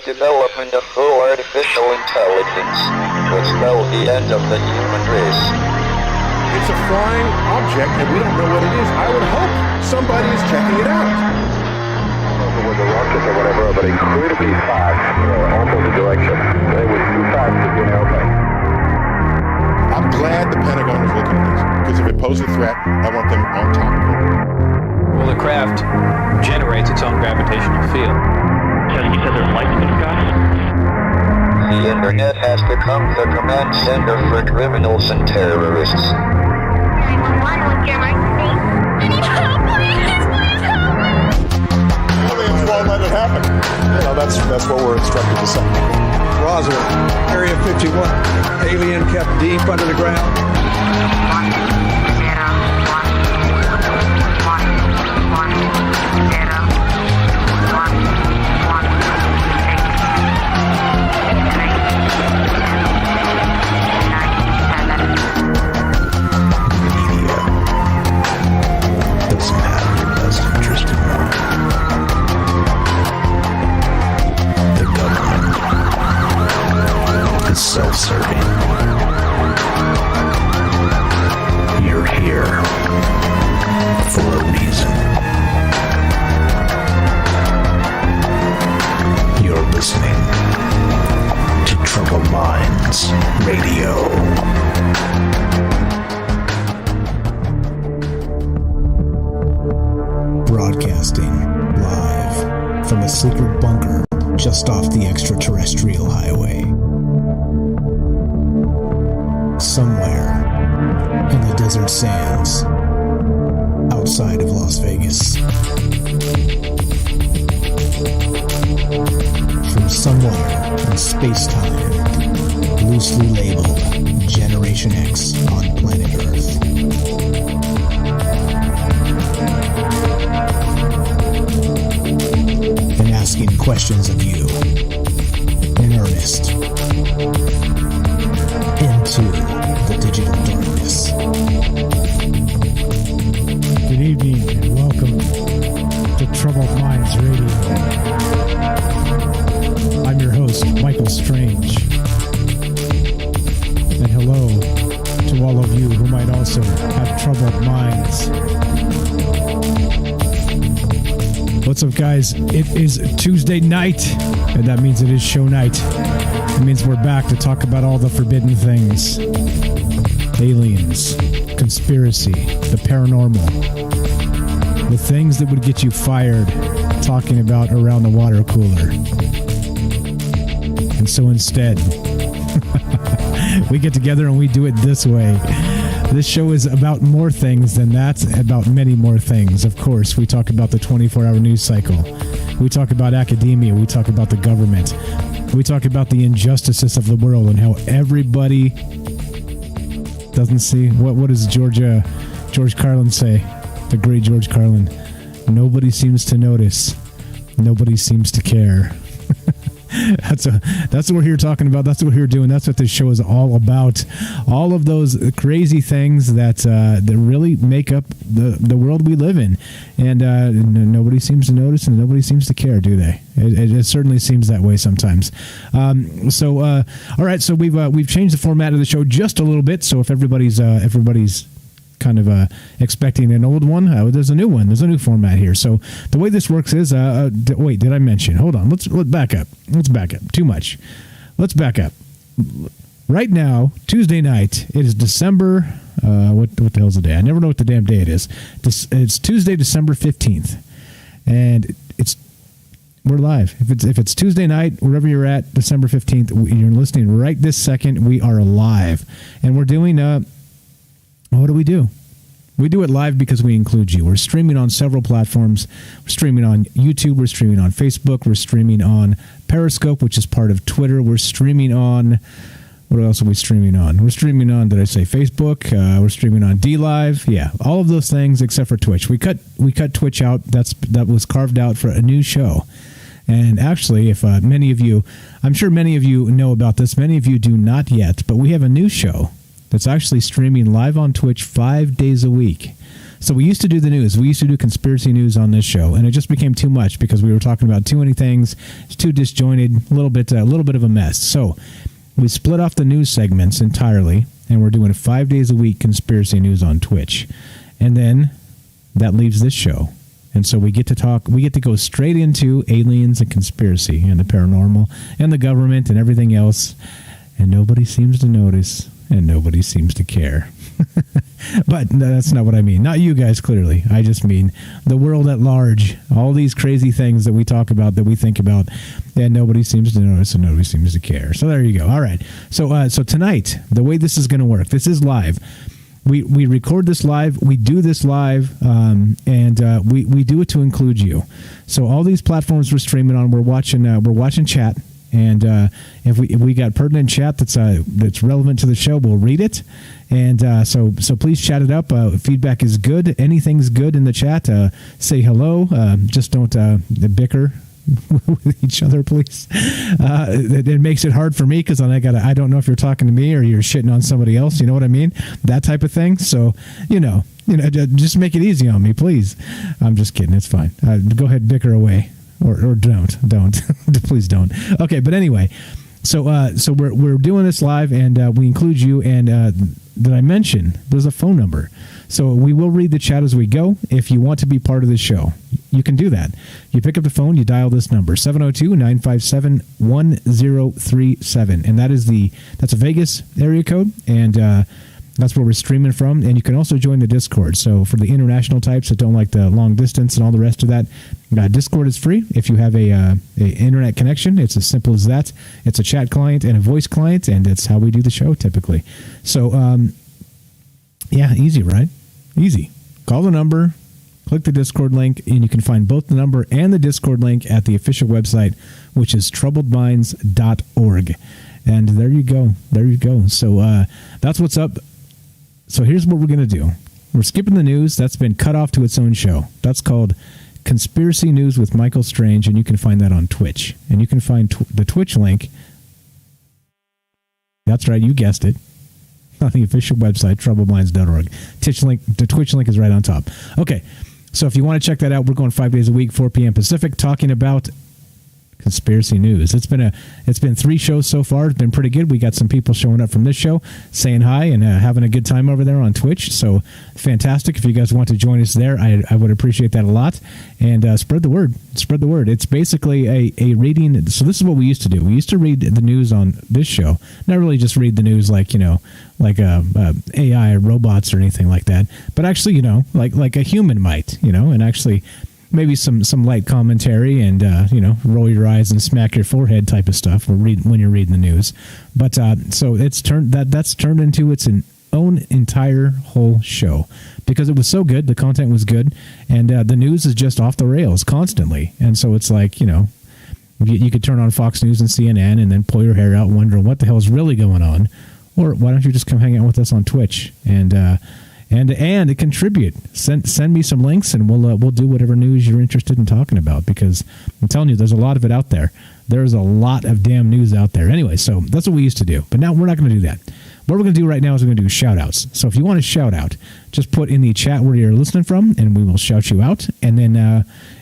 development of full artificial intelligence would spell the end of the human race. It's a flying object, and we don't know what it is. I would hope somebody is checking it out. It was a rocket or whatever, but incredibly fast, opposite direction. It was too fast to be an airplane. I'm glad the Pentagon is looking at this, because if it poses a threat, I want them on top of it. Well, the craft generates its own gravitational field. You said there's lights in the sky? The internet has become the command center for criminals and terrorists. 911, what's your emergency? I need help, please help me! Aliens won't let it happen. That's what we're instructed to say. Roswell, Area 51. Alien kept deep under the ground. 1, 0, 1, 1, 1, 0, 1, 1, 6, 3, 2, 9, 7. Doesn't have your best interest in mind. The government is self-serving. You're here for a reason. You're listening to Troubled Minds Radio. Broadcasting live from a secret bunker just off the extraterrestrial highway. Somewhere in the desert sands outside of Las Vegas. From somewhere in space-time, loosely labeled Generation X on planet Earth. And asking questions of you in earnest into the digital darkness. Good evening and welcome to Troubled Minds Radio. I'm your host, Michael Strange. And hello to all of you who might also have troubled minds. What's up, guys? It is Tuesday night, and that means it is show night. It means we're back to talk about all the forbidden things. Aliens, conspiracy, the paranormal. The things that would get you fired talking about around the water cooler. And so instead, we get together and we do it this way. This show is about more things than that, about many more things. Of course, we talk about the 24-hour news cycle. We talk about academia. We talk about the government. We talk about the injustices of the world and how everybody doesn't see. What does George Carlin say? The great George Carlin. Nobody seems to notice. Nobody seems to care. That's what we're here talking about. That's what we're here doing. That's what this show is all about. All of those crazy things that really make up the world we live in, and nobody seems to notice and nobody seems to care, do they? It certainly seems that way sometimes. All right. So we've changed the format of the show just a little bit. So if everybody's kind of expecting an old one, there's a new one. There's a new format here. So the way this works is, wait, did I mention? Hold on. Let's back up. Let's back up. Too much. Let's back up. Right now, Tuesday night, it is December, what the hell's the day? I never know what the damn day it is. It's Tuesday, December 15th. And we're live. If it's Tuesday night, wherever you're at, December 15th, you're listening right this second, we are live. And we're doing, what do? We do it live because we include you. We're streaming on several platforms. We're streaming on YouTube. We're streaming on Facebook. We're streaming on Periscope, which is part of Twitter. We're streaming on... What else are we streaming on? We're streaming on, did I say Facebook? We're streaming on DLive. Yeah, all of those things except for Twitch. We cut Twitch out. That was carved out for a new show. And actually, if many of you... I'm sure many of you know about this. Many of you do not yet. But we have a new show It's actually streaming live on Twitch 5 days a week. So we used to do the news. We used to do conspiracy news on this show, and it just became too much because we were talking about too many things. It's too disjointed, a little bit of a mess. So we split off the news segments entirely, and we're doing 5 days a week conspiracy news on Twitch. And then that leaves this show. And so we get to go straight into aliens and conspiracy and the paranormal and the government and everything else. And nobody seems to notice and nobody seems to care. But that's not what I mean. Not you guys, clearly. I just mean the world at large. All these crazy things that we talk about, that we think about, and nobody seems to notice and nobody seems to care. So there you go. All right. So tonight, the way this is going to work, this is live. We record this live, we do this live, and we do it to include you. So all these platforms we're streaming on, we're watching chat, and if we got pertinent chat that's relevant to the show, we'll read it. And so please chat it up. Feedback is good. Anything's good in the chat. Say hello. Just don't bicker with each other, please. It makes it hard for me because I don't know if you're talking to me or you're shitting on somebody else. You know what I mean? That type of thing. So just make it easy on me, please. I'm just kidding. It's fine. Go ahead, bicker away, or don't please don't. Okay, but anyway, so we're doing this live, and we include you. And did I mention there's a phone number? So we will read the chat as we go. If you want to be part of the show, you can do that. You pick up the phone, you dial this number, 702-957-1037. And that's a Vegas area code, and that's where we're streaming from. And you can also join the Discord. So for the international types that don't like the long distance and all the rest of that, Discord is free. If you have a internet connection, it's as simple as that. It's a chat client and a voice client, and it's how we do the show typically. So, yeah, easy, right? Easy. Call the number, click the Discord link, and you can find both the number and the Discord link at the official website, which is troubledminds.org. And there you go. There you go. So that's what's up. So here's what we're going to do. We're skipping the news. That's been cut off to its own show. That's called Conspiracy News with Michael Strange, and you can find that on Twitch. And you can find the Twitch link. That's right. You guessed it. On the official website, troubledminds.org. The Twitch link is right on top. Okay, so if you want to check that out, we're going 5 days a week, 4 p.m. Pacific, talking about conspiracy news. It's been 3 shows so far. It's been pretty good. We got some people showing up from this show, saying hi and having a good time over there on Twitch. So fantastic. If you guys want to join us there, I would appreciate that a lot. And spread the word. Spread the word. It's basically a reading. So this is what we used to do. We used to read the news on this show. Not really just read the news like AI or robots or anything like that, but actually, like a human might, and actually maybe some light commentary and, roll your eyes and smack your forehead type of stuff when you're reading the news. But so that's turned into its own entire whole show because it was so good. The content was good. And the news is just off the rails constantly. And so it's like, you could turn on Fox News and CNN and then pull your hair out wondering what the hell is really going on. Or why don't you just come hang out with us on Twitch and contribute? Send me some links and we'll do whatever news you're interested in talking about, because I'm telling you, there's a lot of it out there. There's a lot of damn news out there. Anyway, so that's what we used to do. But now we're not going to do that. What we're going to do right now is we're going to do shout outs. So if you want to shout out, just put in the chat where you're listening from and we will shout you out. And then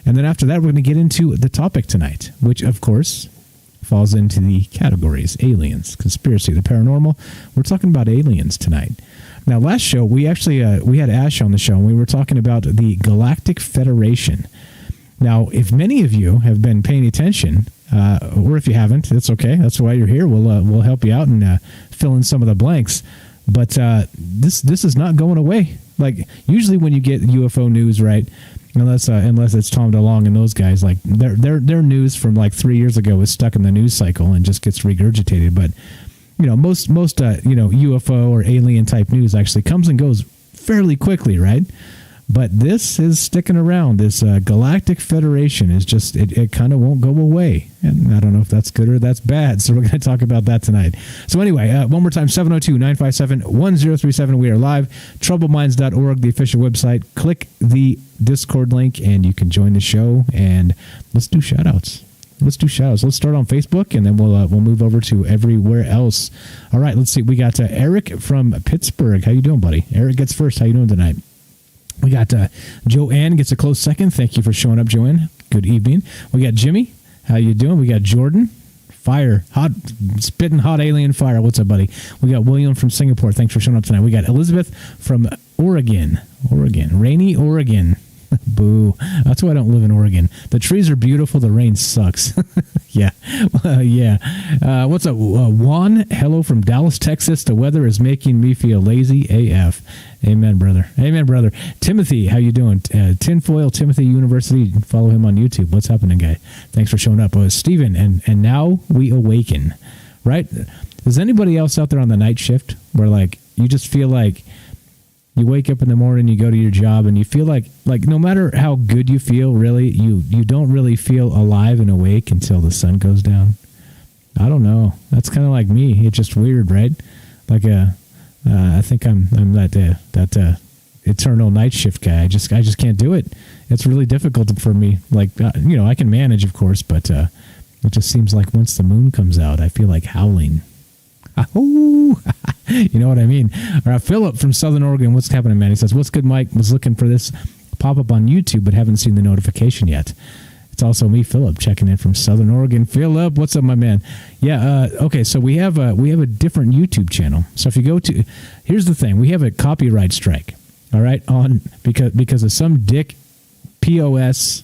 after that, we're going to get into the topic tonight, which of course falls into the categories aliens, conspiracy, the paranormal. We're talking about aliens tonight. Now, last show, we actually we had Ash on the show, and we were talking about the Galactic Federation. Now, if many of you have been paying attention, or if you haven't, that's okay. That's why you're here. We'll help you out and fill in some of the blanks. But this is not going away. Like usually when you get UFO news, right? Unless it's Tom DeLonge and those guys, like their news from like 3 years ago is stuck in the news cycle and just gets regurgitated. But most UFO or alien type news actually comes and goes fairly quickly, right? But this is sticking around. This Galactic Federation is just, it kind of won't go away. And I don't know if that's good or that's bad. So we're going to talk about that tonight. So anyway, one more time, 702-957-1037. We are live. Troubleminds.org, the official website. Click the Discord link and you can join the show. And let's do shout outs. Let's do shout-outs. Let's start on Facebook, and then we'll move over to everywhere else. All right, let's see. We got Eric from Pittsburgh. How you doing, buddy? Eric gets first. How you doing tonight? We got Joanne gets a close second. Thank you for showing up, Joanne. Good evening. We got Jimmy. How you doing? We got Jordan. Fire. Hot, spitting hot alien fire. What's up, buddy? We got William from Singapore. Thanks for showing up tonight. We got Elizabeth from Oregon. Rainy Oregon. Boo. That's why I don't live in Oregon. The trees are beautiful. The rain sucks. Yeah. Yeah. What's up? Juan, hello from Dallas, Texas. The weather is making me feel lazy AF. Amen, brother. Amen, brother. Timothy, how you doing? Tinfoil Timothy University. Follow him on YouTube. What's happening, guy? Thanks for showing up. Stephen, and now we awaken. Right? Is anybody else out there on the night shift where, like, you just feel like you wake up in the morning, you go to your job, and you feel like no matter how good you feel, really, you don't really feel alive and awake until the sun goes down? I don't know. That's kind of like me. It's just weird, right? Like I think I'm that eternal night shift guy. I just can't do it. It's really difficult for me. Like I can manage, of course, but it just seems like once the moon comes out, I feel like howling. Oh, you know what I mean? All right, Philip from Southern Oregon, what's happening, man? He says, what's good, Mike? Was looking for this pop-up on YouTube, but haven't seen the notification yet. It's also me, Philip, checking in from Southern Oregon. Philip, what's up, my man? Yeah, okay, so we have a different YouTube channel. So if you go to, here's the thing, we have a copyright strike, all right, on because of some dick POS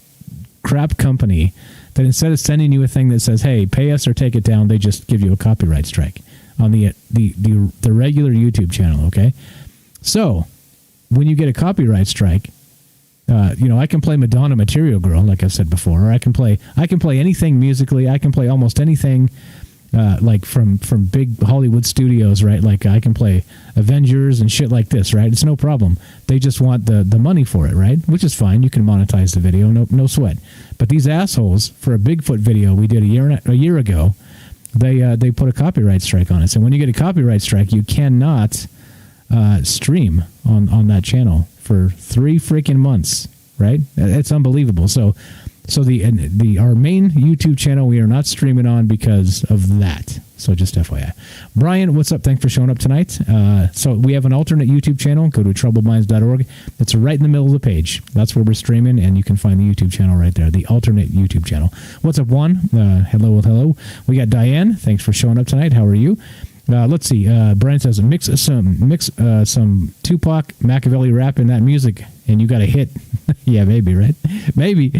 crap company that instead of sending you a thing that says, hey, pay us or take it down, they just give you a copyright strike on the regular YouTube channel, okay? So, when you get a copyright strike, I can play Madonna Material Girl, like I've said before, or I can play anything musically. I can play almost anything like from big Hollywood studios, right? Like I can play Avengers and shit like this, right? It's no problem. They just want the money for it, right? Which is fine. You can monetize the video, no sweat. But these assholes, for a Bigfoot video we did a year ago, they put a copyright strike on it. So when you get a copyright strike, you cannot stream on that channel for 3 freaking months, right? It's unbelievable. So our main YouTube channel we are not streaming on because of that. So just FYI. Brian, what's up? Thanks for showing up tonight. So we have an alternate YouTube channel. Go to troubledminds.org. It's right in the middle of the page. That's where we're streaming, and you can find the YouTube channel right there, the alternate YouTube channel. What's up, Juan? Hello. We got Diane. Thanks for showing up tonight. How are you? Let's see. Brian says, mix some Tupac Machiavelli rap in that music, and you got a hit. Yeah, maybe, right? Maybe.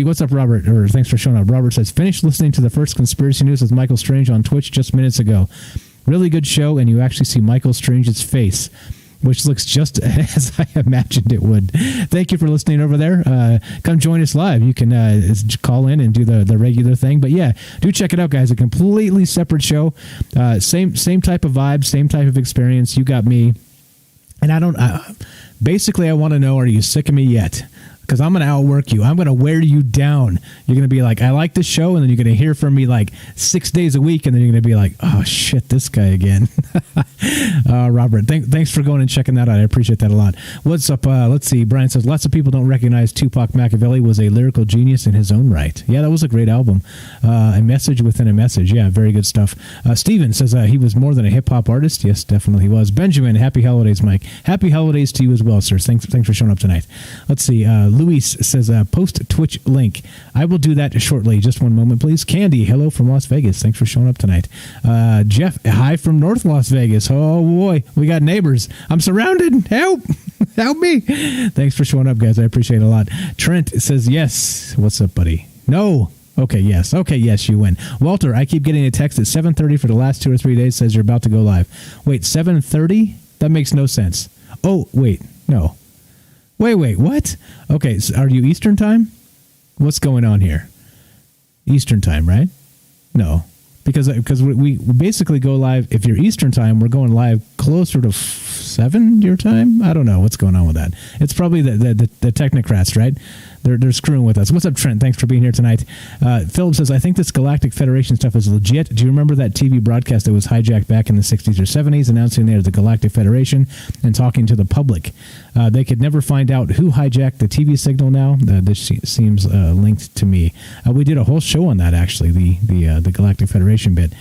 What's up, Robert? Or thanks for showing up. Robert says, finished listening to the first Conspiracy News with Michael Strange on Twitch just minutes ago. Really good show, and you actually see Michael Strange's face, which looks just as I imagined it would. Thank you for listening over there. Come join us live. You can call in and do the regular thing. But yeah, do check it out, guys. A completely separate show. Same type of vibe, same type of experience. You got me. And basically, I want to know, are you sick of me yet? Because I'm going to outwork you. I'm going to wear you down. You're going to be like, I like this show, and then you're going to hear from me like 6 days a week, and then you're going to be like, oh, shit, this guy again. Robert, thanks for going and checking that out. I appreciate that a lot. What's up? Let's see. Brian says, lots of people don't recognize Tupac Machiavelli was a lyrical genius in his own right. Yeah, that was a great album. A message within a message. Yeah, very good stuff. Steven says he was more than a hip-hop artist. Yes, definitely he was. Benjamin, happy holidays, Mike. Happy holidays to you as well, sir. Thanks for showing up tonight. Let's see. Luis says, post Twitch link. I will do that shortly. Just one moment, please. Candy, hello from Las Vegas. Thanks for showing up tonight. Jeff, hi from North Las Vegas. Oh, boy. We got neighbors. I'm surrounded. Help. Help me. Thanks for showing up, guys. I appreciate it a lot. Trent says, yes. What's up, buddy? No. Okay, yes. Okay, yes, you win. Walter, I keep getting a text at 7:30 for the last 2 or 3 days. Says you're about to go live. Wait, 7:30? That makes no sense. Oh, wait. No. Wait, what? Okay, so are you Eastern time? What's going on here? Eastern time, right? No, because we basically go live. If you're Eastern time, we're going live closer to 7 your time. I don't know what's going on with that. It's probably the technocrats, right? they're screwing with us. What's up, Trent? Thanks for being here tonight. Philip says, I think this Galactic Federation stuff is legit. Do you remember that TV broadcast that was hijacked back in the 60s or 70s, announcing they're the Galactic Federation and talking to the public? They could never find out who hijacked the TV signal now. This seems linked to me. We did a whole show on that, actually, the Galactic Federation bit.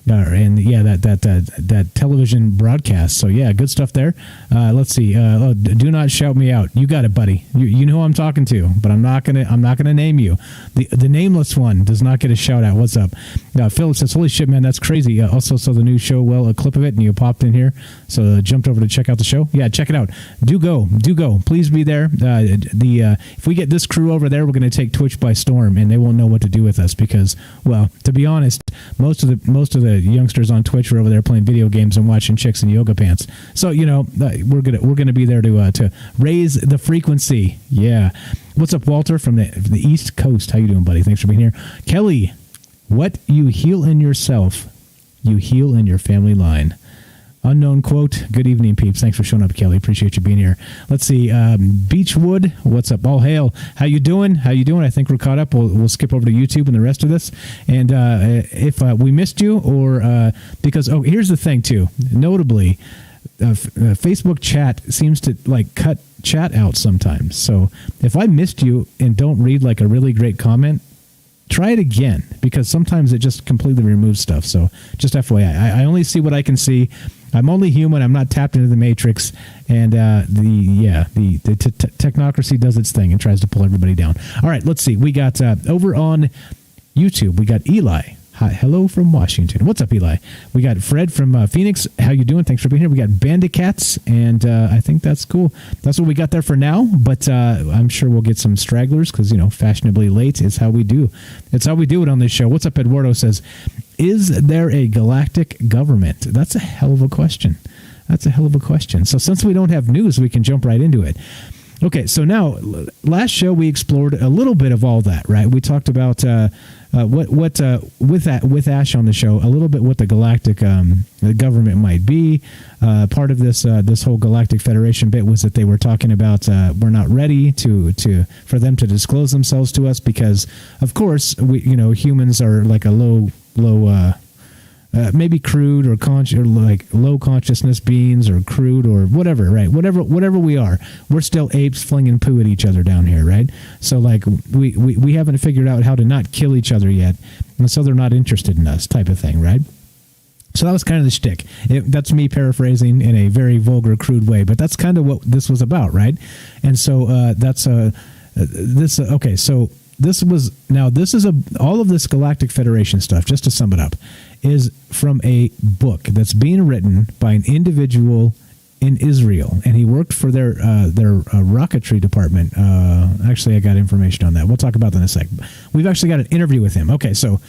And yeah, that television broadcast. So yeah, good stuff there. Let's see. Do not shout me out. You got it, buddy. You know who I'm talking to, but I'm not gonna name you. The nameless one does not get a shout out. What's up? Philip says, "Holy shit, man, that's crazy." Also saw the new show. Well, a clip of it, and you popped in here, so jumped over to check out the show. Yeah, check it out. Do go. Please be there. If we get this crew over there, we're gonna take Twitch by storm, and they won't know what to do with us because, well, to be honest, most of the youngsters on Twitch are over there playing video games and watching chicks in yoga pants. So we're gonna be there to raise the frequency. Yeah. What's up, Walter from the East Coast? How you doing, buddy? Thanks for being here. Kelly, what you heal in yourself, you heal in your family line. Unknown quote. Good evening, peeps. Thanks for showing up, Kelly. Appreciate you being here. Let's see. Beechwood, what's up? All hail. How you doing? I think we're caught up. We'll skip over to YouTube and the rest of this. And if we missed you, or because here's the thing too. Notably, Facebook chat seems to cut chat out sometimes. So if I missed you and don't read a really great comment, try it again, because sometimes it just completely removes stuff. So just FYI, I only see what I can see. I'm only human. I'm not tapped into the matrix. And the technocracy does its thing and tries to pull everybody down. All right, let's see. We got over on YouTube, we got Eli. Hi, hello from Washington. What's up, Eli? We got Fred from Phoenix. How you doing? Thanks for being here. We got Bandicats, and I think that's cool. That's what we got there for now, but I'm sure we'll get some stragglers because, fashionably late is how we do. It's how we do it on this show. What's up, Eduardo says, is there a galactic government? That's a hell of a question. So since we don't have news, we can jump right into it. Okay, so now, last show we explored a little bit of all that, right? We talked about with Ash on the show, a little bit what the galactic the government might be. Part of this whole Galactic Federation bit was that they were talking about we're not ready for them to disclose themselves to us because, of course, we humans are like a low. Maybe crude or low consciousness beings or crude or whatever, right? Whatever we are, we're still apes flinging poo at each other down here, right? So we haven't figured out how to not kill each other yet, and so they're not interested in us, type of thing, right? So that was kind of the shtick. That's me paraphrasing in a very vulgar, crude way, but that's kind of what this was about, right? And so okay, so. This is all of this Galactic Federation stuff, just to sum it up, is from a book that's being written by an individual in Israel, and he worked for their rocketry department. Actually, I got information on that. We'll talk about that in a sec. We've actually got an interview with him. Okay, so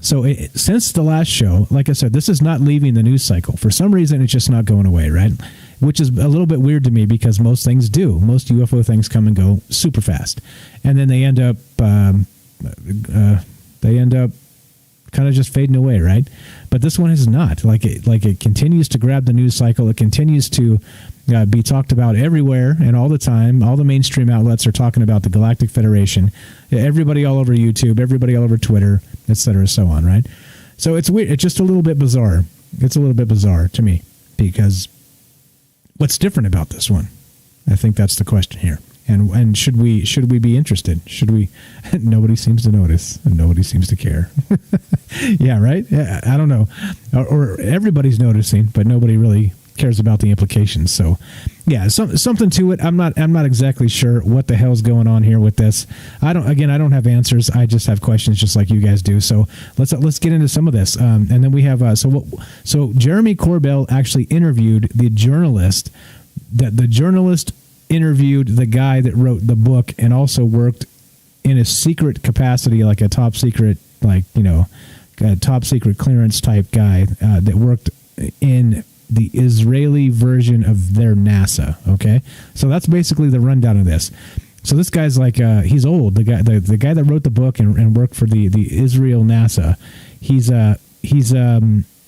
since the last show, like I said, this is not leaving the news cycle. For some reason, it's just not going away, right? Which is a little bit weird to me because most things do. Most UFO things come and go super fast, and then they end up kind of just fading away, right? But this one is not. It continues to grab the news cycle. It continues to be talked about everywhere and all the time. All the mainstream outlets are talking about the Galactic Federation. Everybody all over YouTube, everybody all over Twitter, etc., so on, right? So it's weird. It's just a little bit bizarre. It's a little bit bizarre to me because what's different about this one? I think that's the question here. And should we be interested? Should we? Nobody seems to notice, and nobody seems to care. Yeah, right. Yeah, I don't know, or everybody's noticing, but nobody really cares about the implications. So, yeah, something to it. I'm not exactly sure what the hell's going on here with this. I don't have answers. I just have questions, just like you guys do. So let's get into some of this. And then we have so Jeremy Corbell actually interviewed the journalist. The journalist interviewed the guy that wrote the book and also worked in a secret capacity, like a top secret, a top secret clearance type guy that worked in the Israeli version of their NASA. Okay, so that's basically the rundown of this. So this guy's he's old. The guy that wrote the book and worked for the Israel NASA. He's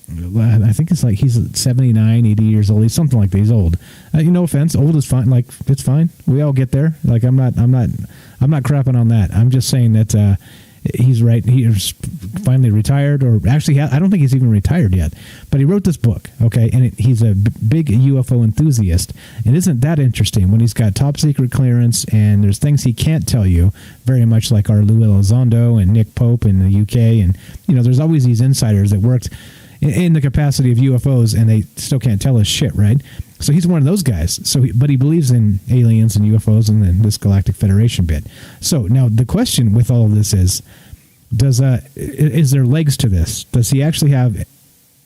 I think it's like he's 79, 80 years old. He's something like that. He's old. No offense, old is fine. Like, it's fine. We all get there. Like, I'm not crapping on that. I'm just saying that he's right. He's finally retired, or actually, I don't think he's even retired yet. But he wrote this book, okay, and he's a big UFO enthusiast. And isn't that interesting when he's got top secret clearance and there's things he can't tell you, very much like our Lou Elizondo and Nick Pope in the UK. And, there's always these insiders that worked in the capacity of UFOs, and they still can't tell us shit, right? So he's one of those guys. But he believes in aliens and UFOs and then this Galactic Federation bit. So now the question with all of this is there legs to this? Does he actually have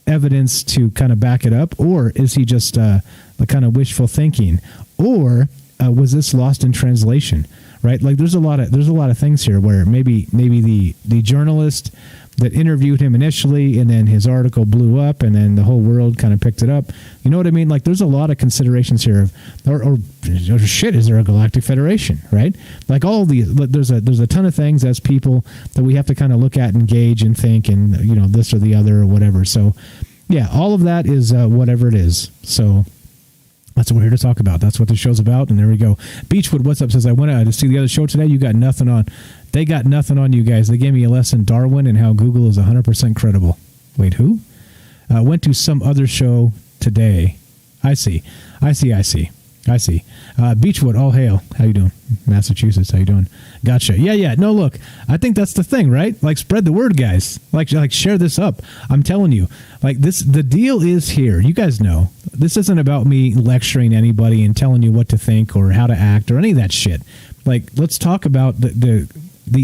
evidence to kind of back it up, or is he just the kind of wishful thinking, or was this lost in translation? Right? Like there's a lot of things here where maybe the journalist that interviewed him initially, and then his article blew up, and then the whole world kind of picked it up. You know what I mean? Like, there's a lot of considerations here. Or shit, is there a Galactic Federation, right? Like, there's a ton of things as people that we have to kind of look at and gauge and think, and, this or the other or whatever. So, yeah, all of that is whatever it is. So that's what we're here to talk about. That's what the show's about, and there we go. Beechwood, what's up? Says, I went out to see the other show today. You got nothing on. They got nothing on you guys. They gave me a lesson, Darwin, and how Google is 100% credible. Wait, who? Went to some other show today. I see. Beechwood, all hail. How you doing? Massachusetts, how you doing? Gotcha. Yeah. No, look, I think that's the thing, right? Like, spread the word, guys. Like share this up. I'm telling you, like this, the deal is here. You guys know, this isn't about me lecturing anybody and telling you what to think or how to act or any of that shit. Like, let's talk about the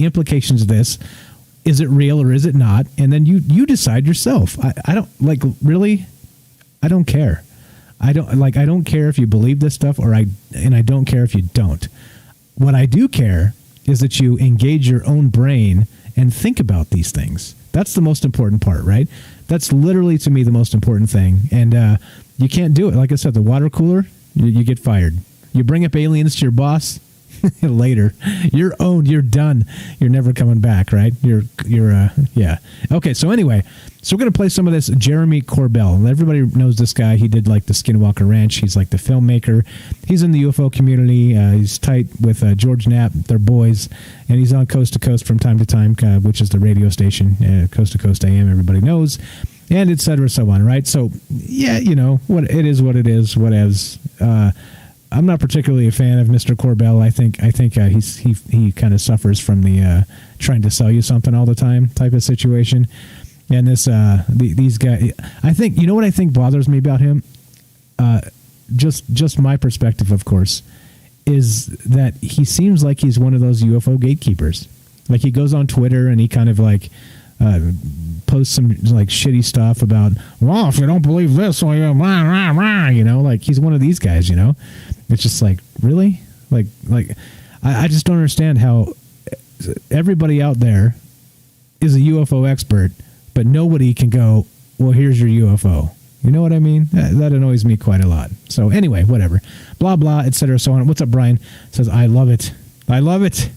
implications of this. Is it real or is it not? And then you decide yourself. I don't really. I don't care. I don't care if you believe this stuff and I don't care if you don't. What I do care is that you engage your own brain and think about these things. That's the most important part, right? That's literally, to me, the most important thing. And you can't do it. Like I said, the water cooler, you get fired. You bring up aliens to your boss, later, you're owned, you're done, you're never coming back, right? Yeah. Okay, so anyway, so we're going to play some of this Jeremy Corbell. Everybody knows this guy. He did like the Skinwalker Ranch. He's like the filmmaker. He's in the UFO community. He's tight with George Knapp. They're boys, and he's on Coast to Coast from time to time, which is the radio station, Coast to Coast AM, everybody knows, and et cetera, so on, right? So, yeah, what it is, whatevs. I'm not particularly a fan of Mr. Corbell. I think he kind of suffers from the trying to sell you something all the time type of situation. And these guys, I think, what I think bothers me about him, just my perspective, of course, is that he seems like he's one of those UFO gatekeepers. Like, he goes on Twitter and he kind of like posts some like shitty stuff about, well, if you don't believe this, well, like he's one of these guys, It's just like, really? Like I just don't understand how everybody out there is a UFO expert, but nobody can go, well, here's your UFO. You know what I mean? That annoys me quite a lot. So anyway, whatever. Blah, blah, etc. So on. What's up, Brian? Says, I love it. I love it.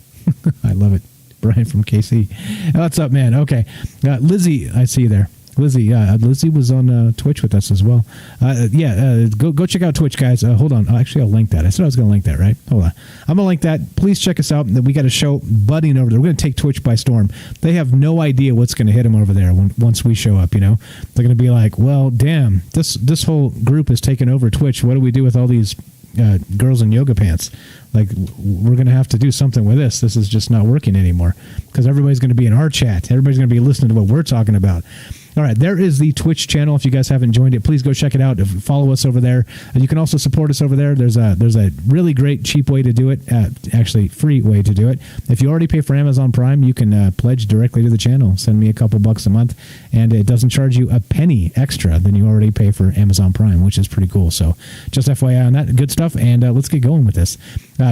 Brian from KC. What's up, man? Okay. Lizzie, I see you there. Lizzie was on Twitch with us as well. Go check out Twitch, guys. Hold on. Actually, I'll link that. I said I was going to link that, right? Hold on. I'm going to link that. Please check us out. We got a show budding over there. We're going to take Twitch by storm. They have no idea what's going to hit them over there once we show up, They're going to be like, well, damn, this whole group is taking over Twitch. What do we do with all these girls in yoga pants? Like, we're going to have to do something with this. This is just not working anymore because everybody's going to be in our chat. Everybody's going to be listening to what we're talking about. All right, there is the Twitch channel. If you guys haven't joined it, please go check it out. Follow us over there. And you can also support us over there. There's a really great, cheap way to do it. Actually, free way to do it. If you already pay for Amazon Prime, you can pledge directly to the channel. Send me a couple bucks a month, and it doesn't charge you a penny extra than you already pay for Amazon Prime, which is pretty cool. So just FYI on that. Good stuff, and let's get going with this.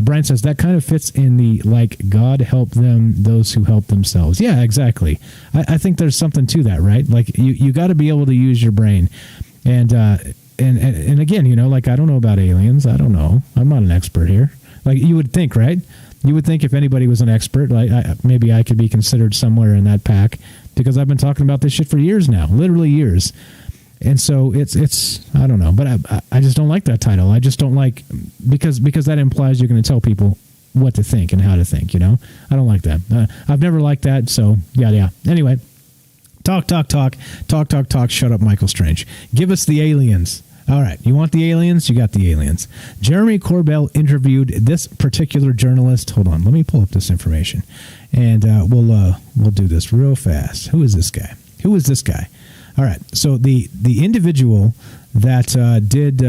Brian says, that kind of fits in the, like, God help them, those who help themselves. Yeah, exactly. I think there's something to that, right? Like, you got to be able to use your brain. And again, like, I don't know about aliens. I don't know. I'm not an expert here. Like, you would think, right? You would think if anybody was an expert, like, maybe I could be considered somewhere in that pack, because I've been talking about this shit for years now, literally years. And so it's I don't know, but I just don't like that title. I just don't like because that implies you're going to tell people what to think and how to think. I don't like that. I've never liked that. So yeah. Anyway, talk. Shut up, Michael Strange. Give us the aliens. All right, you want the aliens? You got the aliens. Jeremy Corbell interviewed this particular journalist. Hold on, let me pull up this information, and we'll do this real fast. Who is this guy? All right, so the individual that did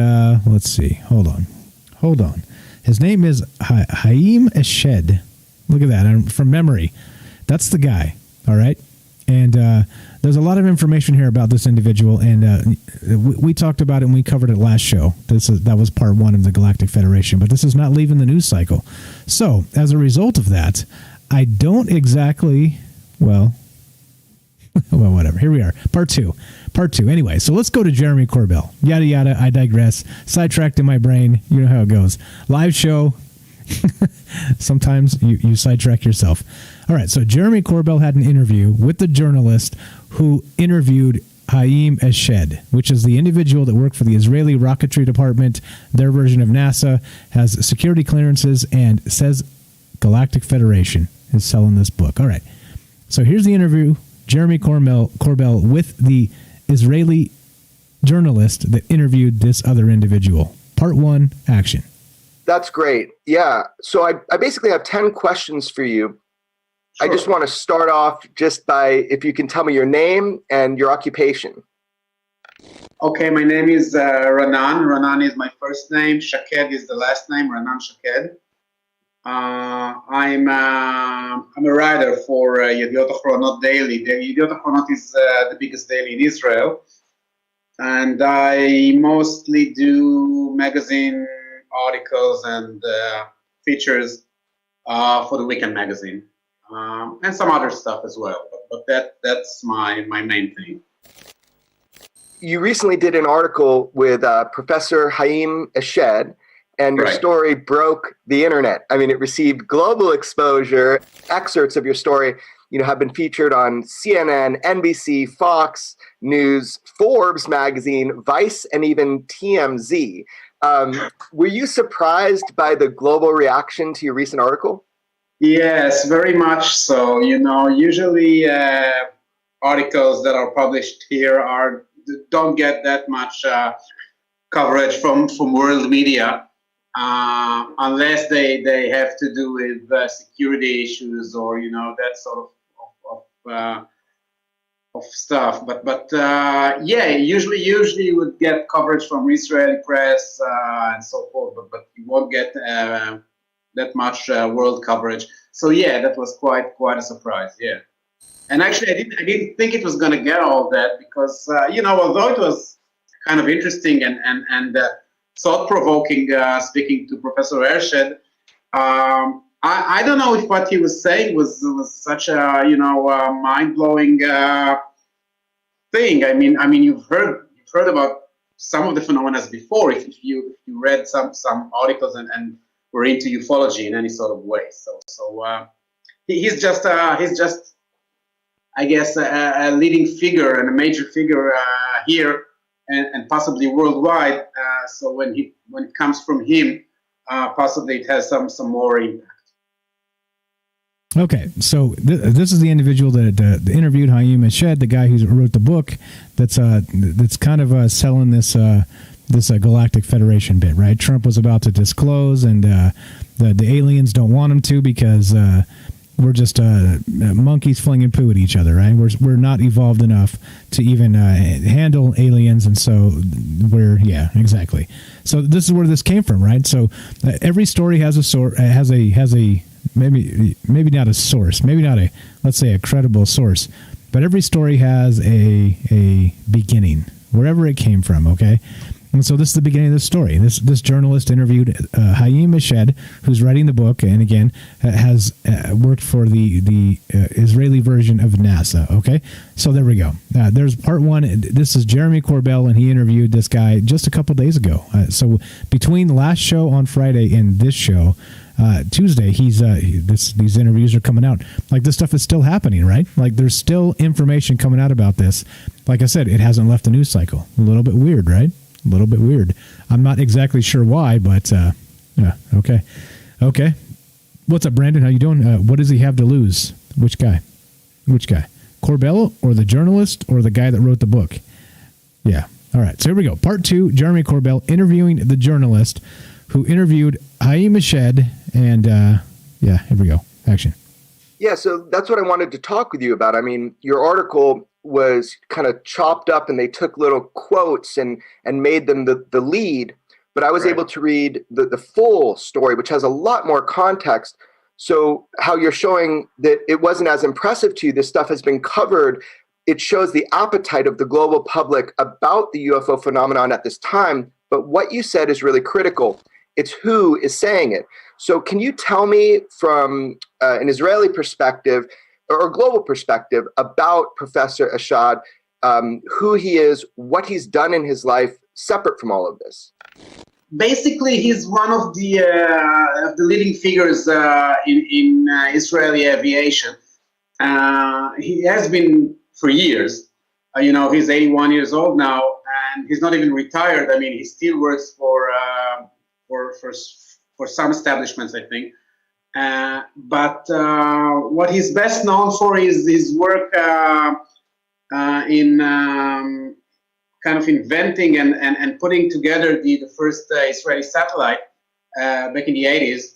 let's see. Hold on. His name is Haim Eshed. Look at that. I'm from memory. That's the guy. All right, and there's a lot of information here about this individual, and we talked about it and we covered it last show. That was part 1 of the Galactic Federation, but this is not leaving the news cycle. So, as a result of that, I don't exactly, well, whatever. Here we are. Part 2. Anyway, so let's go to Jeremy Corbell. Yada, yada, I digress. Sidetracked in my brain. You know how it goes. Live show. Sometimes you sidetrack yourself. All right, so Jeremy Corbell had an interview with the journalist who interviewed Haim Eshed, which is the individual that worked for the Israeli Rocketry Department, their version of NASA, has security clearances, and says Galactic Federation is selling this book. All right, so here's the interview, Jeremy Corbell with the Israeli journalist that interviewed this other individual. Part 1, action. That's great. Yeah. So I basically have 10 questions for you. Sure. I just want to start off just by, if you can tell me your name and your occupation. Okay, my name is Ranan. Ranan is my first name. Shaked is the last name, Ranan Shaked. I'm a writer for Yediot Achronot Daily. The Yediot Achronot is the biggest daily in Israel. And I mostly do magazine articles and features for the Weekend magazine, and some other stuff as well. But that's my main thing. You recently did an article with Professor Haim Eshed, and your story broke the internet. I mean, it received global exposure. Excerpts of your story, have been featured on CNN, NBC, Fox News, Forbes magazine, Vice, and even TMZ. Were you surprised by the global reaction to your recent article? Yes, very much so. Usually articles that are published here don't get that much coverage from world media, unless they have to do with security issues or that sort of stuff. But usually you would get coverage from Israeli press and so forth, but you won't get that much world coverage. So that was quite a surprise. Yeah, and actually I didn't think it was going to get all that because although it was kind of interesting and thought-provoking, speaking to Professor Eshed, I don't know if what he was saying was such a mind-blowing thing. I mean you've heard about some of the phenomena before if you read some articles and were into ufology in any sort of way. So he's just I guess a leading figure and a major figure here and possibly worldwide. So when it comes from him, possibly it has some more impact. Okay, so this is the individual that interviewed Haim Eshed, the guy who wrote the book that's kind of selling this Galactic Federation bit, right? Trump was about to disclose, and the aliens don't want him to because we're just monkeys flinging poo at each other, right? We're not evolved enough to even handle aliens, and so exactly. So this is where this came from, right? So every story has a source, has a maybe not a source, maybe not a, let's say, a credible source, but every story has a beginning, wherever it came from, okay? And so this is the beginning of the story. This journalist interviewed Haim Eshed, who's writing the book, and again has worked for the Israeli version of NASA. Okay, so there we go. There's part 1. This is Jeremy Corbell, and he interviewed this guy just a couple days ago. So between the last show on Friday and this show, Tuesday, these interviews are coming out. Like, this stuff is still happening, right? Like, there's still information coming out about this. Like I said, it hasn't left the news cycle. A little bit weird, right? A little bit weird. I'm not exactly sure why, but yeah, okay. What's up, Brandon? How you doing? What does he have to lose? Which guy? Corbell or the journalist or the guy that wrote the book? Yeah. All right. So here we go. Part 2, Jeremy Corbell interviewing the journalist who interviewed Haim Eshed. And yeah, here we go. Action. Yeah, so that's what I wanted to talk with you about. I mean, your article was kind of chopped up and they took little quotes and made them the lead. But I was able to read the full story, which has a lot more context. So how you're showing that it wasn't as impressive to you, this stuff has been covered. It shows the appetite of the global public about the UFO phenomenon at this time. But what you said is really critical. It's who is saying it. So can you tell me from an Israeli perspective or a global perspective about Professor Eshed, who he is, what he's done in his life, separate from all of this? Basically, he's one of the leading figures in Israeli aviation. He has been for years. He's 81 years old now, and he's not even retired. I mean, he still works for some establishments, I think. But what he's best known for is his work in kind of inventing and putting together the first Israeli satellite back in the 80s,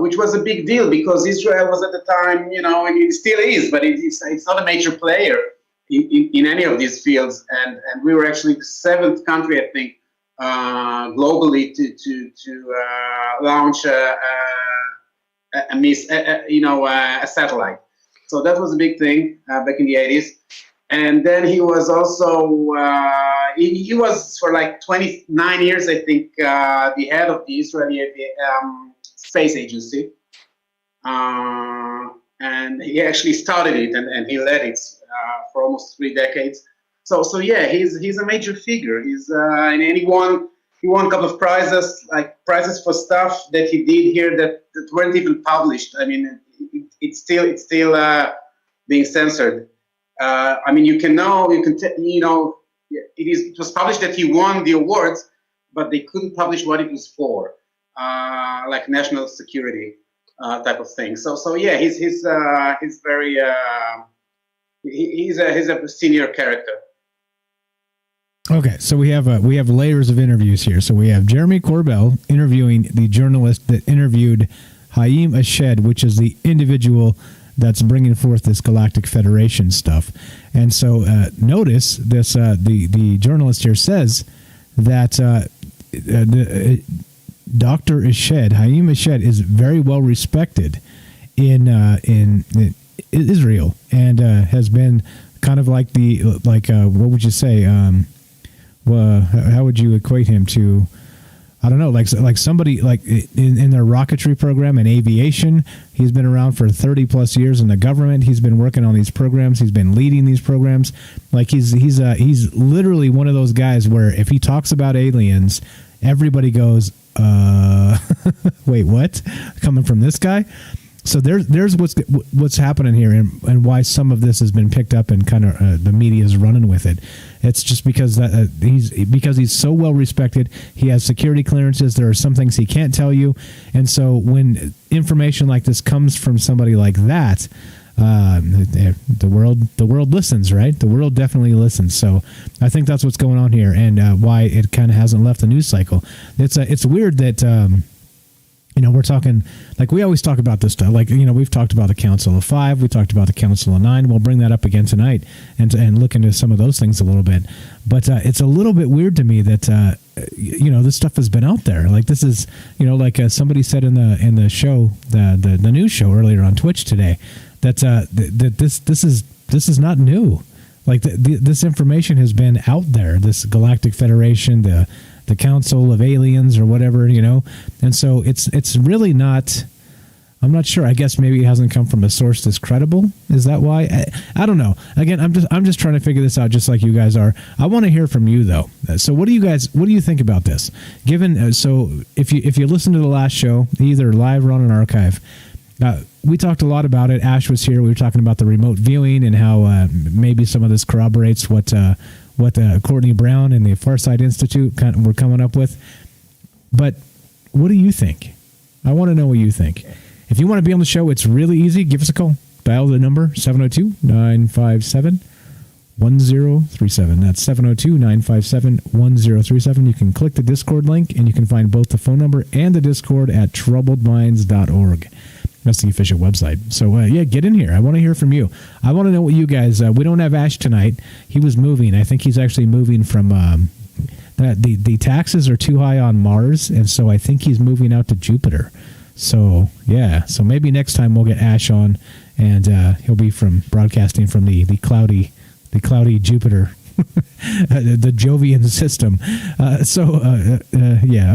which was a big deal because Israel was at the time, and it still is, but it's not a major player in any of these fields. And we were actually the 7th country, I think, globally to launch a satellite. So that was a big thing back in the 80s. And then he was also, he was for like 29 years, I think, the head of the Israeli Space Agency. And he actually started it and he led it for almost 3 decades. So yeah, he's a major figure. And he won a couple of prizes, like prizes for stuff that he did here that weren't even published. I mean, it's still being censored. I mean, it was published that he won the awards, but they couldn't publish what it was for, like national security type of thing. So yeah, he's very he's a senior character. Okay, so we have layers of interviews here. So we have Jeremy Corbell interviewing the journalist that interviewed Haim Eshed, which is the individual that's bringing forth this Galactic Federation stuff. And so notice this, the journalist here says that Dr. Eshed, Haim Eshed, is very well respected in Israel and has been kind of like what would you say? How would you equate him to? I don't know, like somebody like in their rocketry program and aviation. He's been around for 30 plus years in the government. He's been working on these programs. He's been leading these programs. Like he's literally one of those guys where if he talks about aliens, everybody goes, wait, what? Coming from this guy? So there's what's happening here and why some of this has been picked up and kind of the media is running with it. It's just because he's so well respected. He has security clearances. There are some things he can't tell you, and so when information like this comes from somebody like that, the world listens, right? The world definitely listens. So I think that's what's going on here and why it kind of hasn't left the news cycle. It's weird that. We're talking, like we always talk about this stuff. Like, we've talked about the Council of Five. We talked about the Council of Nine. We'll bring that up again tonight and look into some of those things a little bit. But it's a little bit weird to me that, this stuff has been out there. Like this is, like somebody said in the show, the news show earlier on Twitch today, that this is not new. Like this information has been out there. This Galactic Federation, the Council of Aliens or whatever, and so it's really not I'm not sure. I guess maybe it hasn't come from a source that's credible. Is that why? I don't know. Again, I'm just trying to figure this out, just like you guys are. I want to hear from you though. So what do you think about this? Given so if you listen to the last show, either live or on an archive, we talked a lot about it. Ash was here. We were talking about the remote viewing and how maybe some of this corroborates what Courtney Brown and the Farsight Institute were coming up with. But what do you think? I want to know what you think. If you want to be on the show, it's really easy. Give us a call. Dial the number 702-957-1037. That's 702-957-1037. You can click the Discord link, and you can find both the phone number and the Discord at troubledminds.org. That's the official website. So, get in here. I want to hear from you. I want to know what you guys... we don't have Ash tonight. He was moving. I think he's actually moving from... the taxes are too high on Mars, and so I think he's moving out to Jupiter. So, yeah. So maybe next time we'll get Ash on, and he'll be broadcasting from the cloudy Jupiter, the Jovian system.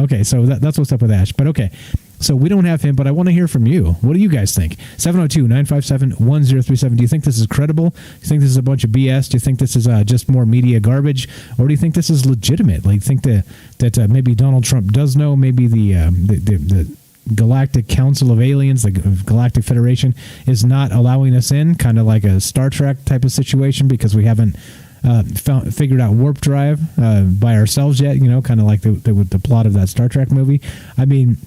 Okay. So that's what's up with Ash. But okay. So we don't have him, but I want to hear from you. What do you guys think? 702-957-1037. Do you think this is credible? Do you think this is a bunch of BS? Do you think this is just more media garbage? Or do you think this is legitimate? Like, think that maybe Donald Trump does know, maybe the Galactic Council of Aliens, the Galactic Federation, is not allowing us in, kind of like a Star Trek type of situation, because we haven't figured out warp drive by ourselves yet, kind of like the plot of that Star Trek movie. I mean...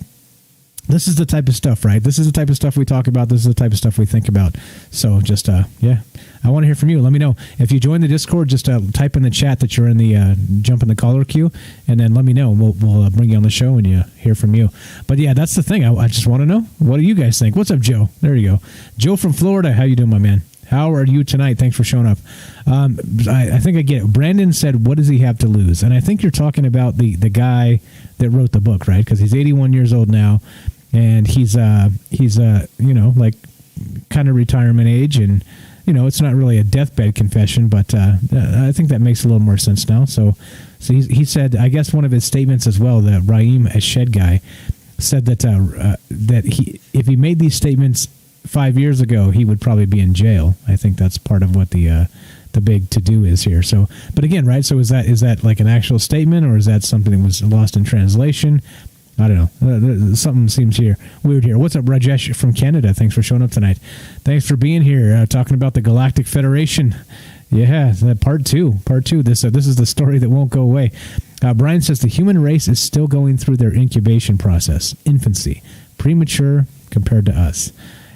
This is the type of stuff, right? This is the type of stuff we talk about. This is the type of stuff we think about. So just, I want to hear from you. Let me know. If you join the Discord, just type in the chat that you're in the, jump in the caller queue, and then let me know. We'll bring you on the show and hear from you. But yeah, that's the thing. I just want to know. What do you guys think? What's up, Joe? There you go. Joe from Florida. How you doing, my man? How are you tonight? Thanks for showing up. I think I get it. Brandon said, what does he have to lose? And I think you're talking about the guy that wrote the book, right? Because he's 81 years old now. And he's like kind of retirement age, and it's not really a deathbed confession, but I think that makes a little more sense now. So he said, I guess one of his statements as well, the Raim Eshed guy said that if he made these statements 5 years ago, he would probably be in jail. I think that's part of what the big to do is here. So, but again, right? So is that like an actual statement, or is that something that was lost in translation? I don't know. Something seems weird here. What's up, Rajesh from Canada? Thanks for showing up tonight. Thanks for being here, talking about the Galactic Federation. Yeah, part two. This is the story that won't go away. Brian says the human race is still going through their incubation process, infancy, premature compared to us.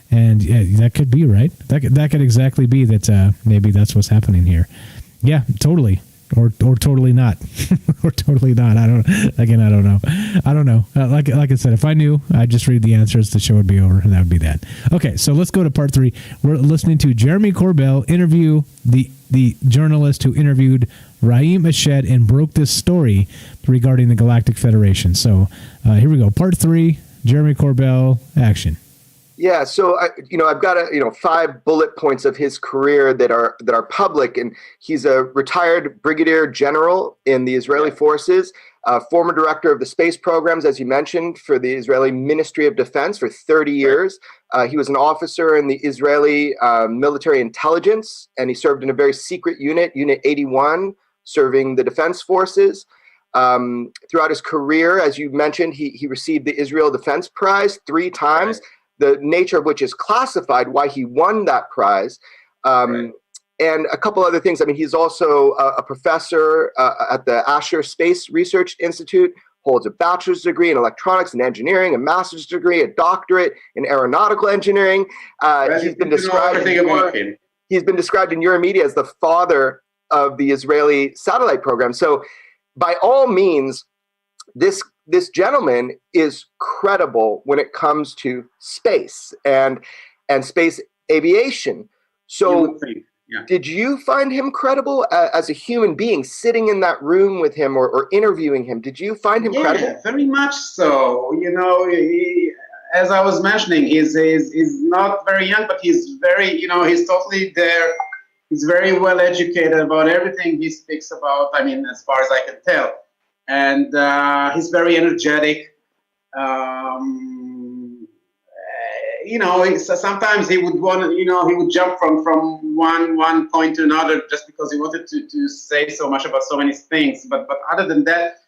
And yeah, that could be right. That could exactly be that. Maybe that's what's happening here. Yeah, totally. Or totally not. Or totally not. I don't know. Like I said, if I knew, I'd just read the answers. The show would be over, and that would be that. Okay, so let's go to part 3. We're listening to Jeremy Corbell interview the journalist who interviewed Raim Eshed and broke this story regarding the Galactic Federation. So here we go. Part 3, Jeremy Corbell, action. Yeah, so I've got 5 bullet points of his career that are public, and he's a retired brigadier general in the Israeli forces, former director of the space programs, as you mentioned, for the Israeli Ministry of Defense for 30 years. He was an officer in the Israeli military intelligence, and he served in a very secret unit, Unit 81, serving the defense forces. Throughout his career, as you mentioned, he received the Israel Defense Prize 3 times. Right. The nature of which is classified, why he won that prize, right. And a couple other things. I mean, he's also a professor at the Asher Space Research Institute, holds a bachelor's degree in electronics and engineering, a master's degree, a doctorate in aeronautical engineering. He's been described in your media as the father of the Israeli satellite program. So by all means, this gentleman is credible when it comes to space and space aviation. So did you find him credible as a human being sitting in that room with him or interviewing him? Did you find him credible? Yeah, very much so. He, as I was mentioning, he's not very young, but he's very, he's totally there. He's very well educated about everything he speaks about. I mean, as far as I can tell. And he's very energetic. sometimes he would want to, he would jump from one point to another just because he wanted to say so much about so many things. But other than that,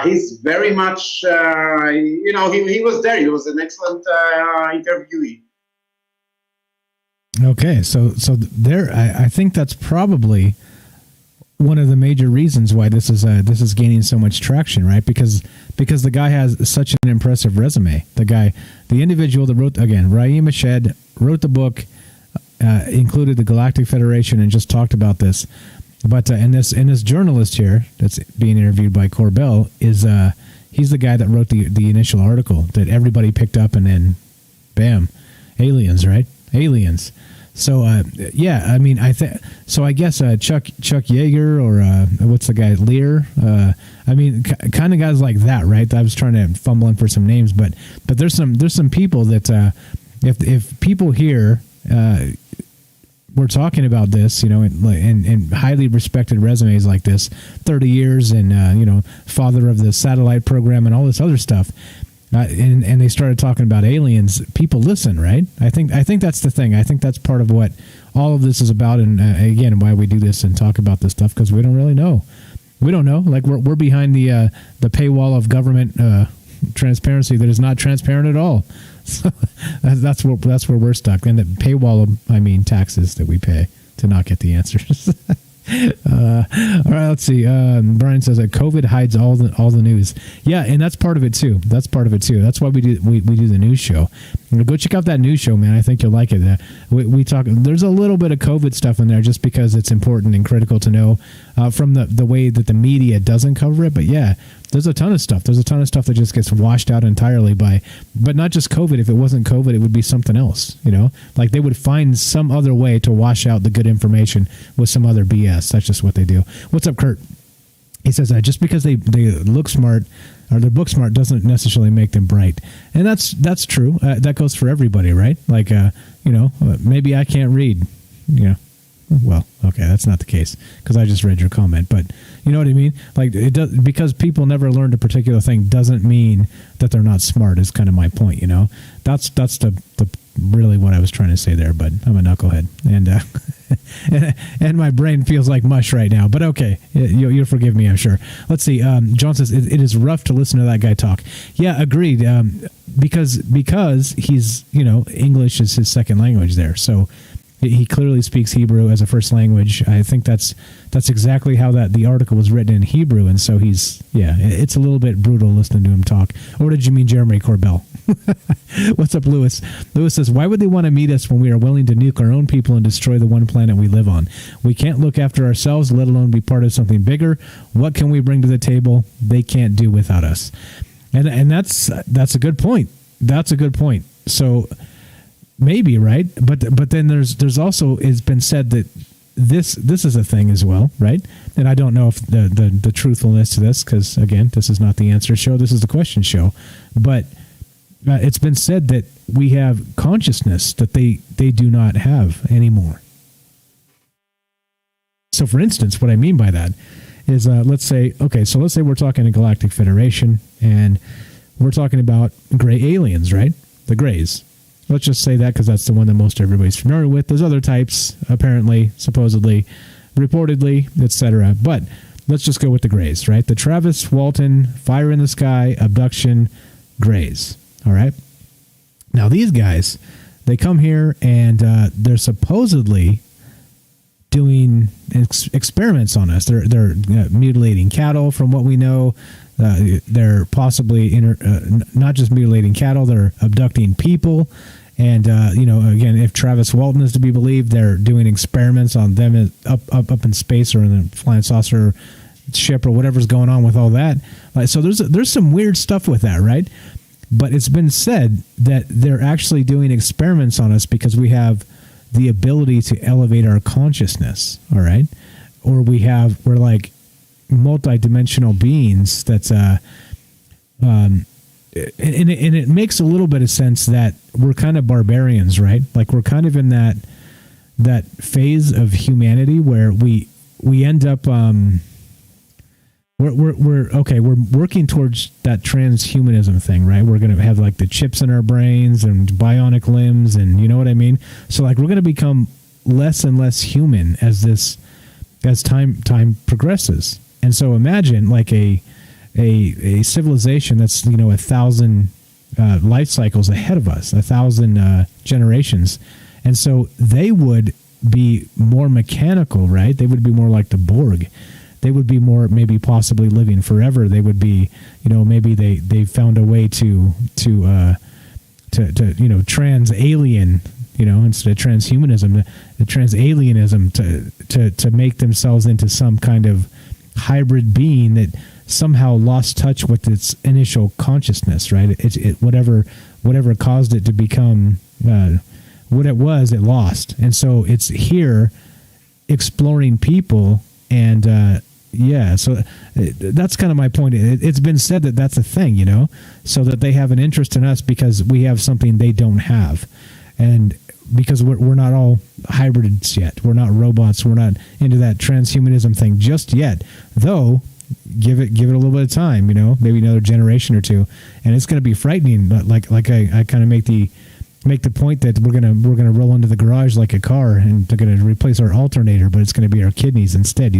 he's very much, he was there. He was an excellent interviewee. Okay, so there, I think that's probably one of the major reasons why this is gaining so much traction, right? Because the guy has such an impressive resume. The individual that wrote, again, Raim Eshed, wrote the book, included the Galactic Federation, and just talked about this. But and this journalist here that's being interviewed by Corbell is he's the guy that wrote the initial article that everybody picked up, and then bam, aliens, right? Aliens. So yeah, I mean, I guess Chuck Yeager or what's the guy, Lear? I mean, kind of guys like that, right? I was trying to fumble in for some names, but there's some people that if people here we're talking about this, and highly respected resumes like this, 30 years and father of the satellite program and all this other stuff. And they started talking about aliens. People listen, right? I think that's the thing. I think that's part of what all of this is about, and again, why we do this and talk about this stuff, because we don't really know. We don't know. Like we're behind the paywall of government transparency that is not transparent at all. So that's where we're stuck. And the paywall, I mean taxes that we pay to not get the answers. All right, let's see. Brian says that COVID hides all the news. Yeah, and that's part of it too. That's why we do the news show. Go check out that news show, man. I think you'll like it. We talk. There's a little bit of COVID stuff in there just because it's important and critical to know from the way that the media doesn't cover it. But yeah, there's a ton of stuff. There's a ton of stuff that just gets washed out entirely but not just COVID. If it wasn't COVID, it would be something else. Like they would find some other way to wash out the good information with some other BS. That's just what they do. What's up, Kurt? He says just because they look smart or they're book smart doesn't necessarily make them bright, and that's true. That goes for everybody, right? Like maybe I can't read. Well, okay, that's not the case because I just read your comment, but you know what I mean? Like it does, because people never learned a particular thing doesn't mean that they're not smart is kind of my point, That's the really what I was trying to say there, but I'm a knucklehead and my brain feels like mush right now, but okay, you'll forgive me, I'm sure. Let's see. John says it is rough to listen to that guy talk. Yeah, agreed. Because he's, English is his second language there. So he clearly speaks Hebrew as a first language. I think that's exactly how the article was written in Hebrew, and so it's a little bit brutal listening to him talk. Or did you mean Jeremy Corbell? What's up, Lewis? Lewis says, why would they want to meet us when we are willing to nuke our own people and destroy the one planet we live on? We can't look after ourselves, let alone be part of something bigger. What can we bring to the table they can't do without us? And that's a good point. That's a good point. So maybe, right? But then there's also, it's been said that this is a thing as well, right? And I don't know if the truthfulness to this, because again, this is not the answer show, this is the question show. But it's been said that we have consciousness that they do not have anymore. So for instance, what I mean by that is, let's say we're talking a Galactic Federation and we're talking about gray aliens, right? The grays. Let's just say that because that's the one that most everybody's familiar with. There's other types, apparently, supposedly, reportedly, etc. But let's just go with the grays, right? The Travis Walton, Fire in the Sky, Abduction, grays. All right? Now, these guys, they come here and they're supposedly doing experiments on us. They're mutilating cattle, from what we know. They're possibly not just mutilating cattle, they're abducting people. And, again, if Travis Walton is to be believed, they're doing experiments on them up in space or in a flying saucer ship or whatever's going on with all that. So there's some weird stuff with that, right? But it's been said that they're actually doing experiments on us because we have the ability to elevate our consciousness, all right? Or we're like multidimensional beings that's and it makes a little bit of sense that we're kind of barbarians, right? Like we're kind of in that phase of humanity where we end up we're okay. We're working towards that transhumanism thing, right? We're going to have like the chips in our brains and bionic limbs, and you know what I mean. So like we're going to become less and less human as time progresses. And so imagine like a civilization that's 1,000 life cycles ahead of us, 1,000 generations, and so they would be more mechanical, right? They would be more like the Borg. They would be more maybe possibly living forever. They would be, maybe they found a way to trans-alien, instead of transhumanism, the trans-alienism to make themselves into some kind of hybrid being that somehow lost touch with its initial consciousness, right? It whatever caused it to become what it was, it lost. And so it's here exploring people and so that's kind of my point. It's been said that that's a thing, so that they have an interest in us because we have something they don't have. And because we're not all hybrids yet. We're not robots. We're not into that transhumanism thing just yet. Though, give it a little bit of time, maybe another generation or two. And it's going to be frightening. But like I kind of make the point that we're gonna roll into the garage like a car and they're gonna replace our alternator, but it's gonna be our kidneys instead,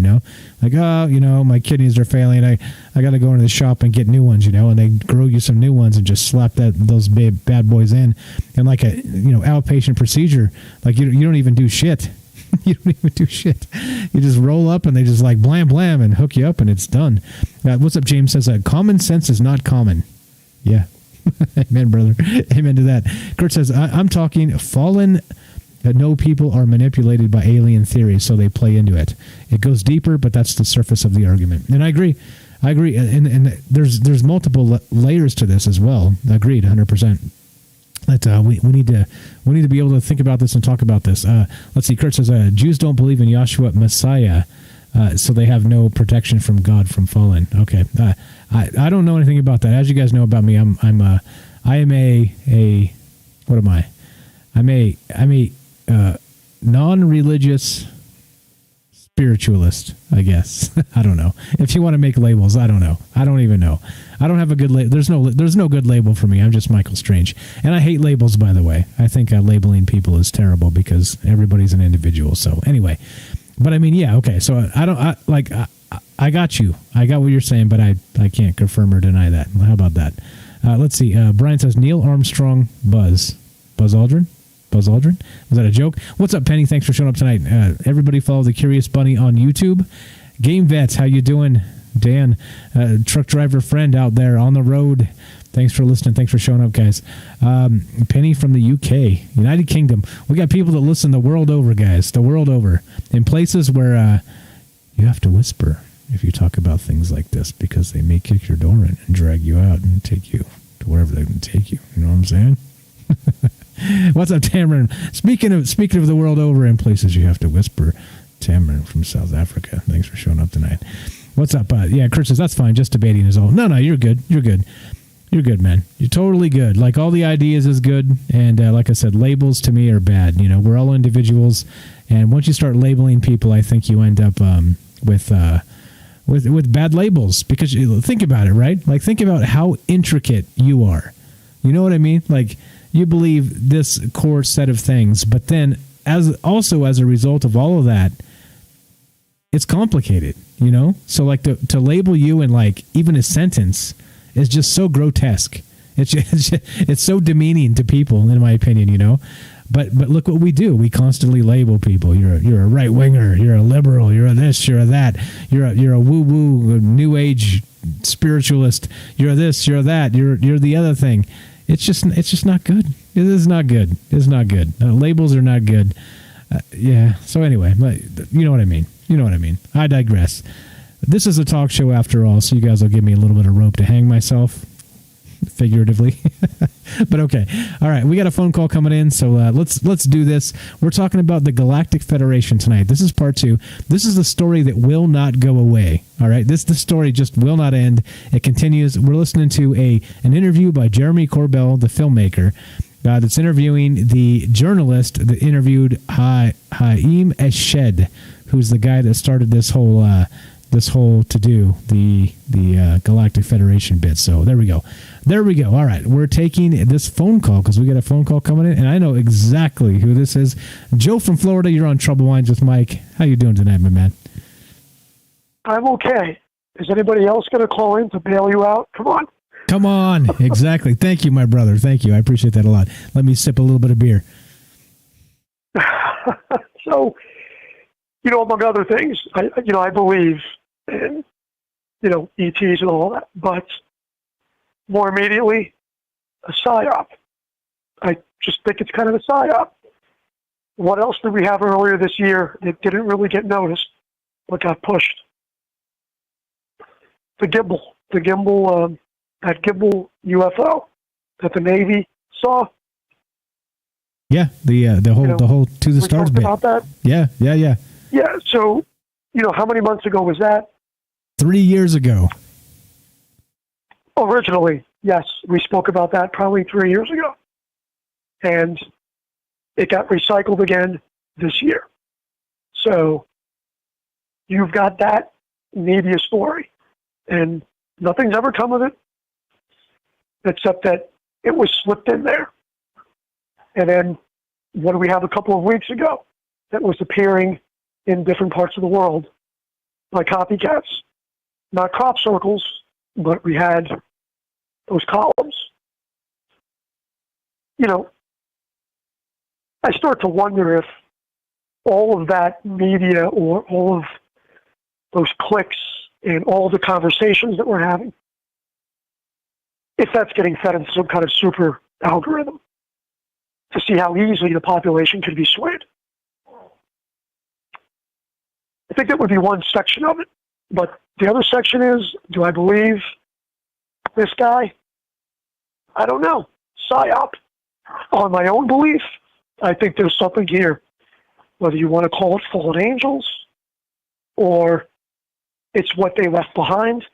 like, my kidneys are failing, I gotta go into the shop and get new ones, and they grow you some new ones and just slap those bad boys in, and like a outpatient procedure, like you don't even do shit. You don't even do shit. You just roll up and they just like blam blam and hook you up and it's done. What's up, James says common sense is not common. Yeah. Amen, brother. Amen to that. Kurt says, I'm talking fallen. No people are manipulated by alien theories, so they play into it. It goes deeper, but that's the surface of the argument. And I agree. And there's multiple layers to this as well. Agreed, 100%. That we need to be able to think about this and talk about this. Let's see. Kurt says, Jews don't believe in Yahshua Messiah, so they have no protection from God from fallen. Okay. I don't know anything about that. As you guys know about me, I am a what am I? I'm a non-religious spiritualist, I guess. I don't know. If you want to make labels, I don't know. I don't even know. I don't have a good label. There's no good label for me. I'm just Michael Strange. And I hate labels, by the way. I think labeling people is terrible because everybody's an individual. So anyway, but I mean, yeah, okay. So I got you. I got what you're saying, but I can't confirm or deny that. How about that? Let's see. Brian says Neil Armstrong Buzz Aldrin. Was that a joke? What's up, Penny? Thanks for showing up tonight. Everybody follow the Curious Bunny on YouTube. Game Vets, how you doing? Dan, truck driver friend out there on the road. Thanks for listening. Thanks for showing up, guys. Penny from the UK, United Kingdom. We got people that listen the world over, guys. The world over. In places where you have to whisper if you talk about things like this because they may kick your door in and drag you out and take you to wherever they can take you. You know what I'm saying? What's up, Tamron? Speaking of the world over in places you have to whisper, Tamron from South Africa. Thanks for showing up tonight. What's up? Yeah, Kurt says, that's fine. Just debating is all. No, you're good. You're good. You're good, man. You're totally good. Like, all the ideas is good. And like I said, labels to me are bad. We're all individuals. And once you start labeling people, I think you end up with bad labels. Because think about it, right? Like, think about how intricate you are. You know what I mean? Like, you believe this core set of things, but then as a result of all of that, it's complicated, So like to label you in like even a sentence is just so grotesque. It's so demeaning to people, in my opinion, But look what we do. We constantly label people. You're a right winger. You're a liberal. You're a this. You're a that. You're a woo woo new age spiritualist. You're this. You're that. You're the other thing. It's just not good. It is not good. It's not good. Labels are not good. Yeah. So anyway, you know what I mean. I digress. This is a talk show after all, so you guys will give me a little bit of rope to hang myself, figuratively. But okay. All right. We got a phone call coming in, so let's do this. We're talking about the Galactic Federation tonight. This is part 2. This is the story that will not go away. All right. The story just will not end. It continues. We're listening to an interview by Jeremy Corbell, the filmmaker, that's interviewing the journalist that interviewed Haim Eshed, who's the guy that started this whole this whole to-do, the Galactic Federation bit. So there we go. All right, we're taking this phone call because we got a phone call coming in, and I know exactly who this is. Joe from Florida, you're on Trouble Minds with Mike. How you doing tonight, my man? I'm okay. Is anybody else going to call in to bail you out? Come on. Exactly. Thank you, my brother. Thank you. I appreciate that a lot. Let me sip a little bit of beer. So, among other things, I believe in, ETs and all that, but more immediately, a PSYOP. I just think it's kind of a PSYOP. What else did we have earlier this year that didn't really get noticed, but got pushed? The gimbal. That gimbal UFO that the Navy saw. Yeah, the whole to the stars bit. About that? Yeah. Yeah, so, how many months ago was that? 3 years ago. Originally, yes. We spoke about that probably 3 years ago. And it got recycled again this year. So, you've got that media story. And nothing's ever come of it, except that it was slipped in there. And then, what do we have a couple of weeks ago that was appearing in different parts of the world by copycats? Not crop circles, but we had those columns. I start to wonder if all of that media or all of those clicks and all the conversations that we're having, if that's getting fed into some kind of super algorithm to see how easily the population could be swayed. I think that would be one section of it. But the other section is, do I believe this guy? I don't know. PSYOP. On my own belief, I think there's something here. Whether you want to call it fallen angels, or it's what they left behind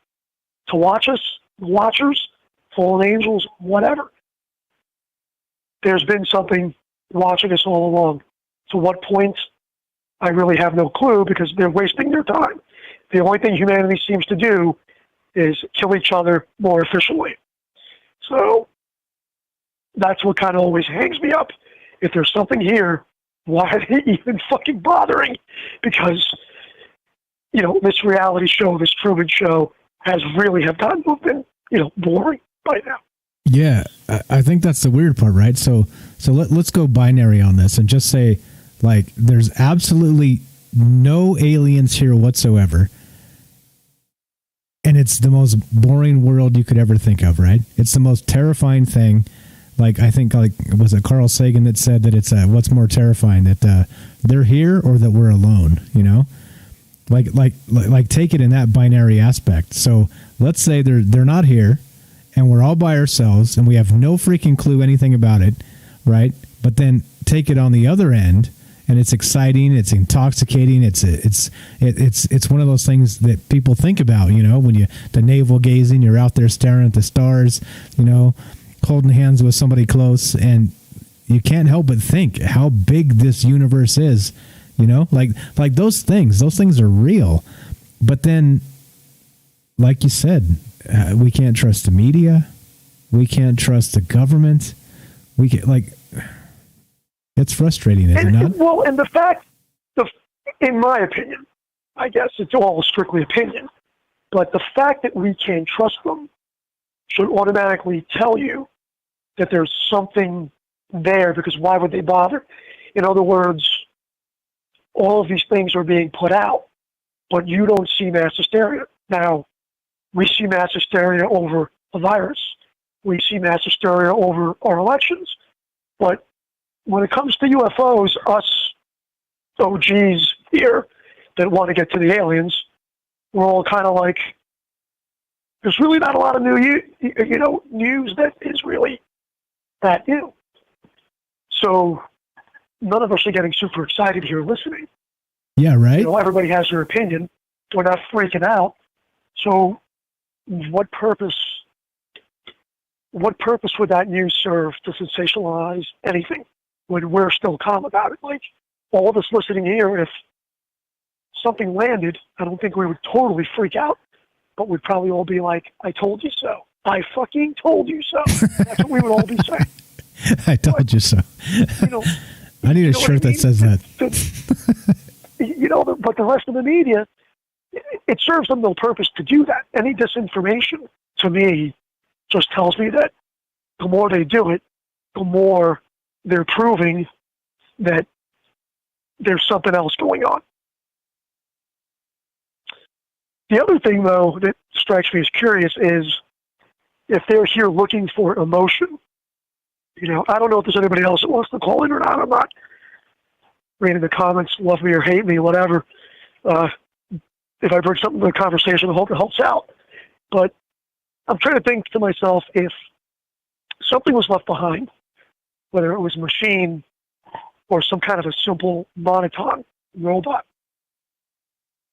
to watch us, the watchers, fallen angels, whatever. There's been something watching us all along. To what point, I really have no clue, because they're wasting their time. The only thing humanity seems to do is kill each other more efficiently. So that's what kind of always hangs me up. If there's something here, why are they even fucking bothering? Because, this reality show, this Truman Show, has really have gotten boring by now. Yeah, I think that's the weird part, right? So let's go binary on this and just say, there's absolutely no aliens here whatsoever. And it's the most boring world you could ever think of, right? It's the most terrifying thing. I think, was it Carl Sagan that said that it's what's more terrifying, that they're here or that we're alone, take it in that binary aspect. So let's say they're not here and we're all by ourselves and we have no freaking clue anything about it, right? But then take it on the other end, and it's exciting, it's intoxicating, it's one of those things that people think about, when the navel gazing, you're out there staring at the stars, holding hands with somebody close, and you can't help but think how big this universe is, like those things are real. But then, like you said, we can't trust the media, we can't trust the government, it's frustrating, is it not? Well, and the fact, in my opinion, I guess it's all strictly opinion, but the fact that we can't trust them should automatically tell you that there's something there, because why would they bother? In other words, all of these things are being put out, but you don't see mass hysteria. Now, we see mass hysteria over a virus. We see mass hysteria over our elections. But when it comes to UFOs, us OGs here that want to get to the aliens, we're all kind of like, there's really not a lot of news that is really that new. So none of us are getting super excited here listening. Yeah, right. Everybody has their opinion. We're not freaking out. So what purpose would that news serve to sensationalize anything when we're still calm about it? All of us listening here, if something landed, I don't think we would totally freak out, but we'd probably all be like, I told you so. I fucking told you so. That's what we would all be saying. I told you so. You know, I need a shirt that says that. But the rest of the media, it serves them no purpose to do that. Any disinformation, to me, just tells me that the more they do it, the more they're proving that there's something else going on. The other thing, though, that strikes me as curious is if they're here looking for emotion. I don't know if there's anybody else that wants to call in or not. I'm not reading the comments, love me or hate me, whatever. If I bring something to the conversation, I hope it helps out. But I'm trying to think to myself, if something was left behind, whether it was a machine or some kind of a simple monoton robot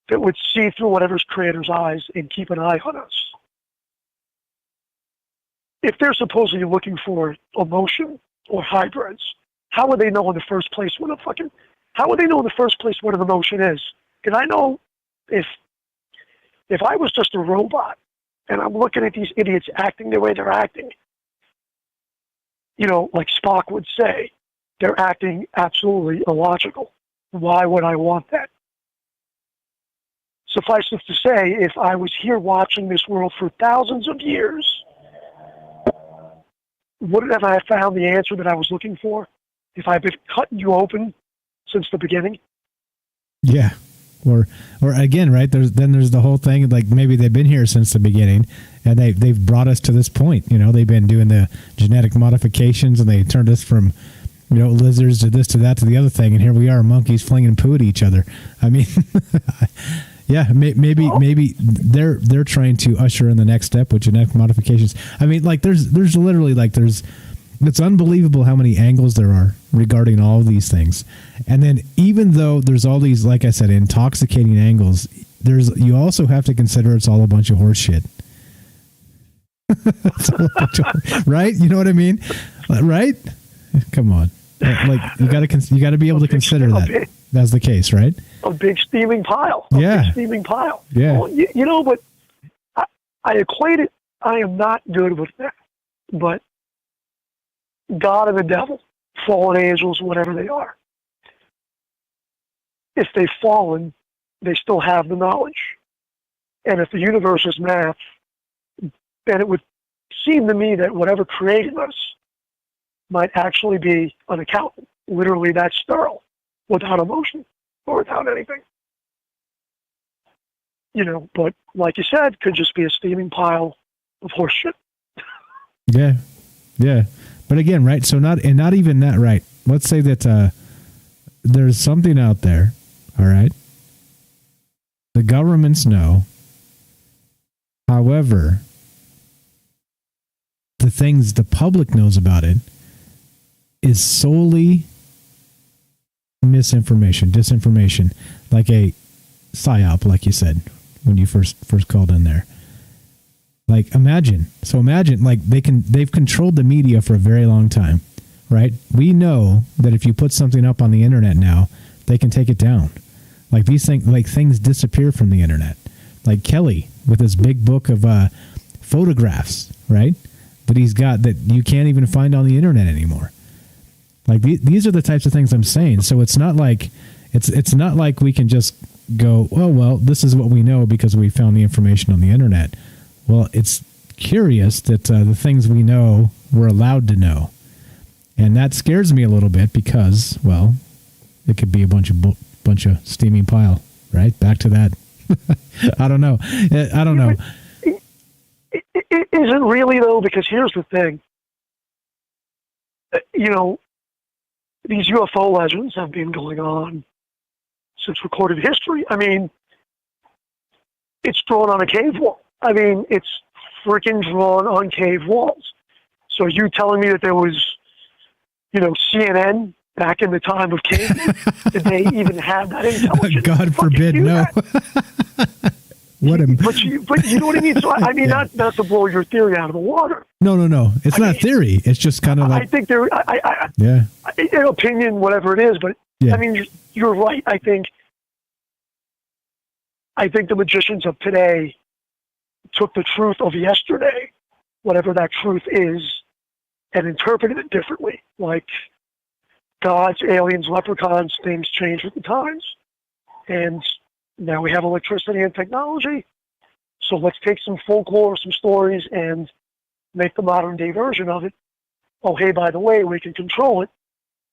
that would see through whatever's creator's eyes and keep an eye on us. If they're supposedly looking for emotion or hybrids, how would they know in the first place what an emotion is? Because I know if I was just a robot and I'm looking at these idiots acting the way they're acting, like Spock would say, they're acting absolutely illogical. Why would I want that? Suffice it to say, if I was here watching this world for thousands of years, wouldn't have I found the answer that I was looking for if I've been cutting you open since the beginning? Yeah. Or again, right? There's the whole thing, like maybe they've been here since the beginning and they've brought us to this point. They've been doing the genetic modifications and they turned us from, lizards to this, to that, to the other thing. And here we are, monkeys flinging poo at each other. I mean, yeah, maybe they're trying to usher in the next step with genetic modifications. I mean, like there's literally it's unbelievable how many angles there are regarding all of these things. And then even though there's all these, like I said, intoxicating angles, you also have to consider it's all a bunch of horse shit. Right? You know what I mean? Right? Come on. Like you got to be able to consider that. That's the case, right? A big steaming pile. Yeah. Well, but I equate it. I am not good with that. But God and the devil, fallen angels, whatever they are, if they've fallen, they still have the knowledge. And if the universe is math, then it would seem to me that whatever created us might actually be an accountant, literally that sterile, without emotion or without anything. But like you said, could just be a steaming pile of horse shit. Yeah. But again, right? So not even that, right? Let's say that there's something out there, all right? The governments know. However, the things the public knows about it is solely misinformation, disinformation, like a psyop, like you said when you first called in there. Like imagine, like they've controlled the media for a very long time, right? We know that if you put something up on the internet now, they can take it down. Like things disappear from the internet. Like Kelly with his big book of photographs, right? That he's got that you can't even find on the internet anymore. Like these are the types of things I'm saying. So it's not like we can just go, oh well, this is what we know because we found the information on the internet. Well, it's curious that the things we know we're allowed to know, and that scares me a little bit because, well, it could be a bunch of steaming pile, right? Back to that. I don't know. Is it really though? Because here's the thing. These UFO legends have been going on since recorded history. I mean, it's drawn on a cave wall. I mean, it's freaking drawn on cave walls. So you telling me that there was, CNN back in the time of cavemen? Did they even have that intelligence? God forbid, no. But you know what I mean? So I mean, yeah. not to blow your theory out of the water. No. It's not theory. It's just kind of like. I think there. Yeah. An opinion, whatever it is, but yeah. I mean, you're right. I think I think the magicians of today took the truth of yesterday, whatever that truth is, and interpreted it differently. Like gods, aliens, leprechauns, things change with the times. And now we have electricity and technology. So let's take some folklore, some stories, and make the modern day version of it. Oh, hey, by the way, we can control it.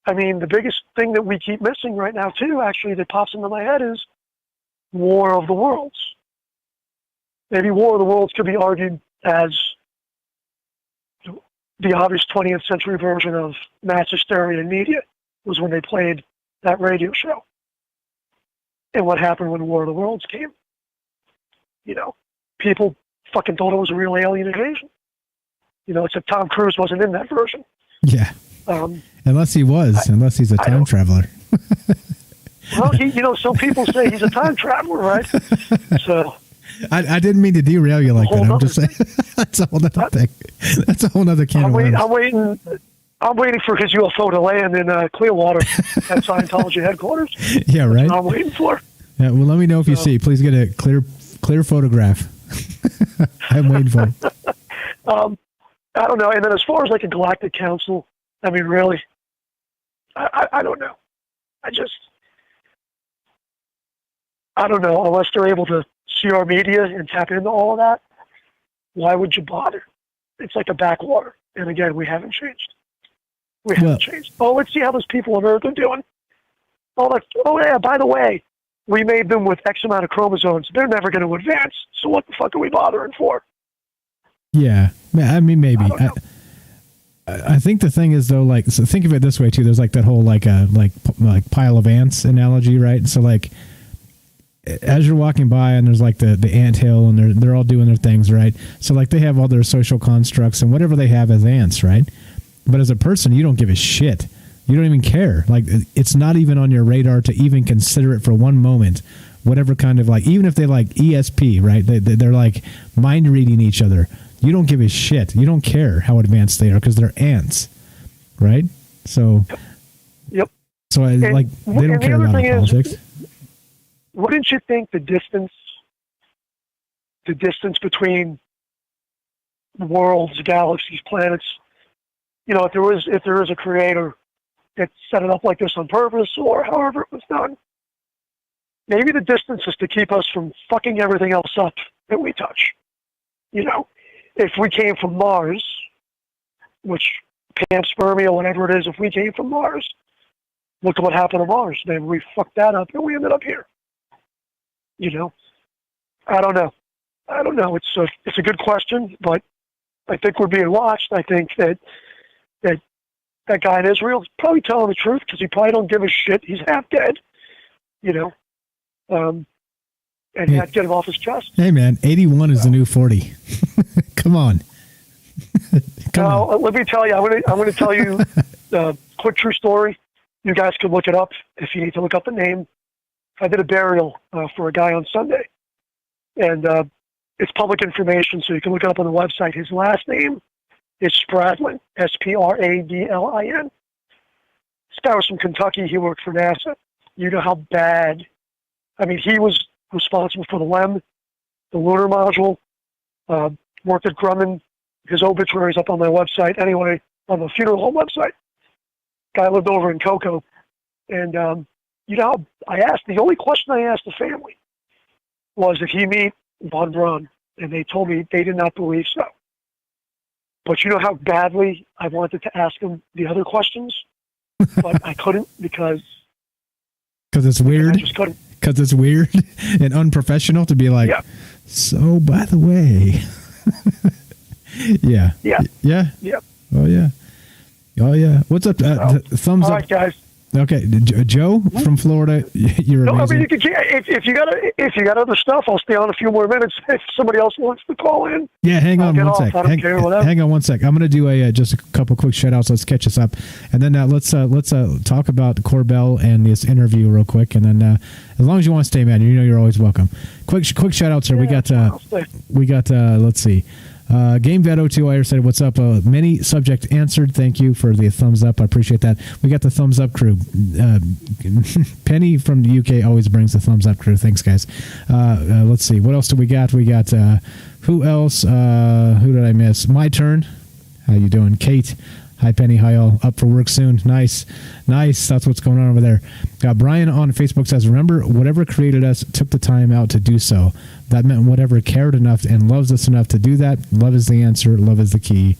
I mean, the biggest thing that we keep missing right now, too, actually, that pops into my head is War of the Worlds. Maybe War of the Worlds could be argued as the obvious 20th century version of mass hysteria in media, was when they played that radio show. And what happened when War of the Worlds came. You know, people fucking thought it was a real alien invasion. You know, except Tom Cruise wasn't in that version. Yeah. Unless he's a time traveler. Well, some people say he's a time traveler, right? So I didn't mean to derail you like that. I'm just saying that's a whole other thing. That's a whole other can of worms. I'm waiting for his UFO to land in Clearwater at Scientology headquarters. Yeah, right. That's what I'm waiting for. Yeah, well, let me know if you see. Please get a clear photograph. I'm waiting for it. I don't know. And then as far as like a galactic council, I mean, really, I don't know. I don't know. Unless they're able to see our media and tap into all of that, why would you bother? It's like a backwater. And again, we haven't changed. Oh, let's see how those people on Earth are doing. Oh, yeah, by the way, we made them with X amount of chromosomes. They're never going to advance. So what the fuck are we bothering for? Yeah. I mean, maybe. I think the thing is, though, like, so think of it this way, too. There's like that whole, like pile of ants analogy, right? So, like, as you're walking by and there's like the anthill and they're all doing their things, right? So, like, they have all their social constructs and whatever they have as ants, right? But as a person, you don't give a shit. You don't even care. Like, it's not even on your radar to even consider it for one moment. Whatever kind of, like, even if they like ESP, right? They're like mind reading each other. You don't give a shit. You don't care how advanced they are because they're ants, right? So, yep. So they don't care about politics. Wouldn't you think the distance between worlds, galaxies, planets, if there is a creator that set it up like this on purpose or however it was done, maybe the distance is to keep us from fucking everything else up that we touch. If we came from Mars, which panspermia, whatever it is, if we came from Mars, look at what happened to Mars. Then we fucked that up and we ended up here. I don't know. It's a good question, but I think we're being watched. I think that guy in Israel is probably telling the truth because he probably don't give a shit. He's half dead, and he had to get him off his chest. Hey, man, 81 is the new 40. Come on. Let me tell you. I'm going to tell you a quick true story. You guys can look it up if you need to look up the name. I did a burial for a guy on Sunday, and it's public information, so you can look it up on the website. His last name is Spradlin, Spradlin. This guy was from Kentucky. He worked for NASA. You know how bad. I mean, he was responsible for the LEM, the lunar module, worked at Grumman. His obituary is up on my website. Anyway, on the funeral home website. Guy lived over in Cocoa. And, the only question I asked the family was if he meet Von Braun. And they told me they did not believe so. But you know how badly I wanted to ask him the other questions? But I couldn't because it's weird. I just couldn't. Because it's weird and unprofessional to be like, so by the way. Yeah. Yeah. Yeah. Yep. Oh, yeah. What's up? Thumbs up. All right, guys. Okay, Joe from Florida, you're amazing. I mean, if you got other stuff, I'll stay on a few more minutes. If somebody else wants to call in, yeah, hang on one sec. Hang on one sec. I'm going to do just a couple quick shout outs. Let's catch us up, and then let's talk about Corbell and this interview real quick, and then as long as you want to stay, man, you're always welcome. Quick shout outs here. We got let's see. Game Vet 02 Iyer said, "What's up? Many subject answered. Thank you for the thumbs up. I appreciate that. We got the thumbs up crew. Penny from the UK always brings the thumbs up crew. Thanks, guys. Let's see. What else do we got? We got who else? Who did I miss? My turn. How you doing, Kate? Hi, Penny. Hi, all. Up for work soon. Nice. That's what's going on over there. Brian on Facebook says, remember, whatever created us took the time out to do so. That meant whatever cared enough and loves us enough to do that. Love is the answer. Love is the key.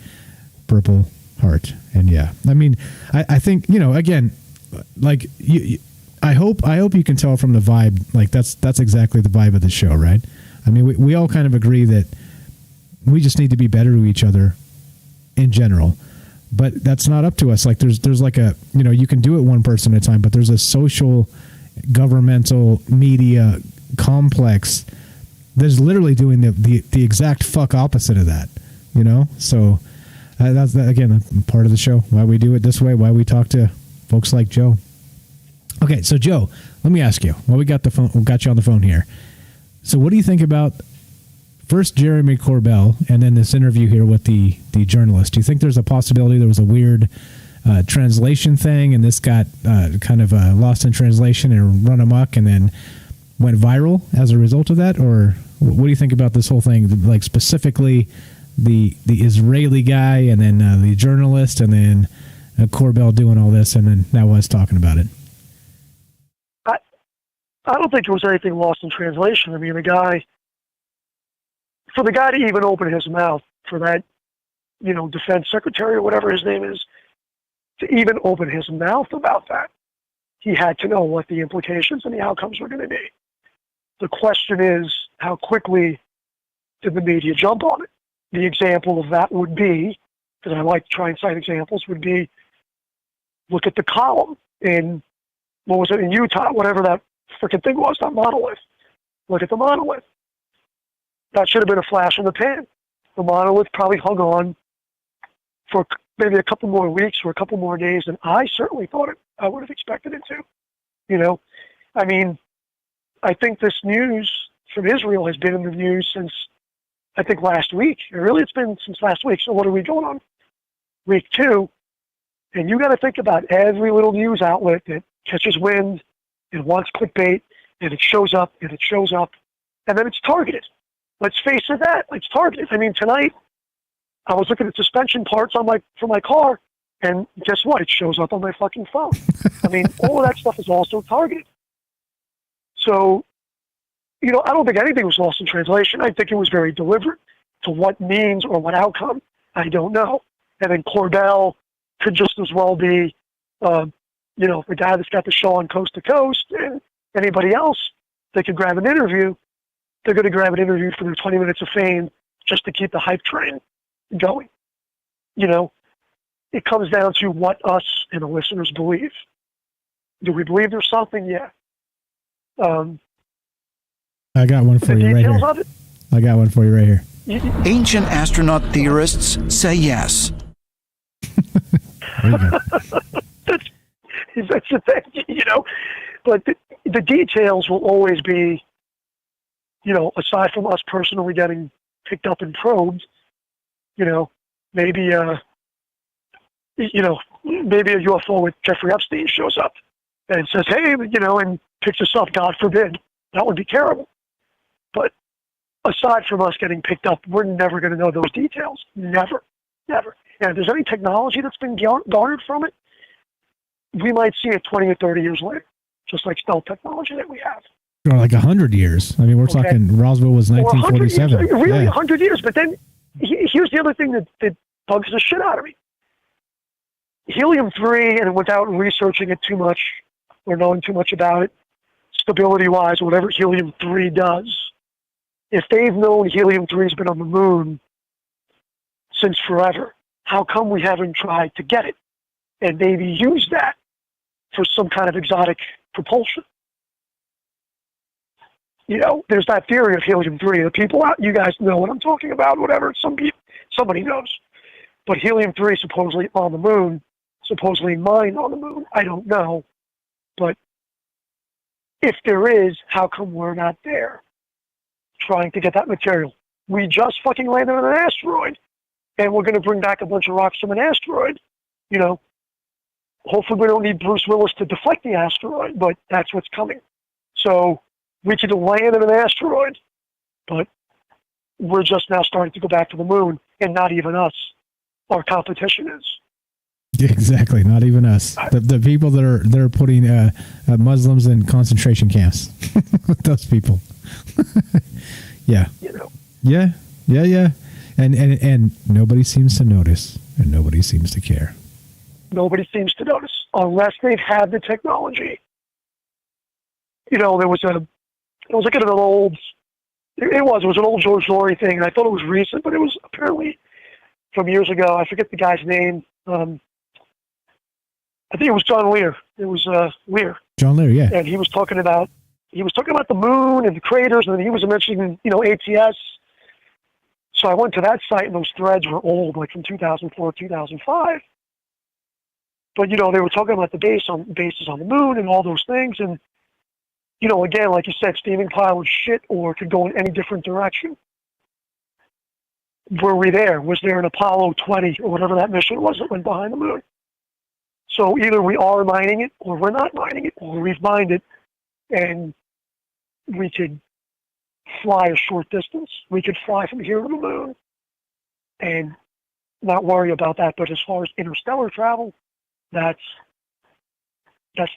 Purple heart. And yeah, I mean, I think, again, like I hope you can tell from the vibe, like that's exactly the vibe of the show, right? I mean, we all kind of agree that we just need to be better to each other in general. But that's not up to us. Like there's like a, you can do it one person at a time, but there's a social, governmental, media complex that's literally doing the exact fuck opposite of that, So that's, again, part of the show, why we do it this way, why we talk to folks like Joe. Okay, so Joe, let me ask you, we got you on the phone here. So what do you think about first Jeremy Corbell, and then this interview here with the journalist? Do you think there's a possibility there was a weird translation thing, and this got kind of lost in translation and run amok, and then went viral as a result of that? Or what do you think about this whole thing, like specifically the Israeli guy, and then the journalist, and then Corbell doing all this, and then now us talking about it? I don't think there was anything lost in translation. I mean, for the guy to even open his mouth, for that, defense secretary or whatever his name is, to even open his mouth about that, he had to know what the implications and the outcomes were going to be. The question is, how quickly did the media jump on it? The example of that would be, because I like to try and cite examples, would be, look at the column in, what was it, in Utah, whatever that freaking thing was, that monolith. Look at the monolith. That should have been a flash in the pan. The monolith probably hung on for maybe a couple more weeks or a couple more days than I certainly thought I would have expected it to. I mean, I think this news from Israel has been in the news since, I think, last week. It's been since last week. So what are we going on? Week 2. And you got to think about every little news outlet that catches wind and wants clickbait, and it shows up, and then it's targeted. Let's face it, it's targeted. I mean, tonight, I was looking at suspension parts for my car, and guess what? It shows up on my fucking phone. I mean, all of that stuff is also targeted. So, I don't think anything was lost in translation. I think it was very deliberate. To what means or what outcome, I don't know. And then Corbell could just as well be, the guy that's got the show on Coast to Coast, and anybody else that could grab an interview. They're going to grab an interview for their 20 minutes of fame just to keep the hype train going. It comes down to what us and the listeners believe. Do we believe there's something? Yeah. I got one for you right here. I got one for you right here. Ancient astronaut theorists say yes. That's the thing, But the details will always be, aside from us personally getting picked up and probed, maybe a UFO with Jeffrey Epstein shows up and says, hey, and picks us up, God forbid. That would be terrible. But aside from us getting picked up, we're never going to know those details. Never. And if there's any technology that's been garnered from it, we might see it 20 or 30 years later, just like stealth technology that we have. Or like 100 years. I mean, we're talking Roswell was 1947. 100 years, really, 100 years. But then here's the other thing that bugs the shit out of me. Helium-3, and without researching it too much or knowing too much about it, stability-wise, or whatever helium-3 does, if they've known helium-3 has been on the moon since forever, how come we haven't tried to get it and maybe use that for some kind of exotic propulsion? There's that theory of helium-3. The people out, you guys know what I'm talking about, whatever. Somebody knows. But helium-3 supposedly on the moon, supposedly mined on the moon. I don't know. But if there is, how come we're not there trying to get that material? we just fucking landed on an asteroid, and we're going to bring back a bunch of rocks from an asteroid. You know, hopefully we don't need Bruce Willis to deflect the asteroid, but that's what's coming. So we could land on an asteroid, but we're just now starting to go back to the moon, and not even us. Our competition is. Exactly, not even us. The people that are putting Muslims in concentration camps. Those people. Yeah. You know. Yeah. And nobody seems to notice, and nobody seems to care. Nobody seems to notice unless they've had the technology. You know, I was looking at an old. It was an old George Laurie thing, and I thought it was recent, but it was apparently from years ago. I forget the guy's name. I think it was John Lear. It was Lear. John Lear, yeah. And he was talking about the moon and the craters, and he was mentioning, you know, ATS. So I went to that site, and those threads were old, like from 2004, 2005. But, you know, they were talking about the bases on the moon and all those things. And, you know, again, like you said, steaming pile of shit, or it could go in any different direction. Were we there? Was there an Apollo 20 or whatever that mission was that went behind the moon? So either we are mining it, or we're not mining it, or we've mined it, and we could fly a short distance. We could fly from here to the moon and not worry about that. But as far as interstellar travel, that's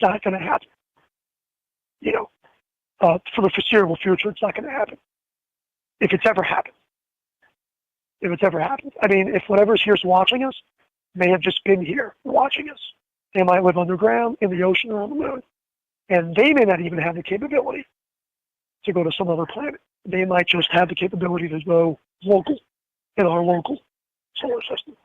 not going to happen. You know, for the foreseeable future, it's not going to happen. If it's ever happened. I mean, if whatever's here's watching us may have just been here watching us. They might live underground, in the ocean, or on the moon. And they may not even have the capability to go to some other planet. They might just have the capability to go local, in our local solar system.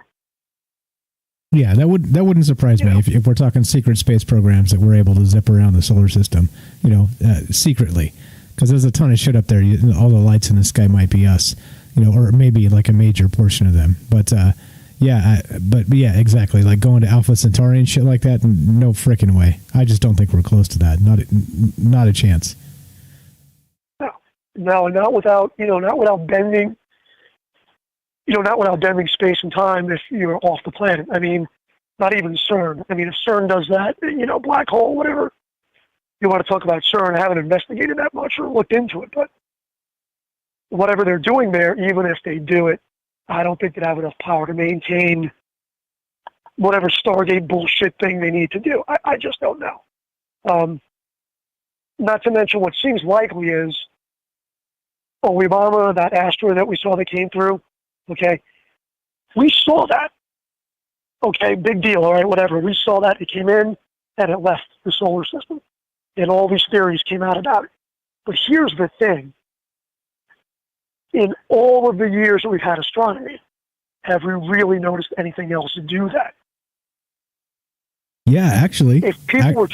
Yeah, that wouldn't surprise me if we're talking secret space programs that we're able to zip around the solar system, you know, secretly. Because there's a ton of shit up there. All the lights in the sky might be us, you know, or maybe like a major portion of them. But yeah, exactly. Like going to Alpha Centauri and shit like that. No frickin' way. I just don't think we're close to that. Not a chance. No, not without bending. Not without bending space and time. If you're off the planet, I mean, not even CERN. I mean, if CERN does that, black hole, whatever. You want to talk about CERN? I haven't investigated that much or looked into it, but whatever they're doing there, even if they do it, I don't think they'd have enough power to maintain whatever Stargate bullshit thing they need to do. I just don't know. Not to mention what seems likely is Obama, that asteroid that we saw that came through, okay? We saw that. Okay, big deal, all right, whatever. We saw that. It came in and it left the solar system. And all these theories came out about it. But here's the thing. In all of the years that we've had astronomy, have we really noticed anything else to do that? Yeah, actually. If people were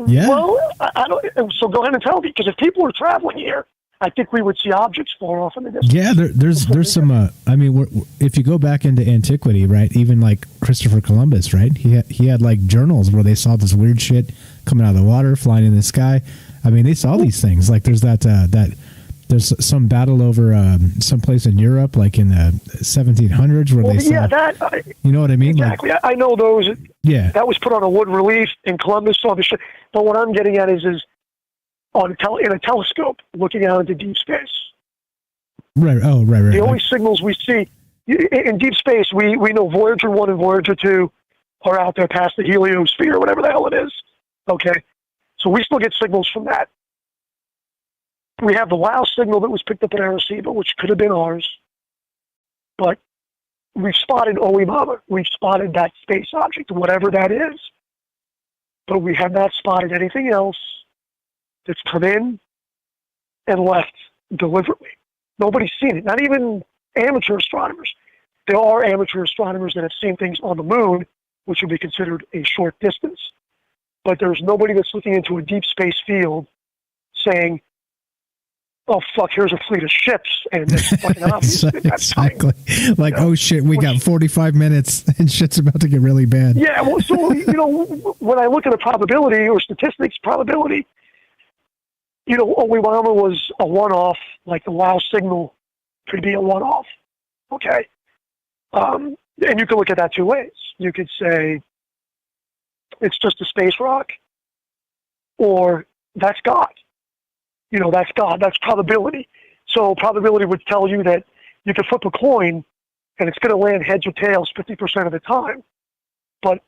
yeah. Well, I don't. So go ahead and tell me, because if people were traveling here, I think we would see objects far off in the distance. Yeah, there's some. I mean, if you go back into antiquity, right? Even like Christopher Columbus, right? He had like journals where they saw this weird shit coming out of the water, flying in the sky. I mean, they saw these things. Like there's that there's some battle over someplace in Europe, like in the 1700s, where they saw. Yeah, you know what I mean? Exactly. Like, I know those. Yeah. That was put on a wood relief, and Columbus saw the shit. But what I'm getting at is in a telescope, looking out into deep space. Right. Oh, right. The only signals we see in deep space, we know Voyager 1 and Voyager 2 are out there past the heliosphere, whatever the hell it is. Okay? So we still get signals from that. We have the WOW signal that was picked up in Arecibo, which could have been ours. But we've spotted Oumuamua. We've spotted that space object, whatever that is. But we have not spotted anything else that's come in and left deliberately. Nobody's seen it, not even amateur astronomers. There are amateur astronomers that have seen things on the moon, which would be considered a short distance. But there's nobody that's looking into a deep space field saying, oh, fuck, here's a fleet of ships, and it's fucking obvious. Exactly. Like, oh, shit, we got 45 minutes, and shit's about to get really bad. Yeah, well, so, when I look at a probability or statistics probability, Oumuamua was a one-off, like the WOW signal could be a one-off. Okay. And you can look at that two ways. You could say it's just a space rock, or that's God. That's God. That's probability. So probability would tell you that you could flip a coin and it's going to land heads or tails 50% of the time. But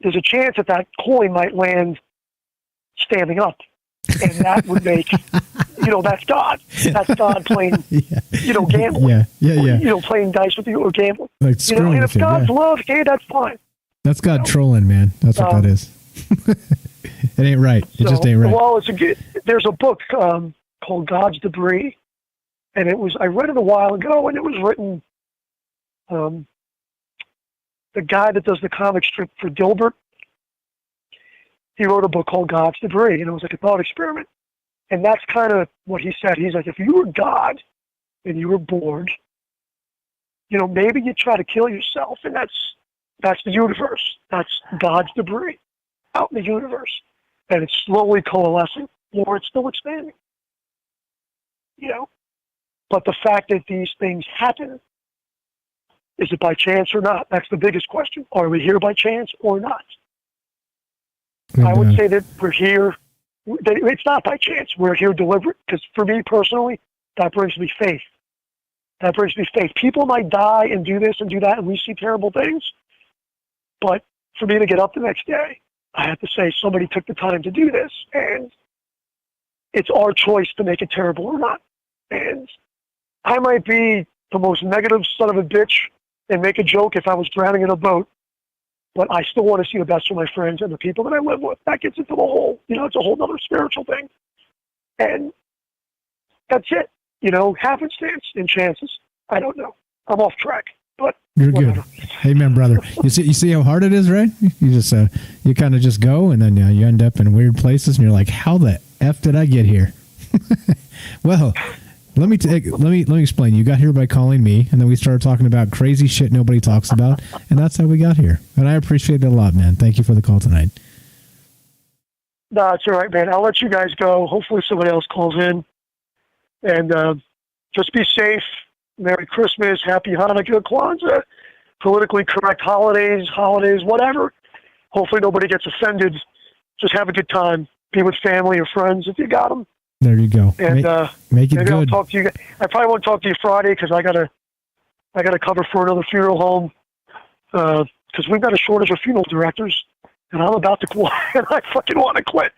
there's a chance that that coin might land standing up. And that would make, that's God. That's God playing, gambling. Yeah. Playing dice with you or gambling. Like screwing and with if you, God's love, hey, that's fine. That's God trolling, man. That's what that is. It ain't right. It just ain't right. Well, there's a book called God's Debris, and I read it a while ago, and it was written, the guy that does the comic strip for Dilbert, he wrote a book called God's Debris, and it was like a thought experiment. And that's kind of what he said. He's like, if you were God and you were bored, maybe you try to kill yourself, and that's the universe. That's God's debris out in the universe. And it's slowly coalescing, or it's still expanding. But the fact that these things happen, is it by chance or not? That's the biggest question. Are we here by chance or not? I would say that we're here. It's not by chance. We're here deliberate. Because for me personally, that brings me faith. That brings me faith. People might die and do this and do that, and we see terrible things. But for me to get up the next day, I have to say somebody took the time to do this, and it's our choice to make it terrible or not. And I might be the most negative son of a bitch and make a joke if I was drowning in a boat, but I still want to see the best for my friends and the people that I live with. That gets into the whole, it's a whole other spiritual thing. And that's it. Happenstance and chances. I don't know. I'm off track, but you're whatever. Good. Amen, brother. You see how hard it is, right? You just, you kind of just go, and then you end up in weird places, and you're like, how the F did I get here? Well, let me explain. You got here by calling me, and then we started talking about crazy shit nobody talks about, and that's how we got here. And I appreciate it a lot, man. Thank you for the call tonight. No, it's all right, man. I'll let you guys go. Hopefully somebody else calls in. And just be safe. Merry Christmas, Happy Hanukkah, Kwanzaa, politically correct holidays, whatever. Hopefully nobody gets offended. Just have a good time. Be with family or friends if you got them. There you go. And make it maybe good. I'll talk to you. I probably won't talk to you Friday because I gotta cover for another funeral home because we've got a shortage of funeral directors, and I'm about to quit. And I fucking want to quit.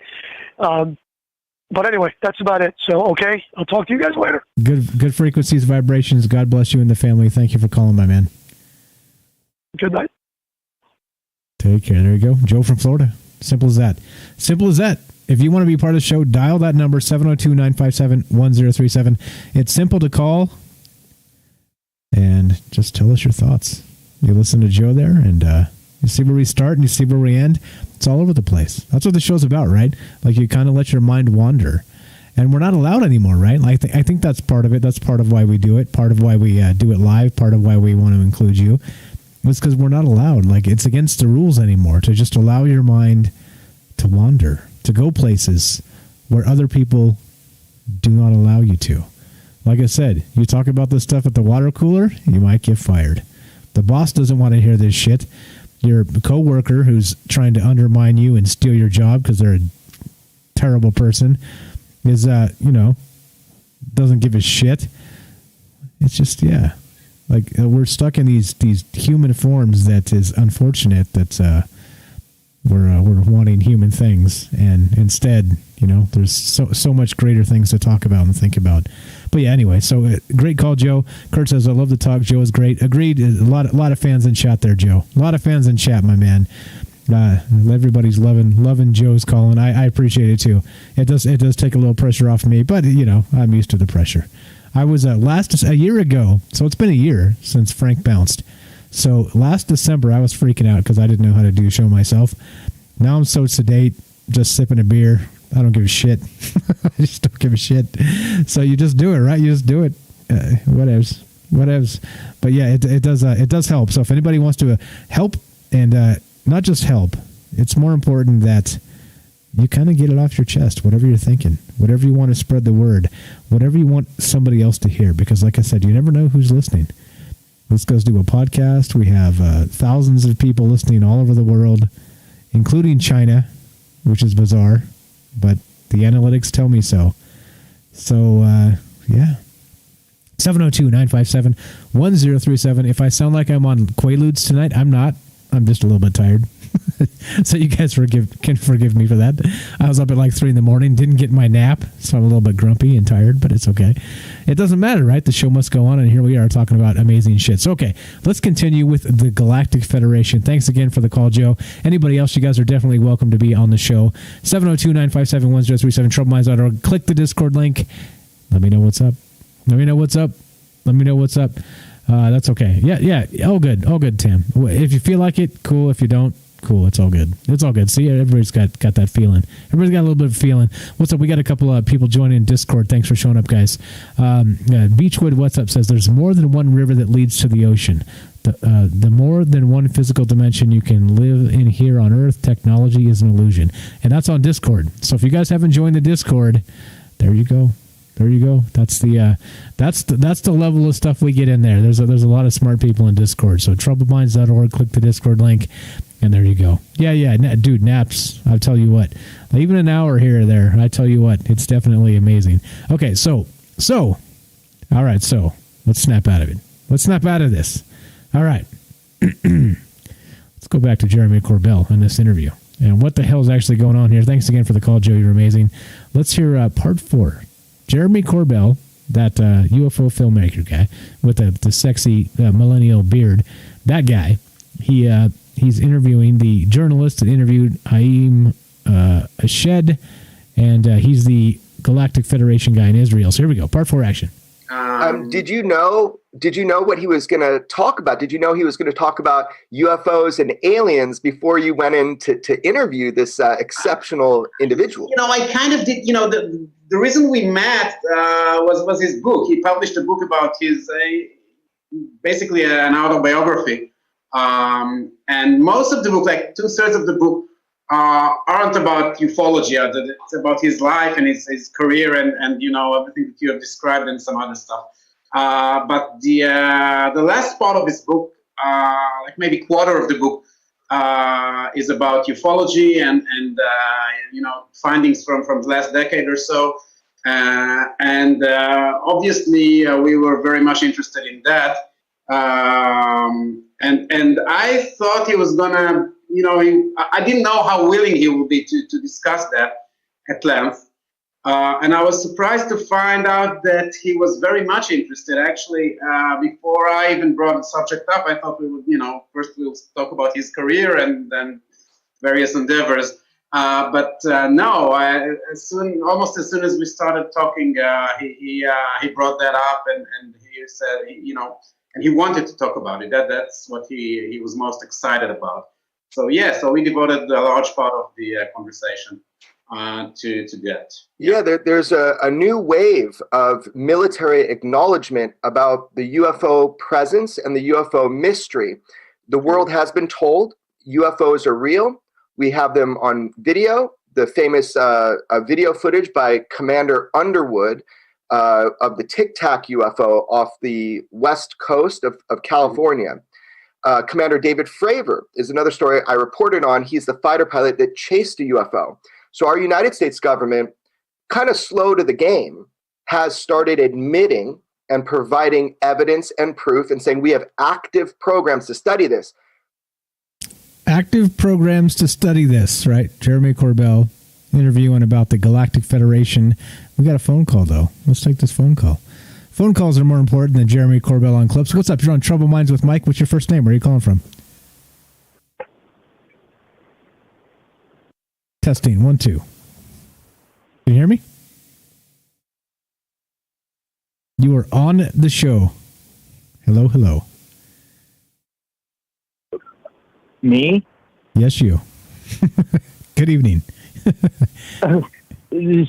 But anyway, that's about it. So okay, I'll talk to you guys later. Good frequencies, vibrations. God bless you and the family. Thank you for calling, my man. Good night. Take care. There you go. Joe from Florida. Simple as that. Simple as that. If you want to be part of the show, dial that number, 702-957-1037. It's simple to call, and just tell us your thoughts. You listen to Joe there, and you see where we start and you see where we end. It's all over the place. That's what the show's about, right? Like, you kind of let your mind wander. And we're not allowed anymore, right? Like, I think that's part of it. That's part of why we do it. Part of why we do it live. Part of why we want to include you. It's because we're not allowed. Like, it's against the rules anymore to just allow your mind to wander, to go places where other people do not allow you to. Like I said, you talk about this stuff at the water cooler, you might get fired. The boss doesn't want to hear this shit. Your coworker who's trying to undermine you and steal your job because they're a terrible person is, doesn't give a shit. It's just, like, we're stuck in these human forms that is unfortunate that we're wanting human things, and instead, there's so much greater things to talk about and think about. But yeah, anyway, so great call, Joe. Kurt says, I love the talk. Joe is great. Agreed. A lot of fans in chat there, Joe. A lot of fans in chat, my man. Everybody's loving Joe's calling. I appreciate it too. It does take a little pressure off me, but I'm used to the pressure. I was a year ago, so it's been a year since Frank bounced. So last December, I was freaking out because I didn't know how to do a show myself. Now I'm so sedate, just sipping a beer. I don't give a shit. I just don't give a shit. So you just do it, right? You just do it. Whatevs. But yeah, it does help. So if anybody wants to help, and not just help, it's more important that you kind of get it off your chest, whatever you're thinking, whatever you want to spread the word, whatever you want somebody else to hear. Because like I said, you never know who's listening. Let's go do a podcast. We have thousands of people listening all over the world, including China, which is bizarre, but the analytics tell me so. So, yeah. 702-957-1037. If I sound like I'm on Quaaludes tonight, I'm not. I'm just a little bit tired. So you guys can forgive me for that. I was up at like 3 in the morning, didn't get my nap, so I'm a little bit grumpy and tired, but it's okay. It doesn't matter, right? The show must go on, and here we are talking about amazing shit. So, okay, let's continue with the Galactic Federation. Thanks again for the call, Joe. Anybody else, you guys are definitely welcome to be on the show. 702-957-1037, troubleminds.org. Click the Discord link. Let me know what's up. Let me know what's up. Let me know what's up. That's okay. Yeah. All good, Tim. If you feel like it, cool. If you don't, cool. It's all good. It's all good. See, everybody's got that feeling. Everybody's got a little bit of feeling. What's up? We got a couple of people joining Discord. Thanks for showing up, guys. Beachwood, what's up, says there's more than one river that leads to the ocean. The more than one physical dimension you can live in here on Earth, technology is an illusion. And that's on Discord. So if you guys haven't joined the Discord, there you go. There you go. That's the level of stuff we get in there. There's a lot of smart people in Discord. So troubleminds.org, click the Discord link, and there you go. Yeah, dude, naps. I'll tell you what. Even an hour here or there, I tell you what, it's definitely amazing. Okay, so, all right, so let's snap out of it. Let's snap out of this. All right. Let's go back to Jeremy Corbell in this interview. And what the hell is actually going on here? Thanks again for the call, Joe. You're amazing. Let's hear part 4. Jeremy Corbell, that UFO filmmaker guy with the sexy millennial beard, that guy, he's interviewing the journalist that interviewed Haim Eshed, and he's the Galactic Federation guy in Israel. So here we go, part 4 action. Did you know what he was going to talk about? Did you know he was going to talk about UFOs and aliens before you went in to interview this exceptional individual? I kind of did. The reason we met was his book. He published a book about his basically an autobiography, and most of the book, like 2/3 of the book, aren't about ufology. It's about his life and his career and everything that you have described and some other stuff. But the last part of his book, like maybe quarter of the book, is about ufology and findings from the last decade or so. And obviously we were very much interested in that. And I thought he was gonna, I didn't know how willing he would be to discuss that at length. And I was surprised to find out that he was very much interested. Actually, before I even brought the subject up, I thought we would, first we'll talk about his career and then various endeavors. But no, almost as soon as we started talking, he brought that up and he said, and he wanted to talk about it. That's what he was most excited about. So so we devoted a large part of the conversation to that. Yeah, there's a new wave of military acknowledgement about the UFO presence and the UFO mystery. The world has been told UFOs are real. We have them on video, the famous video footage by Commander Underwood of the Tic Tac UFO off the west coast of California. Commander David Fravor is another story I reported on. He's the fighter pilot that chased a UFO. So our United States government, kind of slow to the game, has started admitting and providing evidence and proof and saying we have active programs to study this. Active programs to study this, right? Jeremy Corbell interviewing about the Galactic Federation. We got a phone call, though. Let's take this phone call. Phone calls are more important than Jeremy Corbell on clips. What's up? You're on Trouble Minds with Mike. What's your first name? Where are you calling from? Testing. 1, 2. Can you hear me? You are on the show. Hello, hello. Me? Yes, you. Good evening.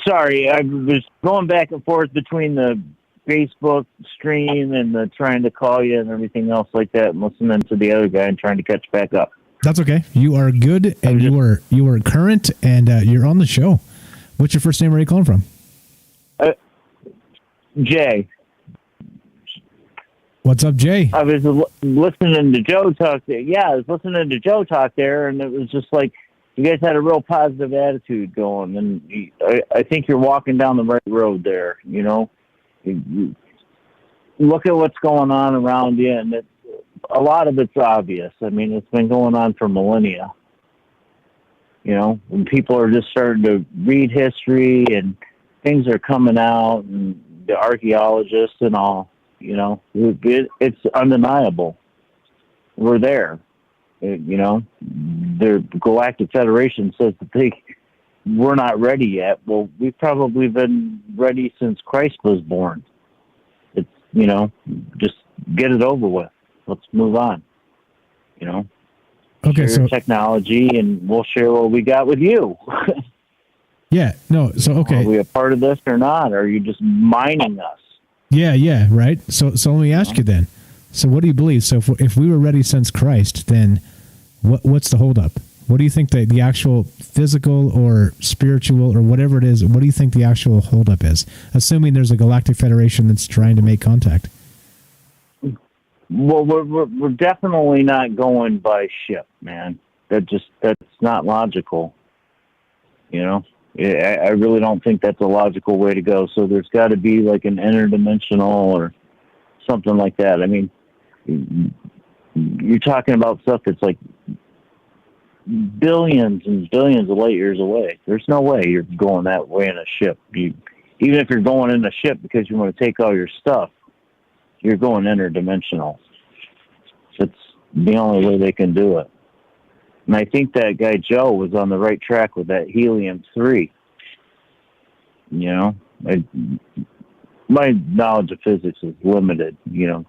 Sorry, I was going back and forth between the Facebook stream and the trying to call you and everything else like that and listening to the other guy and trying to catch back up. That's okay. You are good, and you are current, and you're on the show. What's your first name? Where are you calling from? Jay. What's up, Jay? I was listening to Joe talk there. Yeah, I was listening to Joe talk there, and it was just like you guys had a real positive attitude going, and I think you're walking down the right road there. You know, you look at what's going on around you, and a lot of it's obvious. I mean, it's been going on for millennia. You know, when people are just starting to read history and things are coming out, and the archaeologists and all, you know, it's undeniable. We're there. You know, the Galactic Federation says that we're not ready yet. Well, we've probably been ready since Christ was born. It's, you know, just get it over with. Let's move on. You know, okay, share technology, and we'll share what we got with you. Yeah, no, so okay. Are we a part of this or not? Or are you just mining us? Yeah, right. So let me ask you then. So what do you believe? So if we were ready since Christ, then what's the holdup? What do you think the actual physical or spiritual or whatever it is, what do you think the actual holdup is? Assuming there's a Galactic Federation that's trying to make contact. Well, we're definitely not going by ship, man. That's not logical. You know? I really don't think that's a logical way to go. So there's got to be like an interdimensional or something like that. I mean, you're talking about stuff that's like billions and billions of light years away. There's no way you're going that way in a ship. Even if you're going in a ship because you want to take all your stuff, you're going interdimensional. It's the only way they can do it. And I think that guy Joe was on the right track with that helium-3. You know, my knowledge of physics is limited. You know,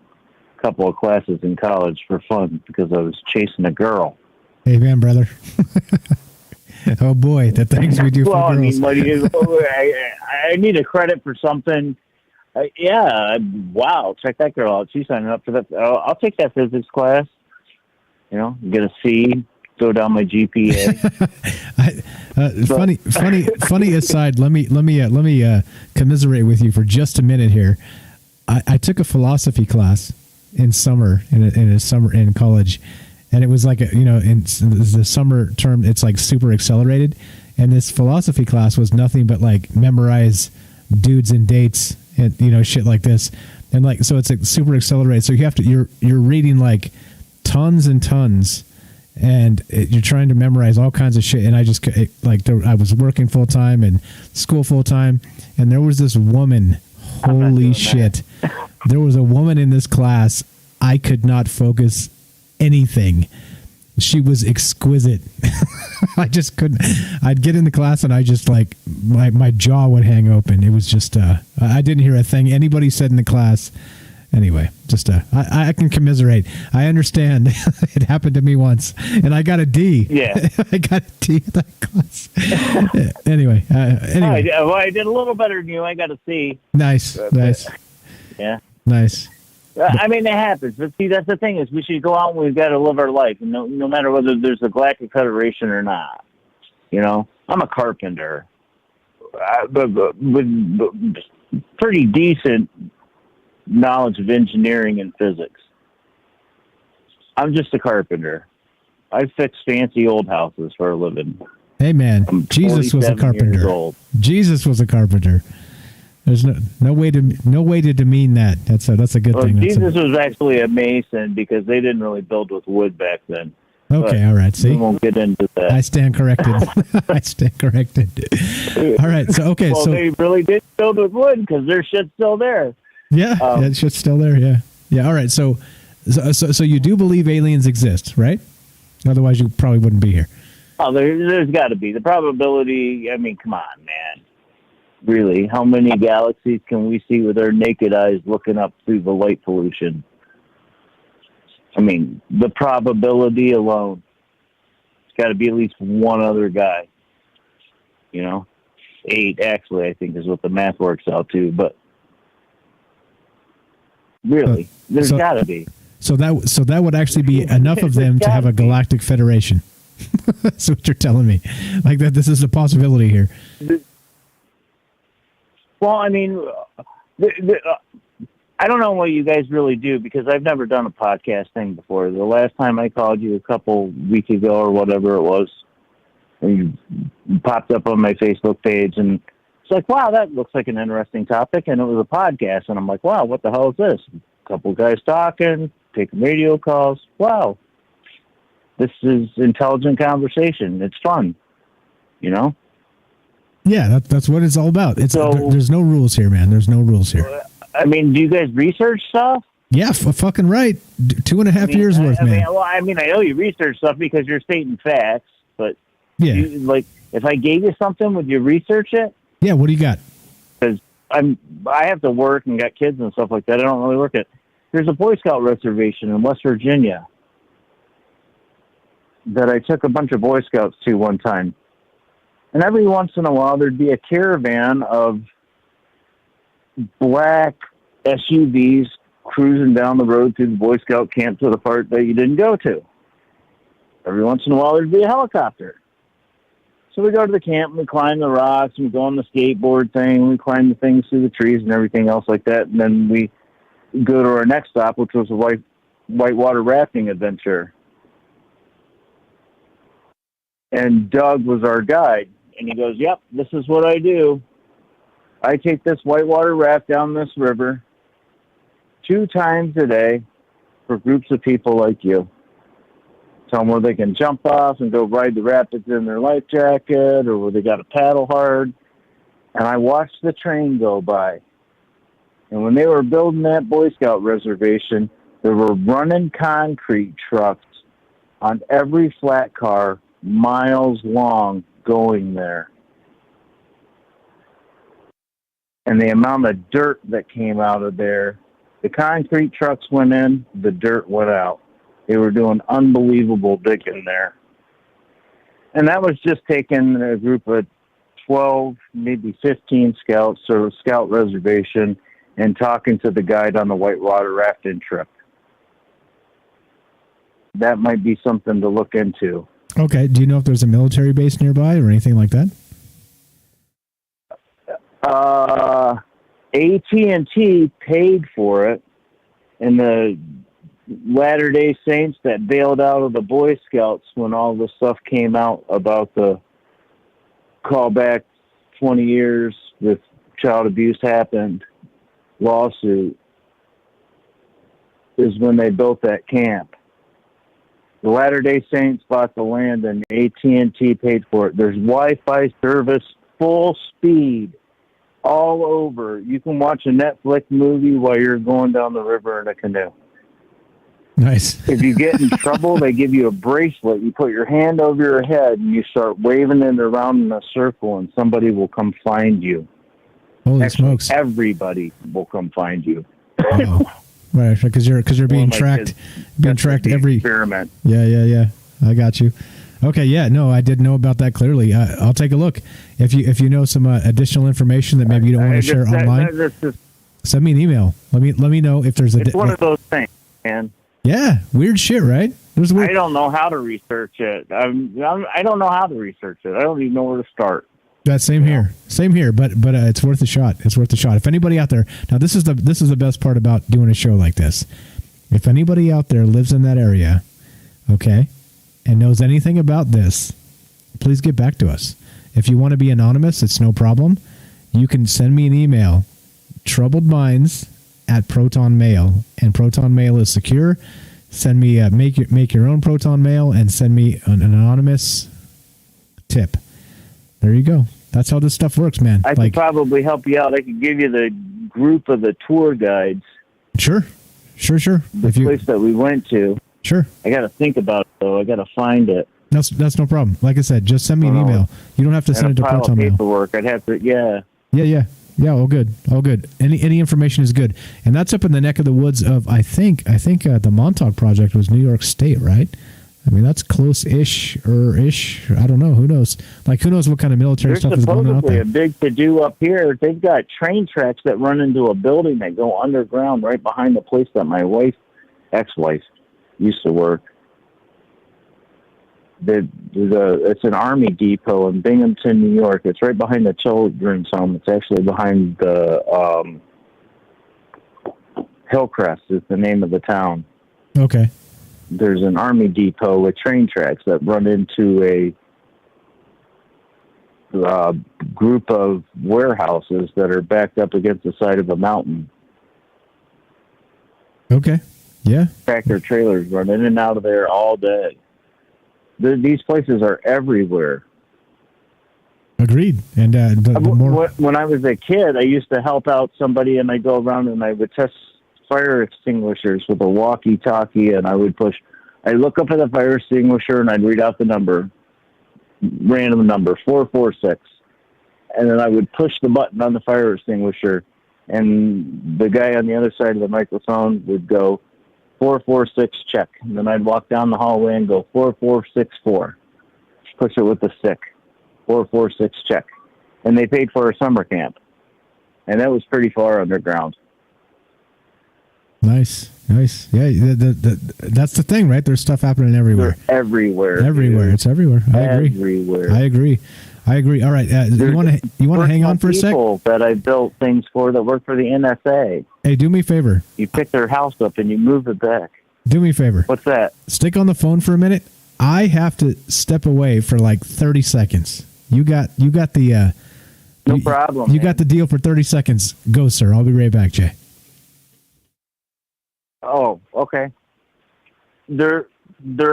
a couple of classes in college for fun because I was chasing a girl. Hey, man, brother. Oh boy, the things we do for girls. I mean, I need a credit for something. Wow, check that girl out. She's signing up for that. I'll take that physics class. You know, get a C. Go down my GPA. Funny aside. Let me commiserate with you for just a minute here. I took a philosophy class in summer in college, and it was like in the summer term. It's like super accelerated, and this philosophy class was nothing but like memorize dudes and dates and shit like this, and like so it's like super accelerated. So you're reading like tons and tons. And you're trying to memorize all kinds of shit. And I was working full time and school full time. And there was this woman. Holy shit. There was a woman in this class. I could not focus anything. She was exquisite. I just couldn't. I'd get in the class and I just like my jaw would hang open. It was just I didn't hear a thing anybody said in the class. Anyway, just I can commiserate. I understand. It happened to me once, and I got a D. Yeah, I got a D in that class. Anyway. I did a little better than you. I got a C. Nice. Yeah. Nice. I mean, it happens. But see, that's the thing is we should go out and we've got to live our life, and no matter whether there's a Galactic Federation or not. You know, I'm a carpenter, but with pretty decent knowledge of engineering and physics. I'm just a carpenter. I fix fancy old houses for a living. Hey man, Jesus was a carpenter. Jesus was a carpenter. There's no way to demean that. That's a good thing. Jesus was actually a mason because they didn't really build with wood back then. Okay, all right. See, we won't get into that. I stand corrected. I stand corrected. All right. So okay. Well, they really did build with wood because their shit's still there. Yeah, that shit's still there. Yeah. All right. So you do believe aliens exist, right? Otherwise, you probably wouldn't be here. Oh, there's got to be the probability. I mean, come on, man. Really, how many galaxies can we see with our naked eyes looking up through the light pollution? I mean, the probability alone. It's got to be at least one other guy. 8 actually, I think is what the math works out to. But really, there's got to be. So that would actually be enough of them to have a galactic federation. That's what you're telling me. Like that, this is a possibility here. Well, I mean, I don't know what you guys really do because I've never done a podcast thing before. The last time I called you a couple weeks ago or whatever it was, you popped up on my Facebook page and it's like, wow, that looks like an interesting topic. And it was a podcast. And I'm like, wow, what the hell is this? A couple of guys talking, taking radio calls. Wow. This is intelligent conversation. It's fun, you know? Yeah, that's what it's all about. There's no rules here, man. There's no rules here. I mean, do you guys research stuff? Yeah, fucking right. 2.5 years worth, man. I know you research stuff because you're stating facts, but yeah, if I gave you something, would you research it? Yeah, what do you got? Because I have to work and got kids and stuff like that. I don't really work it. There's a Boy Scout reservation in West Virginia that I took a bunch of Boy Scouts to one time. And every once in a while, there'd be a caravan of black SUVs cruising down the road through the Boy Scout camp to the part that you didn't go to. Every once in a while, there'd be a helicopter. So we go to the camp, and we climb the rocks, and we go on the skateboard thing, we climb the things through the trees and everything else like that. And then we go to our next stop, which was a whitewater rafting adventure. And Doug was our guide. And he goes, yep, this is what I do. I take this whitewater raft down this river 2 times a day for groups of people like you. Tell them where they can jump off and go ride the rapids in their life jacket or where they got to paddle hard. And I watched the train go by. And when they were building that Boy Scout reservation, there were running concrete trucks on every flat car miles long going there. And the amount of dirt that came out of there, the concrete trucks went in, the dirt went out. They were doing unbelievable digging there. And that was just taking a group of 12, maybe 15 scouts, so a scout reservation, and talking to the guide on the whitewater rafting trip. That might be something to look into. Okay. Do you know if there's a military base nearby or anything like that? AT&T paid for it, and the Latter-day Saints that bailed out of the Boy Scouts when all the stuff came out about the callback 20 years with child abuse happened lawsuit is when they built that camp. The Latter-day Saints bought the land and AT&T paid for it. There's Wi-Fi service, full speed, all over. You can watch a Netflix movie while you're going down the river in a canoe. Nice. If you get in trouble, they give you a bracelet. You put your hand over your head and you start waving it around in a circle and somebody will come find you. Holy smokes. Everybody will come find you. Oh. Right, because you're being tracked, every experiment. Yeah. I got you. Okay, yeah, no, I didn't know about that clearly. I'll take a look. If you know some additional information that maybe you don't want to share online, send me an email. Let me know if there's It's one of those things, man. Yeah, weird shit, right? I don't know how to research it. I don't know how to research it. I don't even know where to start. That's same here, but it's worth a shot. It's worth a shot. If anybody out there, now this is the best part about doing a show like this. If anybody out there lives in that area, okay, and knows anything about this, please get back to us. If you want to be anonymous, it's no problem. You can send me an email, troubledminds@protonmail, and Proton Mail is secure. Send me make your own Proton Mail and send me an anonymous tip. There you go. That's how this stuff works, man. I could probably help you out. I could give you the group of the tour guides. Sure. The place that we went to. Sure. I got to think about it, though. I got to find it. That's no problem. Like I said, just send me an email. You don't have to send it to Proton Mail. Paperwork. I'd have to, yeah. Yeah. All good. Any information is good. And that's up in the neck of the woods of, I think the Montauk Project was New York State, right? I mean, that's close-ish or ish. I don't know. Who knows? Who knows what kind of military stuff is going on out there? There's supposedly a big to-do up here. They've got train tracks that run into a building that go underground right behind the place that my wife ex-wife used to work. It's an Army depot in Binghamton, New York. It's right behind the children's home. It's actually behind the Hillcrest is the name of the town. Okay. There's an Army depot with train tracks that run into a group of warehouses that are backed up against the side of a mountain. Okay. Yeah. Tractor trailers run in and out of there all day. These places are everywhere. Agreed. And when I was a kid, I used to help out somebody, and I'd go around and I would test fire extinguishers with a walkie-talkie, and I'd look up at the fire extinguisher and I'd read out the number, random number, 446, and then I would push the button on the fire extinguisher, and the guy on the other side of the microphone would go 446 check, and then I'd walk down the hallway and go 4464, push it with the stick, 446 check, and they paid for a summer camp, and that was pretty far underground. Nice. Yeah, that's the thing, right? There's stuff happening everywhere. They're everywhere. Everywhere. Dude. It's everywhere. I agree. Everywhere. I agree. All right. You want to hang on for a sec? People that I built things for that work for the NSA. Hey, do me a favor. You pick their house up and you move it back. Do me a favor. What's that? Stick on the phone for a minute. I have to step away for like 30 seconds. You got the no problem. You got the deal for 30 seconds. Go, sir. I'll be right back, Jay. Oh, okay. They're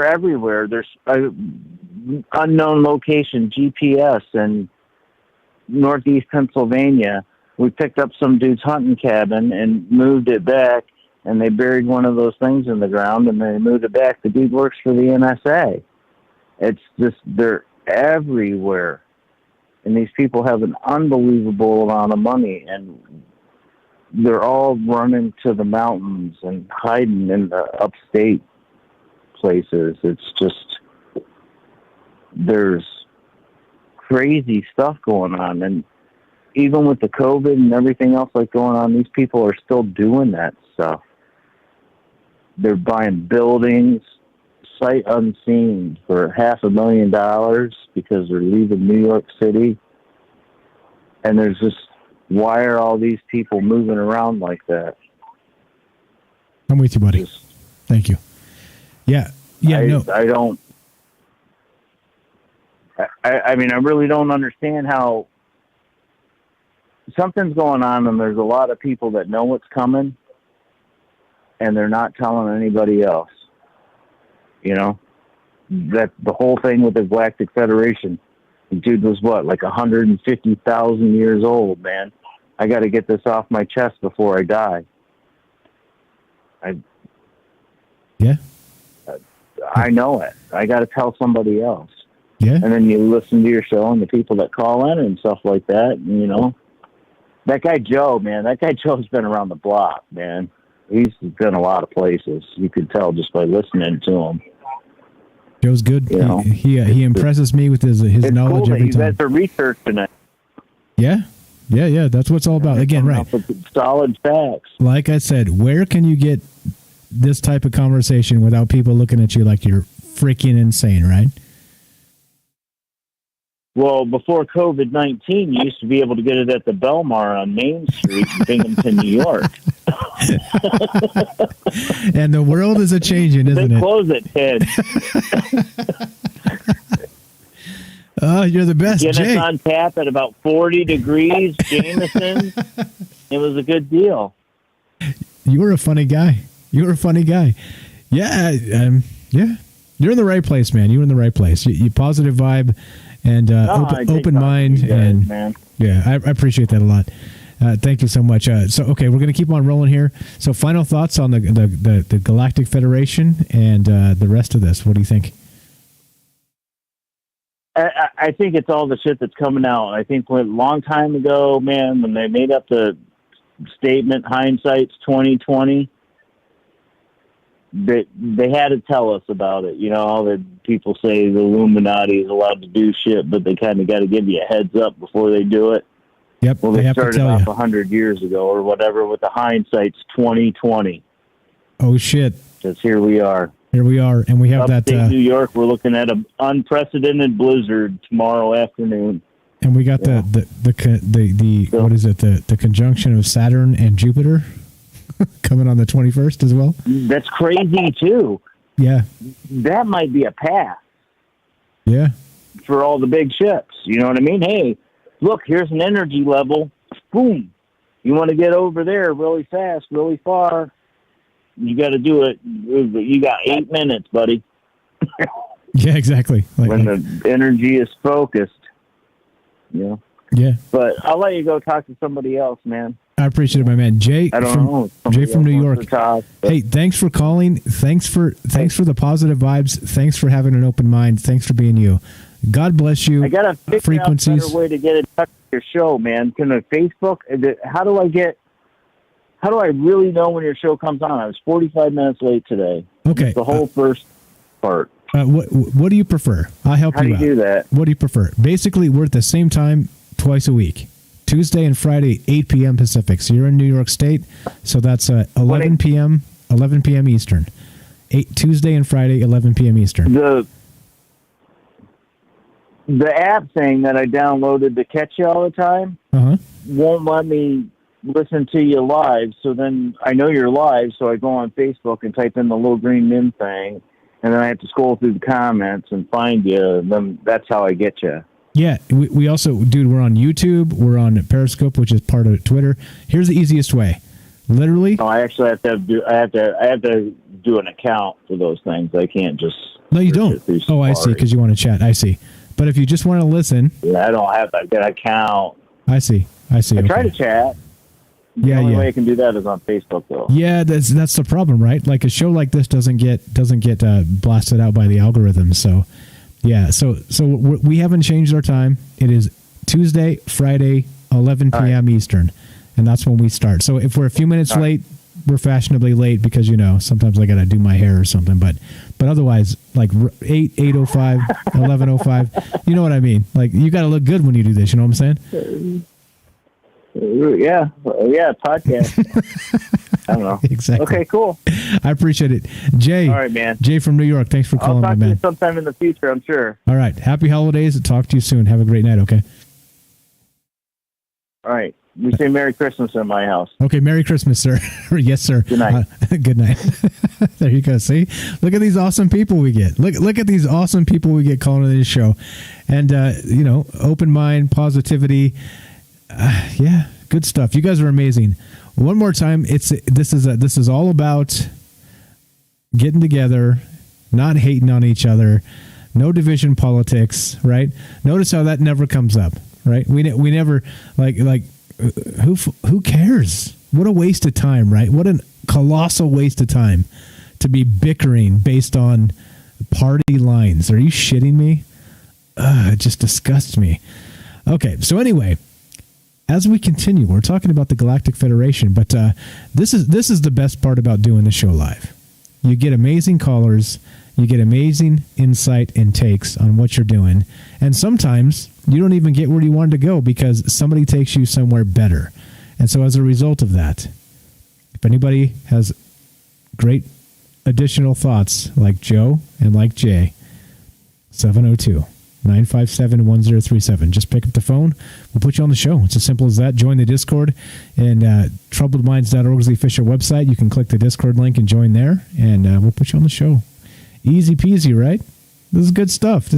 everywhere. There's unknown location GPS in northeast Pennsylvania. We picked up some dude's hunting cabin and moved it back, and they buried one of those things in the ground, and they moved it back. The dude works for the NSA. It's just, they're everywhere. And these people have an unbelievable amount of money, and they're all running to the mountains and hiding in the upstate places. It's just, there's crazy stuff going on. And even with the COVID and everything else like going on, these people are still doing that stuff. They're buying buildings, sight unseen, for $500,000 because they're leaving New York City. And there's just, why are all these people moving around like that? I'm with you, buddy. Thank you. Yeah. I don't. I mean, I really don't understand how something's going on, and there's a lot of people that know what's coming, and they're not telling anybody else. You know, that the whole thing with the Galactic Federation. The dude was what, like 150,000 years old, man. I got to get this off my chest before I die. I know it. I got to tell somebody else. Yeah. And then you listen to your show and the people that call in and stuff like that. And, you know, that guy Joe, man, Joe's been around the block, man. He's been a lot of places. You could tell just by listening to him. Joe's good. You know, he impresses me with his knowledge cool every that time. you guys are researching it. Yeah. That's what it's all about. Again, right? Solid facts. Like I said, where can you get this type of conversation without people looking at you like you're freaking insane, right? Well, before COVID-19, you used to be able to get it at the Belmar on Main Street in Binghamton, New York. And the world is a-changing, isn't it? They close at 10. Oh, you're the best, Guinness Jay. on tap at about 40 degrees, Jameson. It was a good deal. You were a funny guy. Yeah. Yeah. You're in the right place, man. You're in the right place. You positive vibe and open mind. And man. Yeah, I appreciate that a lot. Thank you so much. Okay, we're going to keep on rolling here. So final thoughts on the Galactic Federation and the rest of this. What do you think? I think it's all the shit that's coming out. I think a long time ago, man, when they made up the statement, hindsight's 20/20, they had to tell us about it. You know, all the people say the Illuminati is allowed to do shit, but they kind of got to give you a heads up before they do it. Yep. Well, they started off 100 years ago or whatever with the hindsight's 20/20. Oh shit! Because here we are. Here we are, and we have Upstate New York. We're looking at an unprecedented blizzard tomorrow afternoon. And we got the what is it? The conjunction of Saturn and Jupiter coming on the 21st as well. That's crazy too. Yeah, that might be a pass. Yeah, for all the big ships. You know what I mean? Hey, look, here's an energy level. Boom. You want to get over there really fast, really far. You got to do it. You got 8 minutes, buddy. Yeah, exactly. When the energy is focused. Yeah. Yeah. But I'll let you go talk to somebody else, man. I appreciate it, my man. Jay from New York. Hey, thanks for calling. Thanks for the positive vibes. Thanks for having an open mind. Thanks for being you. God bless you. I got to figure out a better way to get in touch with your show, man. Can I Facebook? How do I really know when your show comes on? I was 45 minutes late today. Okay. The whole first part. What do you prefer? I'll help you out. How do you do that? What do you prefer? Basically, we're at the same time twice a week. Tuesday and Friday, 8 p.m. Pacific. So you're in New York State, so that's 11 p.m. Eastern. Tuesday and Friday, 11 p.m. Eastern. The app thing that I downloaded to catch you all the time won't let me listen to you live. So then I know you're live, so I go on Facebook and type in the little green min thing, and then I have to scroll through the comments and find you. And then that's how I get you. Yeah, we also, dude, we're on YouTube. We're on Periscope, which is part of Twitter. Here's the easiest way. Literally. Oh, I actually have to do an account for those things. I can't just. No, you don't. Oh, I see. Because you want to chat. I see. But if you just want to listen. Yeah, I don't have to get an account. I see. I try to chat. The only way I can do that is on Facebook, though. Yeah, that's the problem, right? Like a show like this doesn't get blasted out by the algorithm. So, yeah. So we haven't changed our time. It is Tuesday, Friday, 11 p.m. Eastern, and that's when we start. So if we're a few minutes late, we're fashionably late because sometimes I got to do my hair or something. But otherwise, like 8:05, 11:05, you know what I mean? Like you got to look good when you do this. You know what I'm saying? Yeah, podcast. I don't know. Exactly. Okay, cool. I appreciate it. Jay. All right, man. Jay from New York. Thanks for calling, I'll talk my to man. you sometime in the future, I'm sure. All right. Happy holidays. Talk to you soon. Have a great night, okay? All right. We say Merry Christmas in my house. Okay, Merry Christmas, sir. Yes, sir. Good night. Good night. There you go. See? Look at these awesome people we get. Look at these awesome people we get calling on this show. And, open mind, positivity. Yeah, good stuff. You guys are amazing. One more time, this is all about getting together, not hating on each other, no division politics, right? Notice how that never comes up, right? We never like who cares? What a waste of time, right? What a colossal waste of time to be bickering based on party lines. Are you shitting me? It just disgusts me. Okay, so anyway, as we continue, we're talking about the Galactic Federation, but this is the best part about doing the show live. You get amazing callers, you get amazing insight and takes on what you're doing, and sometimes you don't even get where you wanted to go because somebody takes you somewhere better. And so as a result of that, if anybody has great additional thoughts like Joe and like Jay, 702-957-1037. Just pick up the phone. We'll put you on the show. It's as simple as that. Join the Discord. And troubledminds.org is the official website. You can click the Discord link and join there. And we'll put you on the show. Easy peasy, right? This is good stuff.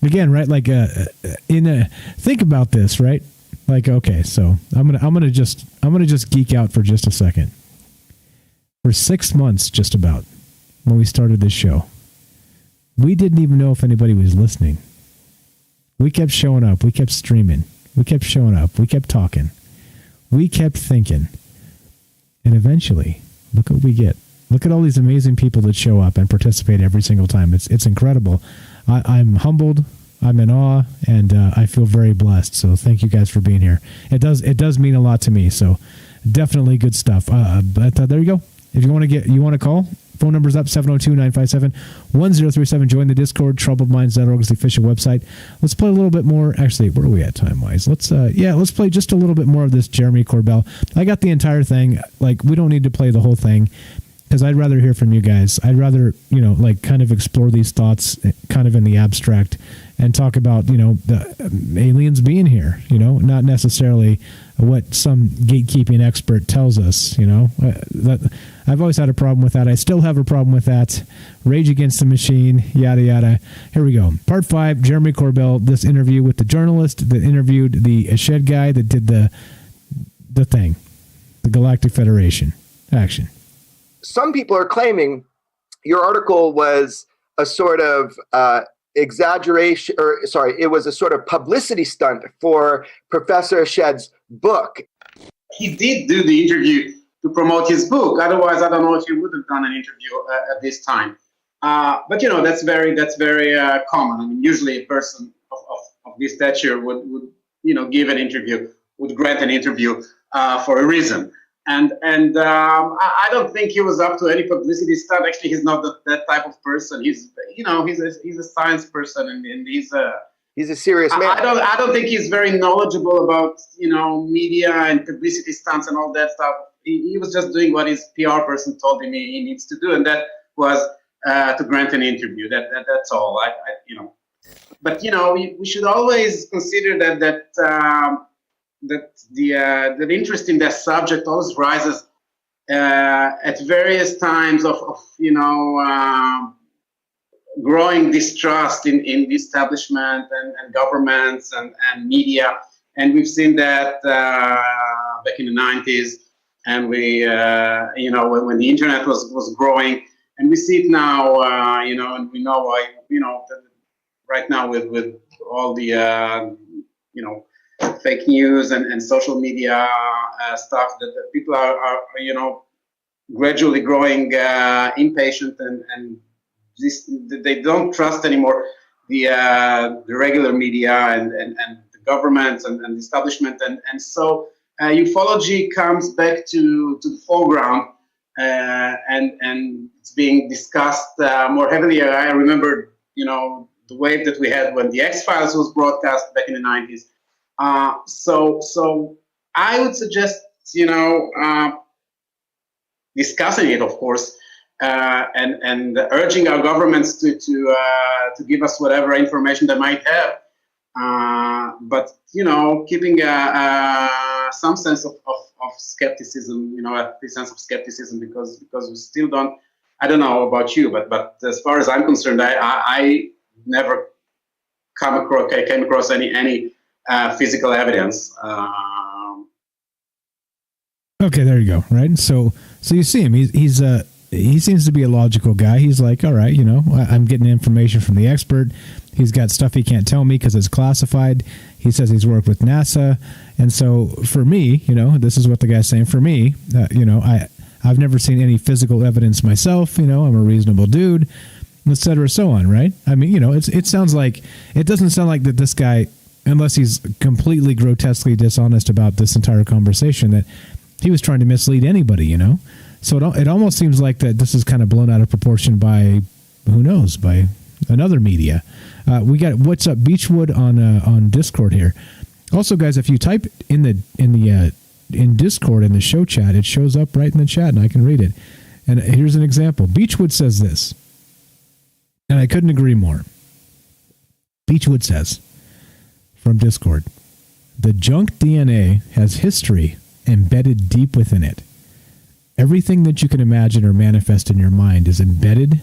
Again, right? Like think about this, right? Like, okay, so I'm gonna just geek out for just a second. For 6 months, just about, when we started this show, we didn't even know if anybody was listening. We kept showing up. We kept streaming. We kept showing up. We kept talking. We kept thinking. And eventually, look what we get. Look at all these amazing people that show up and participate every single time. It's incredible. I'm humbled. I'm in awe, and I feel very blessed. So thank you guys for being here. It does mean a lot to me. So definitely good stuff. But there you go. If you want to call. Phone number's up, 702-957-1037. Join the Discord, troubledminds.org is the official website. Let's play a little bit more. Actually, where are we at time-wise? Let's play just a little bit more of this Jeremy Corbell. I got the entire thing. Like, we don't need to play the whole thing. because I'd rather hear from you guys. I'd rather, like kind of explore these thoughts kind of in the abstract and talk about, the aliens being here, not necessarily what some gatekeeping expert tells us, that I've always had a problem with that. I still have a problem with that. Rage Against the Machine, yada, yada. Here we go. Part 5, Jeremy Corbell, this interview with the journalist that interviewed the Shed guy that did the thing, the Galactic Federation. Action. Some people are claiming your article was a sort of exaggeration, it was a sort of publicity stunt for Professor Shed's book. He did do the interview to promote his book. Otherwise, I don't know if he would have done an interview at this time. But that's very common. I mean, usually a person of this stature would give an interview, would grant an interview for a reason. And I don't think he was up to any publicity stunt. Actually, he's not that type of person. He's a science person, and he's a serious man. I don't think he's very knowledgeable about media and publicity stunts and all that stuff. He was just doing what his PR person told him he needs to do, and that was to grant an interview. That's all. But we should always consider that the interest in that subject always rises at various times of growing distrust in the establishment and governments and media, and we've seen that back in the 90s, and we when the internet was growing, and we see it now, and we know why, right now with all the fake news and social media stuff, that people are gradually growing impatient and they don't trust anymore the regular media and the governments and the establishment, and so ufology comes back to the foreground, and it's being discussed more heavily. I remember the wave that we had when the X-Files was broadcast back in the 90s. So I would suggest, discussing it, of course, and urging our governments to give us whatever information they might have, but keeping some sense of skepticism, a sense of skepticism, because we still don't. I don't know about you, but as far as I'm concerned, I never came across any physical evidence. Okay, there you go. Right, so you see him. He seems to be a logical guy. He's like, all right, I'm getting information from the expert. He's got stuff he can't tell me because it's classified. He says he's worked with NASA, and so for me, this is what the guy's saying. For me, I've never seen any physical evidence myself. I'm a reasonable dude, etc. So on. Right? I mean, it sounds like it doesn't sound like that this guy, unless he's completely grotesquely dishonest about this entire conversation, that he was trying to mislead anybody, So it almost seems like that this is kind of blown out of proportion by, who knows, by another media. We got What's Up Beechwood on Discord here. Also, guys, if you type in Discord in the show chat, it shows up right in the chat, and I can read it. And here's an example. Beechwood says this, and I couldn't agree more. Beechwood says, from Discord, the junk DNA has history embedded deep within it. Everything that you can imagine or manifest in your mind is embedded.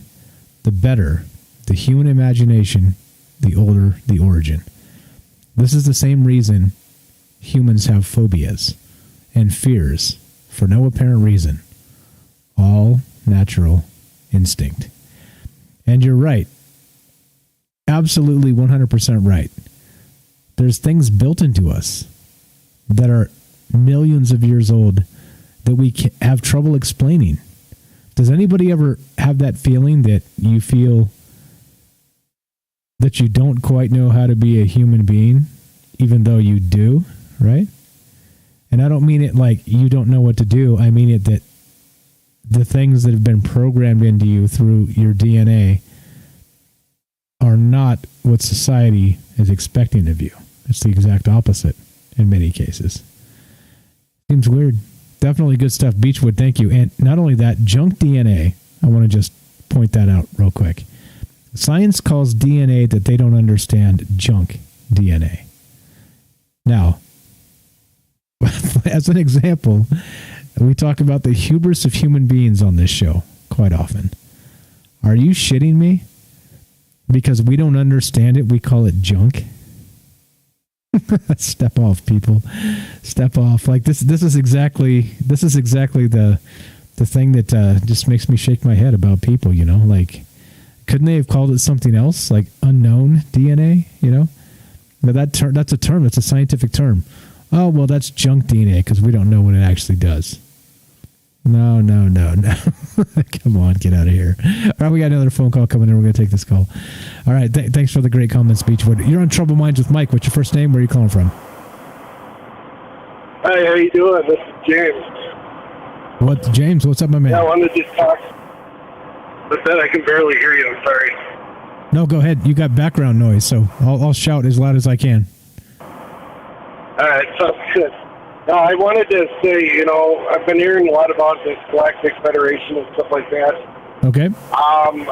The better the human imagination, the older the origin. This is the same reason humans have phobias and fears for no apparent reason. All natural instinct. And you're right. Absolutely 100% right. There's things built into us that are millions of years old that we have trouble explaining. Does anybody ever have that feeling that you feel that you don't quite know how to be a human being, even though you do, right? And I don't mean it like you don't know what to do. I mean it that the things that have been programmed into you through your DNA are not what society is expecting of you. It's the exact opposite in many cases. Seems weird. Definitely good stuff. Beechwood, thank you. And not only that, junk DNA. I want to just point that out real quick. Science calls DNA that they don't understand junk DNA. Now, as an example, we talk about the hubris of human beings on this show quite often. Are you shitting me? Because we don't understand it, we call it junk? Step off, people. Step off. Like this is exactly the thing that just makes me shake my head about people, you know? Like, couldn't they have called it something else, like unknown DNA, you know? But that's a term, that's a scientific term. Oh, well, that's junk DNA because we don't know what it actually does. No. Come on, get out of here. All right, we got another phone call coming in. We're going to take this call. All right, thanks for the great comments, Beechwood. You're on Trouble Minds with Mike. What's your first name? Where are you calling from? Hey, how you doing? This is James. What, James? What's up, my man? Yeah, I wanted to just talk. But then I can barely hear you. I'm sorry. No, go ahead. You got background noise, so I'll shout as loud as I can. All right, sounds good. No, I wanted to say, you know, I've been hearing a lot about this Galactic Federation and stuff like that. Okay. I'm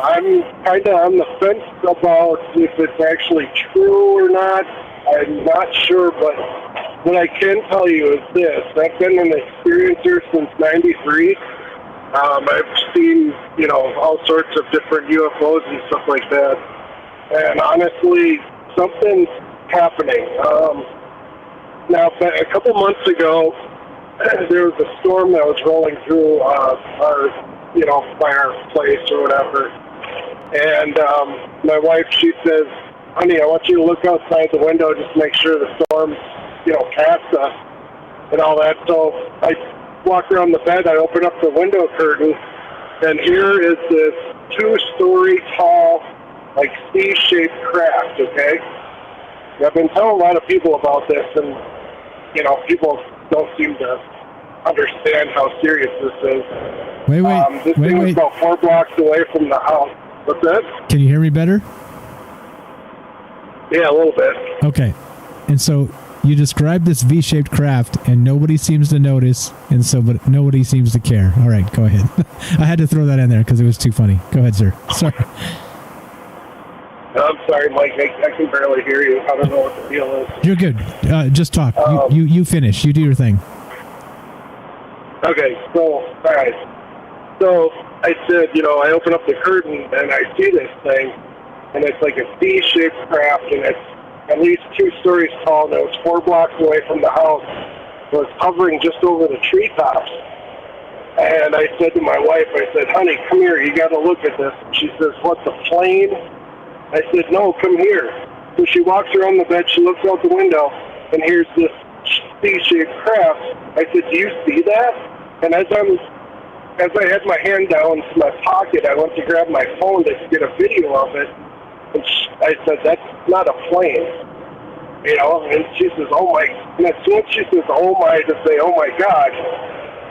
kind of on the fence about if it's actually true or not. I'm not sure, but what I can tell you is this. I've been an experiencer since '93. I've seen, you know, all sorts of different UFOs and stuff like that. And honestly, something's happening. Now, a couple months ago, there was a storm that was rolling through our, you know, by our place or whatever. And my wife, she says, honey, I want you to look outside the window just to make sure the storm's, you know, past us and all that. So I walk around the bed, I open up the window curtain, and here is this 2-story tall, like C-shaped craft, okay? I've been telling a lot of people about this, and, you know, people don't seem to understand how serious this is. This thing was about 4 blocks away from the house. What's that? Can you hear me better? Yeah, a little bit. Okay. And so you described this V-shaped craft, and nobody seems to notice, but nobody seems to care. All right, go ahead. I had to throw that in there because it was too funny. Go ahead, sir. Sorry. I'm sorry, Mike. I can barely hear you. I don't know what the deal is. You're good. Just talk. You finish. You do your thing. Okay, so, all right. So I said, you know, I open up the curtain and I see this thing, and it's like a C-shaped craft, and it's at least 2 stories tall, and it was 4 blocks away from the house. It was hovering just over the treetops. And I said to my wife, I said, honey, come here, you got to look at this. And she says, what, the plane? I said, no, come here. So she walks around the bed, she looks out the window, and here's this C-shaped craft. I said, do you see that? And as I had my hand down to my pocket, I went to grab my phone to get a video of it. And I said, that's not a plane. You know, and she says, oh my, and as soon as she says, oh my, to say, oh my God,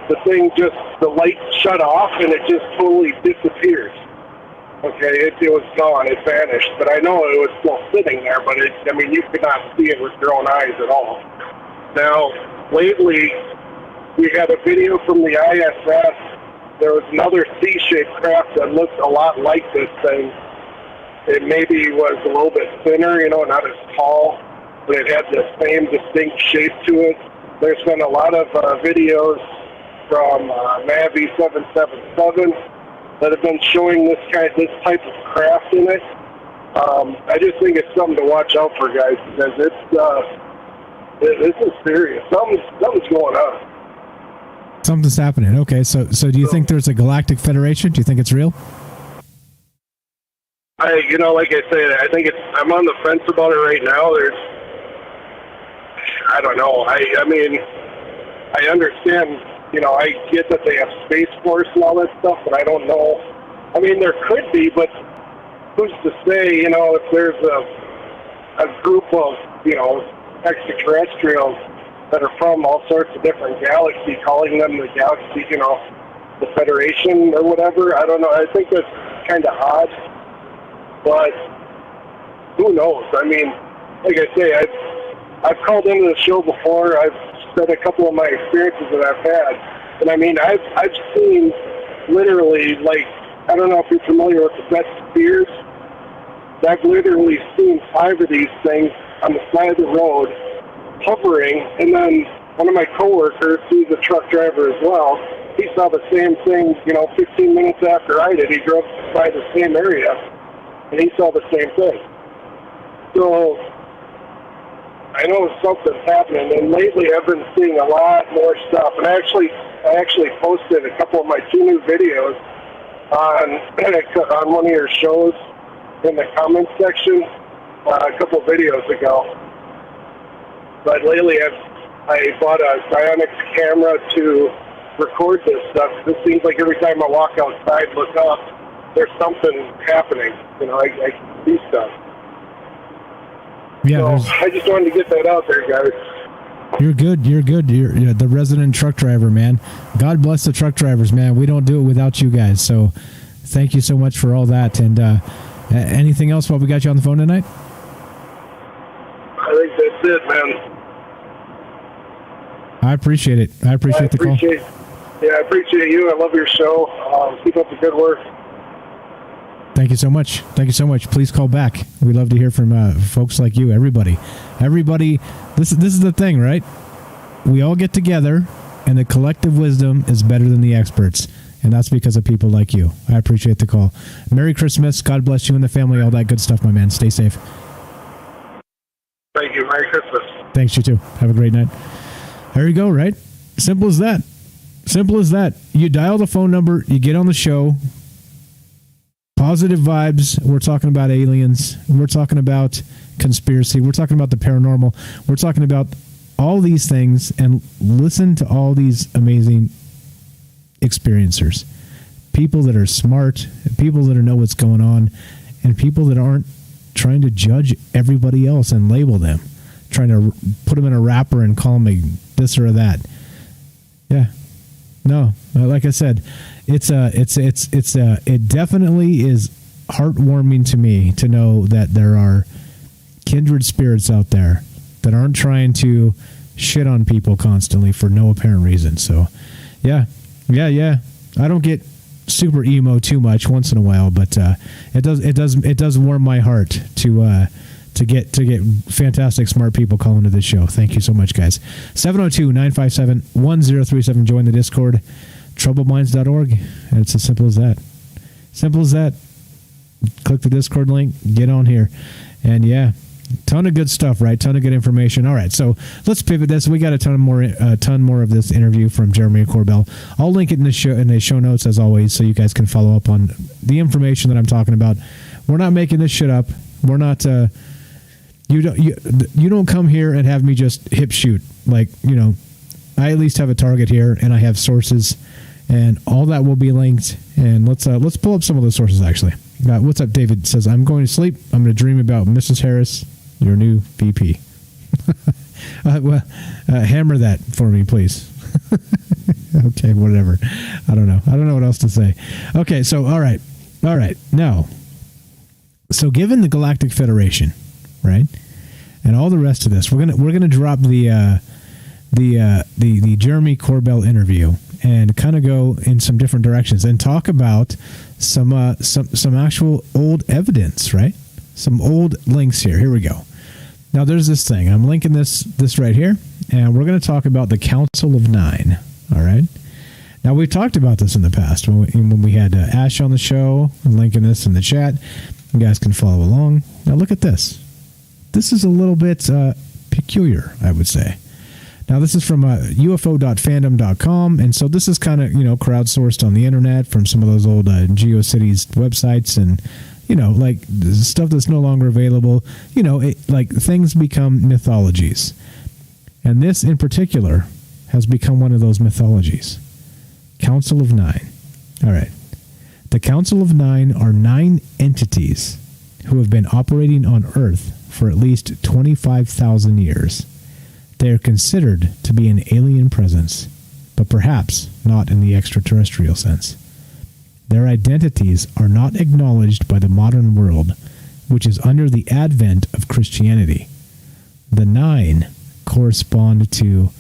the thing just, the light shut off and it just totally disappeared. Okay, it was gone, it vanished, but I know it was still sitting there, but you could not see it with your own eyes at all. Now, lately, we had a video from the ISS. There was another C-shaped craft that looked a lot like this thing. It maybe was a little bit thinner, you know, not as tall, but it had the same distinct shape to it. There's been a lot of videos from Navi 777 that have been showing this type of craft in it. I just think it's something to watch out for, guys, because this is serious. Something's going on. Something's happening. Okay, so do you think there's a Galactic Federation? Do you think it's real? You know, like I said, I think I'm on the fence about it right now. I don't know. I mean, I understand, you know, I get that they have Space Force and all that stuff, but I don't know. I mean, there could be, but who's to say, you know, if there's a group of, you know, extraterrestrials that are from all sorts of different galaxies, calling them the galaxy, you know, the Federation or whatever. I don't know. I think that's kind of odd, but who knows? I mean, like I say, I've called into the show before. I've said a couple of my experiences that I've had, And I mean, I've seen literally, like, I don't know if you're familiar with the best spears. I've literally seen 5 of these things on the side of the road hovering, and then one of my coworkers, who's a truck driver as well, he saw the same thing, 15 minutes after I did. He drove by the same area, and he saw the same thing. So I know something's happening, and lately I've been seeing a lot more stuff. And I actually posted a couple of my 2 new videos on one of your shows in the comments section a couple of videos ago. But lately I bought a Bionics camera to record this stuff. It seems like every time I walk outside, look up, there's something happening. I can see stuff. Yeah, so I just wanted to get that out there, guys. You're good. You're the resident truck driver, man. God bless the truck drivers, man. We don't do it without you guys. So thank you so much for all that. And anything else while we got you on the phone tonight? I think that's it, man. I appreciate it. I appreciate the call. Yeah, I appreciate you. I love your show. Keep up the good work. Thank you so much. Thank you so much. Please call back. We love to hear from folks like you. Everybody. This is the thing, right? We all get together, and the collective wisdom is better than the experts, and that's because of people like you. I appreciate the call. Merry Christmas. God bless you and the family. All that good stuff, my man. Stay safe. Thank you. Merry Christmas. Thanks, you too. Have a great night. There you go, right? Simple as that. Simple as that. You dial the phone number, you get on the show. Positive vibes. We're talking about aliens. We're talking about conspiracy. We're talking about the paranormal. We're talking about all these things, and listen to all these amazing experiencers. People that are smart, people that know what's going on, and people that aren't trying to judge everybody else and label them, trying to put them in a wrapper and call them a this or that. Yeah. No, like I said, it definitely is heartwarming to me to know that there are kindred spirits out there that aren't trying to shit on people constantly for no apparent reason. So, yeah. I don't get super emo too much once in a while, but it does warm my heart to get fantastic, smart people calling to this show. Thank you so much, guys. 702-957-1037. Join the Discord. Troubledminds.org. It's as simple as that. Simple as that. Click the Discord link. Get on here. And yeah, ton of good stuff, right? Ton of good information. All right, so let's pivot this. We got a ton more of this interview from Jeremy Corbell. I'll link it in the show notes as always, so you guys can follow up on the information that I'm talking about. We're not making this shit up. We're not. You don't come here and have me just hip shoot. Like, I at least have a target here, and I have sources, and all that will be linked. And let's pull up some of those sources actually. What's up, David? Says, I'm going to sleep. I'm going to dream about Mrs. Harris, your new VP. Hammer that for me, please. Okay, whatever. I don't know what else to say. Okay, so all right. Now, so given the Galactic Federation, right, and all the rest of this, we're gonna drop the Jeremy Corbell interview and kind of go in some different directions and talk about some actual old evidence, right? Some old links here. Here we go. Now there's this thing. I'm linking this right here, and we're going to talk about the Council of Nine. All right. Now we've talked about this in the past when we had Ash on the show. I'm linking this in the chat. You guys can follow along. Now look at this. This is a little bit peculiar, I would say. Now, this is from ufo.fandom.com, and so this is kind of, crowdsourced on the internet from some of those old GeoCities websites and, like stuff that's no longer available. Like things become mythologies. And this in particular has become one of those mythologies. Council of Nine. All right. The Council of Nine are 9 entities who have been operating on Earth for at least 25,000 years. They are considered to be an alien presence, but perhaps not in the extraterrestrial sense. Their identities are not acknowledged by the modern world, which is under the advent of Christianity. The 9 correspond to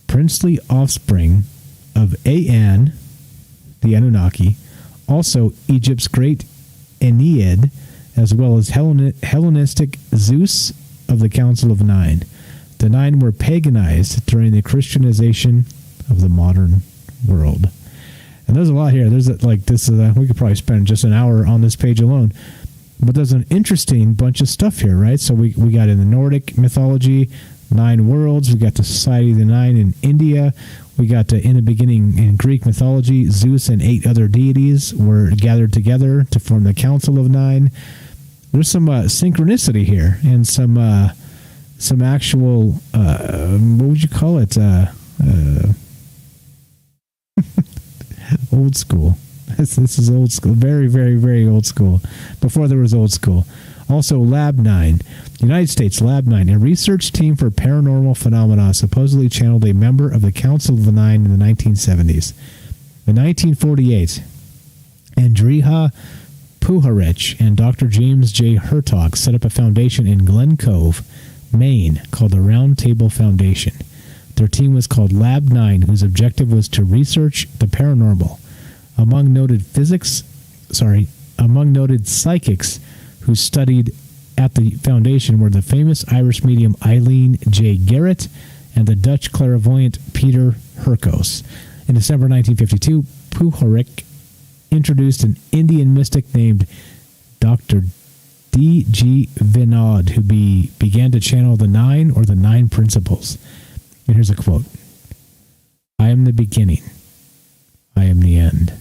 princely offspring of An, the Anunnaki, also Egypt's great Ennead, as well as Hellenistic Zeus of the Council of Nine. The Nine were paganized during the Christianization of the modern world. And there's a lot here. There's we could probably spend just an hour on this page alone. But there's an interesting bunch of stuff here, right? So we got in the Nordic mythology, 9 worlds. We got the Society of the Nine in India. We got in the beginning in Greek mythology, Zeus and 8 other deities were gathered together to form the Council of Nine. There's some synchronicity here and some actual what would you call it? Old school. This is old school. Very, very, very old school. Before there was old school. Also, Lab 9. United States, Lab 9. A research team for paranormal phenomena supposedly channeled a member of the Council of the Nine in the 1970s. In 1948, Andrija Puharich and Dr. James J. Hertog set up a foundation in Glen Cove, Maine, called the Round Table Foundation. Their team was called Lab 9, whose objective was to research the paranormal. Among noted psychics who studied at the foundation were the famous Irish medium Eileen J. Garrett and the Dutch clairvoyant Peter Hurkos. In December 1952, Puharich introduced an Indian mystic named Dr. D.G. Vinod, who began to channel the Nine or the Nine Principles. And here's a quote. I am the beginning. I am the end.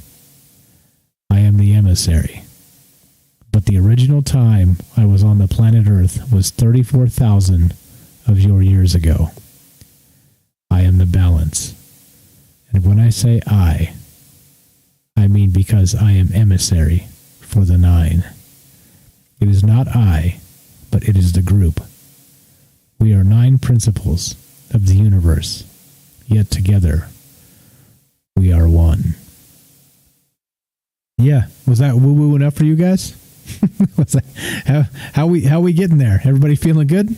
I am the emissary. But the original time I was on the planet Earth was 34,000 of your years ago. I am the balance. And when I say I mean because I am emissary for the Nine. It is not I, but it is the group. We are 9 principles of the universe, yet together we are one. Yeah, was that woo-woo enough for you guys? Was that, how we getting there? Everybody feeling good?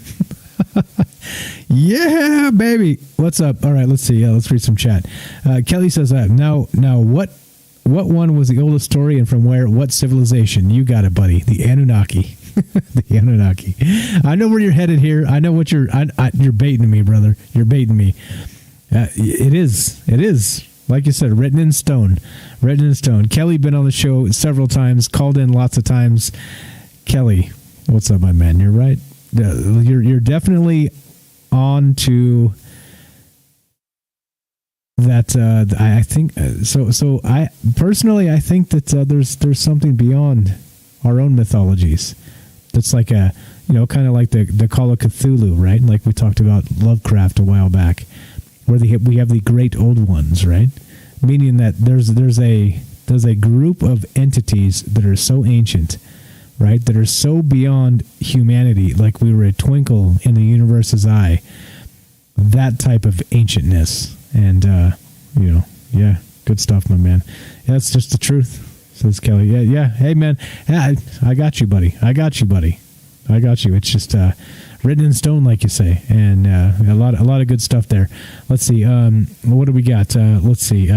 Yeah, baby. What's up? All right, let's see. Let's read some chat. Kelly says that. Now, what one was the oldest story and from where? What civilization? You got it, buddy. The Anunnaki. The Anunnaki. I know where you're headed here. I know what you're baiting me, brother. You're baiting me. It is. Like you said, written in stone. Kelly been on the show several times, called in lots of times. Kelly, what's up, my man? You're right. You're definitely on to that. I think so. I personally, I think that there's something beyond our own mythologies. That's like kind of like the Call of Cthulhu, right? Like we talked about Lovecraft a while back, where we have the great old ones, right? Meaning that there's a group of entities that are so ancient, right? That are so beyond humanity, like we were a twinkle in the universe's eye. That type of ancientness, and yeah, good stuff, my man. Yeah, that's just the truth, says Kelly. Yeah. Hey, man, I got you, buddy. I got you. It's just written in stone, like you say, and a lot of good stuff there. Let's see. What do we got? Let's see.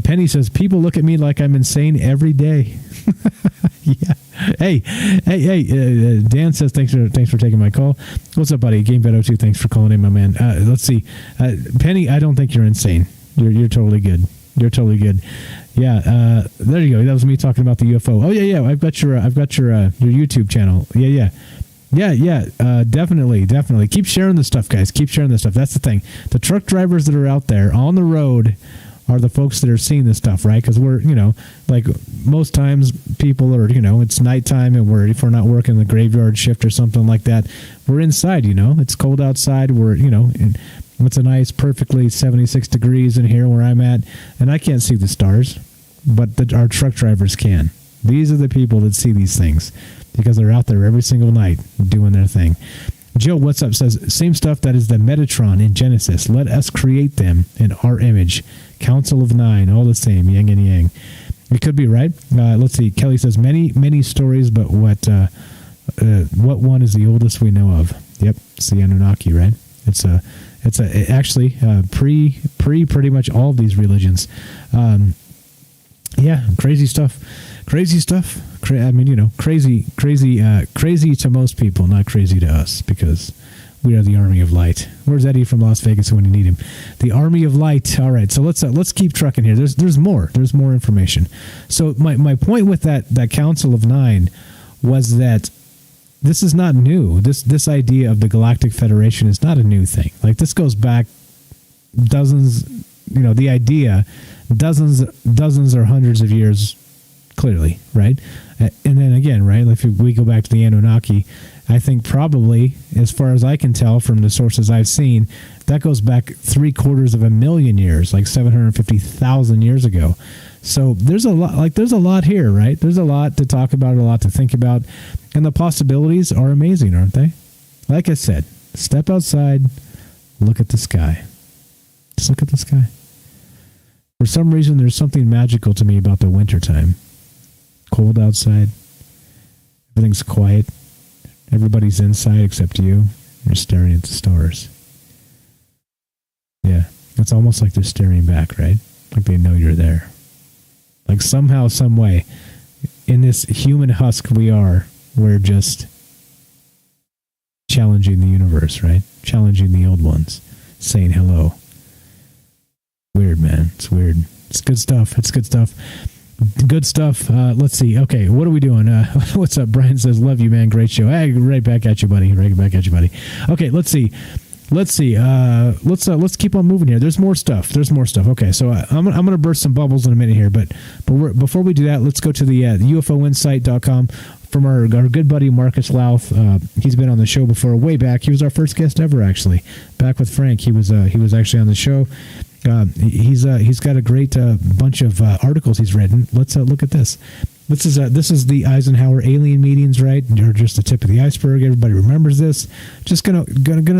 Penny says people look at me like I'm insane every day. Yeah. Hey. Dan says thanks for taking my call. What's up, buddy? GameVeto2, thanks for calling in, my man. Let's see. Penny, I don't think you're insane. You're totally good. You're totally good. Yeah. There you go. That was me talking about the UFO. Oh yeah. I've got your YouTube channel. Yeah. Definitely. Keep sharing this stuff, guys. Keep sharing this stuff. That's the thing. The truck drivers that are out there on the road are the folks that are seeing this stuff, right? Because we're, like most times people are, it's nighttime and if we're not working the graveyard shift or something like that, we're inside, it's cold outside. We're, it's a nice, perfectly 76 degrees in here where I'm at, and I can't see the stars, but our truck drivers can. These are the people that see these things because they're out there every single night doing their thing. Joe, what's up, says, same stuff that is the Metatron in Genesis. Let us create them in our image. Council of Nine, all the same, yin and yang. It could be, right? Let's see. Kelly says, many stories, but what one is the oldest we know of? Yep, it's the Anunnaki, right? It's actually pretty much all of these religions. Yeah, crazy stuff. Crazy stuff. I mean, you know, crazy to most people, not crazy to us, because we are the Army of Light. Where's Eddie from Las Vegas when you need him? The Army of Light. All right, so let's keep trucking here. There's more. There's more information. So my point with that Council of Nine was that this is not new. This idea of the Galactic Federation is not a new thing. Like, this goes back dozens. You know, the idea dozens or hundreds of years, clearly, right? And then again, right, if we go back to the Anunnaki, I think probably, as far as I can tell from the sources I've seen, that goes back 750,000 years, like 750,000 years ago. So there's a lot here, right? There's a lot to talk about, a lot to think about, and the possibilities are amazing, aren't they? Like I said, step outside, look at the sky. Just look at the sky. For some reason, there's something magical to me about the wintertime. Cold outside. Everything's quiet. Everybody's inside except you. You're staring at the stars. Yeah, it's almost like they're staring back, right? Like they know you're there. Like somehow, some way, in this human husk we're just challenging the universe, right? Challenging the old ones. Saying hello. Weird, man. It's weird. It's good stuff. It's good stuff. Good stuff. Let's see. Okay, what are we doing? What's up? Brian says, love you, man. Great show. Hey, right back at you, buddy. Right back at you, buddy. Okay, let's see. Let's keep on moving here. There's more stuff. Okay, so I'm gonna burst some bubbles in a minute here, but before we do that, let's go to the UFOinsight.com from our good buddy Marcus Louth. He's been on the show before, way back. He was our first guest ever, actually. Back with Frank, he was actually on the show. He's got a great bunch of articles he's written. Let's look at this. This is the Eisenhower alien meetings, right? You're just the tip of the iceberg. Everybody remembers this. Just gonna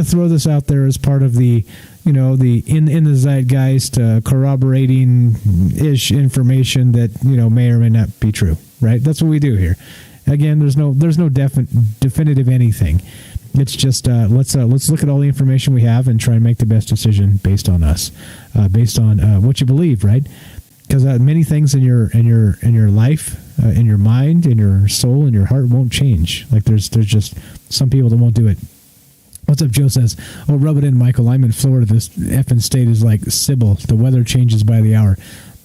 throw this out there as part of the, you know, the in the zeitgeist, corroborating ish information that, you know, may or may not be true, right? That's what we do here. Again, there's no definitive anything. It's just let's look at all the information we have and try and make the best decision based on us, based on what you believe, right? Because many things in your life, in your mind, in your soul, in your heart won't change. Like there's just some people that won't do it. What's up? Joe says, "Oh, rub it in, Michael. I'm in Florida. This effing state is like Sybil. The weather changes by the hour."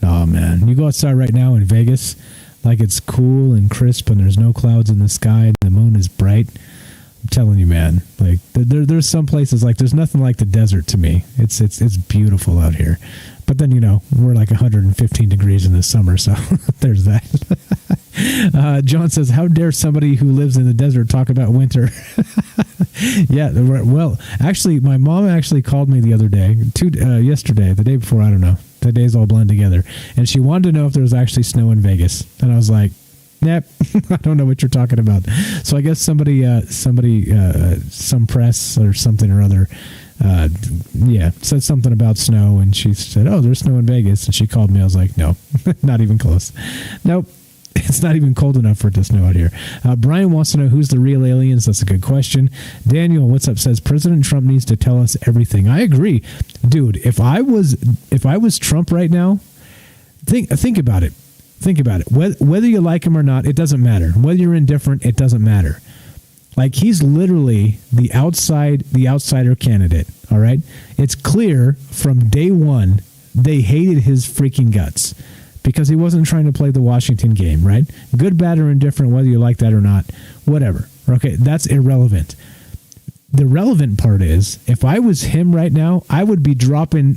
Oh man, you go outside right now in Vegas, like it's cool and crisp, and there's no clouds in the sky, and the moon is bright. I'm telling you, man, like there's some places, like there's nothing like the desert to me. It's beautiful out here. But then, you know, we're like 115 degrees in the summer, so there's that. John says, how dare somebody who lives in the desert talk about winter? Yeah, well, actually, my mom actually called me the other day, yesterday, the day before, I don't know. The days all blend together. And she wanted to know if there was actually snow in Vegas. And I was like, nope, I don't know what you're talking about. So I guess somebody, some press or something or other, said something about snow, and she said, oh, there's snow in Vegas. And she called me. I was like, no, not even close. Nope. It's not even cold enough for it to snow out here. Brian wants to know who's the real aliens. That's a good question. Daniel, what's up, says President Trump needs to tell us everything. I agree. Dude, if I was Trump right now, think about it. Think about it. Whether you like him or not, it doesn't matter. Whether you're indifferent, it doesn't matter. Like, he's literally the outsider candidate, all right? It's clear from day one they hated his freaking guts because he wasn't trying to play the Washington game, right? Good, bad, or indifferent, whether you like that or not, whatever. Okay, that's irrelevant. The relevant part is, if I was him right now, I would be dropping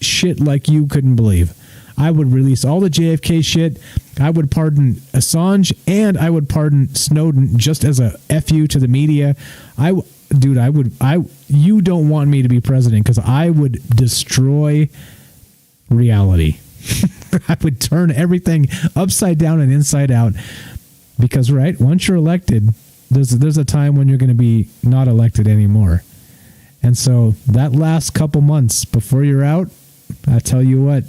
shit like you couldn't believe. I would release all the JFK shit. I would pardon Assange, and I would pardon Snowden just as a FU to the media. You don't want me to be president because I would destroy reality. I would turn everything upside down and inside out because, right, once you're elected, there's a time when you're going to be not elected anymore. And so that last couple months before you're out, I tell you what,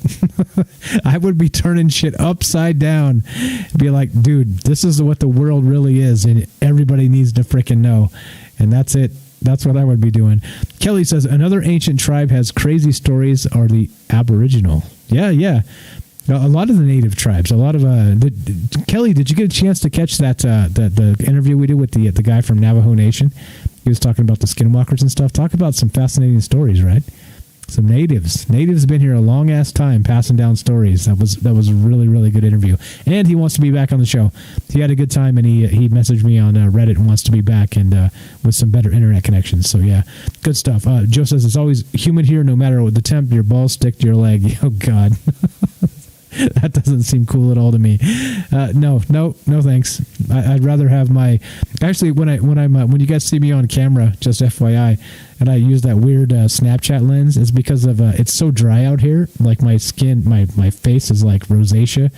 I would be turning shit upside down. Be like, dude, this is what the world really is, and everybody needs to freaking know. And that's it. That's what I would be doing. Kelly says another ancient tribe has crazy stories. Are the Aboriginal? Yeah. A lot of the native tribes. A lot of Kelly, did you get a chance to catch that the interview we did with the guy from Navajo Nation? He was talking about the skinwalkers and stuff. Talk about some fascinating stories, right? Some natives. Natives have been here a long ass time passing down stories. That was a really, really good interview. And he wants to be back on the show. He had a good time, and he messaged me on Reddit and wants to be back and with some better internet connections. So yeah, good stuff. Joe says it's always humid here, no matter what the temp. Your balls stick to your leg. Oh God. That doesn't seem cool at all to me. No, thanks. I'd rather have my. Actually, when you guys see me on camera, just FYI, and I use that weird Snapchat lens, it's because of it's so dry out here. Like my skin, my face is like rosacea,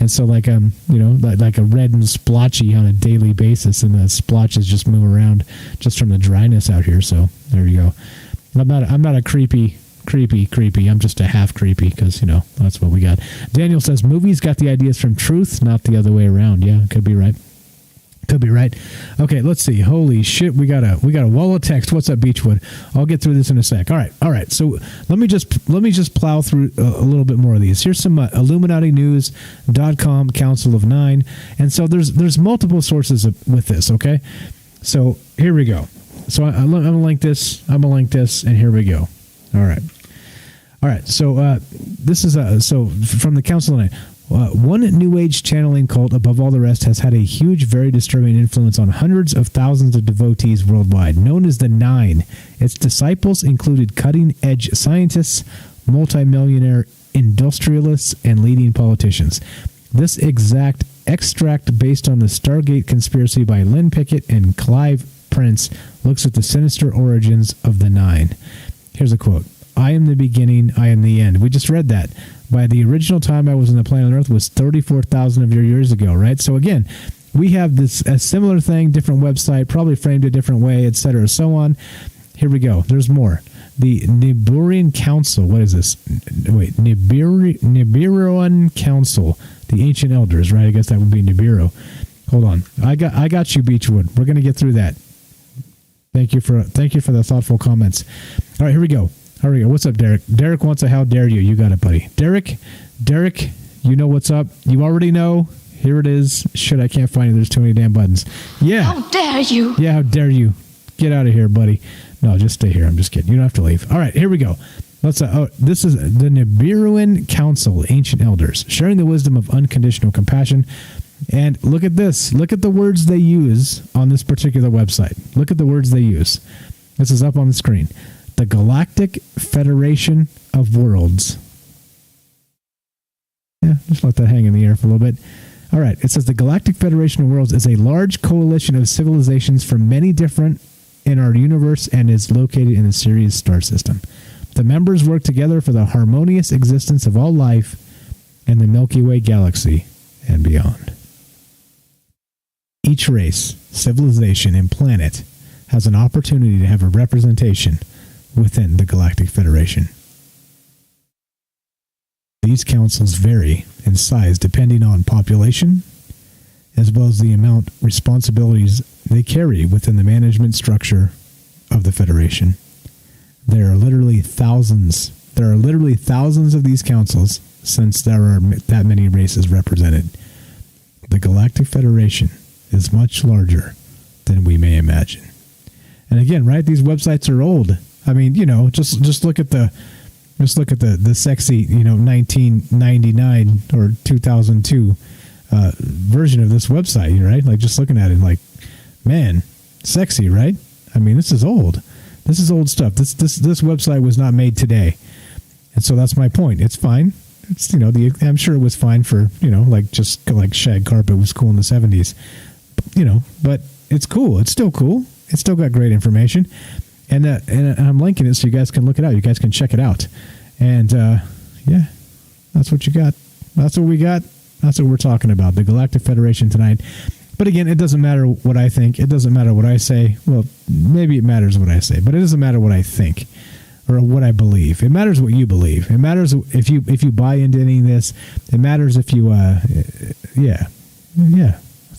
and so like like a red and splotchy on a daily basis, and the splotches just move around just from the dryness out here. So there you go. I'm not a creepy. I'm just a half creepy because, that's what we got. Daniel says movies got the ideas from truth, not the other way around. Yeah, could be right. Okay, let's see. Holy shit, we got a wall of text. What's up, Beechwood? I'll get through this in a sec. All right. So let me just plow through a little bit more of these. Here's some IlluminatiNews.com Council of Nine, and so there's multiple sources with this. Okay, so here we go. So I'm gonna link this, and here we go. All right. So this is so from the Council of Nine. One New Age channeling cult, above all the rest, has had a huge, very disturbing influence on hundreds of thousands of devotees worldwide. Known as the Nine, its disciples included cutting-edge scientists, multimillionaire industrialists, and leading politicians. This exact extract, based on the Stargate conspiracy by Lynn Pickett and Clive Prince, looks at the sinister origins of the Nine. Here's a quote. I am the beginning, I am the end. We just read that. By the original time I was on the planet Earth was 34,000 of your years ago, right? So again, we have a similar thing, different website, probably framed a different way, etc., so on. Here we go. There's more. The Nibiruan Council. What is this? Wait, Nibiruan Council. The ancient elders, right? I guess that would be Nibiru. Hold on. I got you, Beechwood. We're going to get through that. Thank you for the thoughtful comments. All right, here we go. What's up, Derek? Derek wants a how dare you. You got it, buddy. Derek, you know what's up. You already know. Here it is. Shit, I can't find it. There's too many damn buttons. Yeah. How dare you? Yeah, how dare you? Get out of here, buddy. No, just stay here. I'm just kidding. You don't have to leave. All right, here we go. This is the Nibiruan Council, ancient elders, sharing the wisdom of unconditional compassion. And look at this. Look at the words they use on this particular website. Look at the words they use. This is up on the screen. The Galactic Federation of Worlds. Yeah, just let that hang in the air for a little bit. All right, it says the Galactic Federation of Worlds is a large coalition of civilizations from many different in our universe and is located in the Sirius star system. The members work together for the harmonious existence of all life in the Milky Way galaxy and beyond. Each race, civilization, and planet has an opportunity to have a representation within the Galactic Federation. These councils vary in size depending on population, as well as the amount of responsibilities they carry within the management structure of the Federation. There are literally thousands of these councils, since there are that many races represented. The Galactic Federation is much larger than we may imagine. And again, right, these websites are old. I mean, just look at the sexy, 1999 or 2002 version of this website, right? Like, just looking at it, like, man, sexy, right? I mean, this is old. This is old stuff. This website was not made today, and so that's my point. It's fine. It's I'm sure it was fine for like shag carpet was cool in the 70s, but it's cool. It's still cool. It's still got great information. And I'm linking it so you guys can look it out. You guys can check it out. And, yeah, that's what you got. That's what we got. That's what we're talking about, the Galactic Federation tonight. But again, it doesn't matter what I think. It doesn't matter what I say. Well, maybe it matters what I say, but it doesn't matter what I think or what I believe. It matters what you believe. It matters if you buy into any of this. It matters if you, yeah.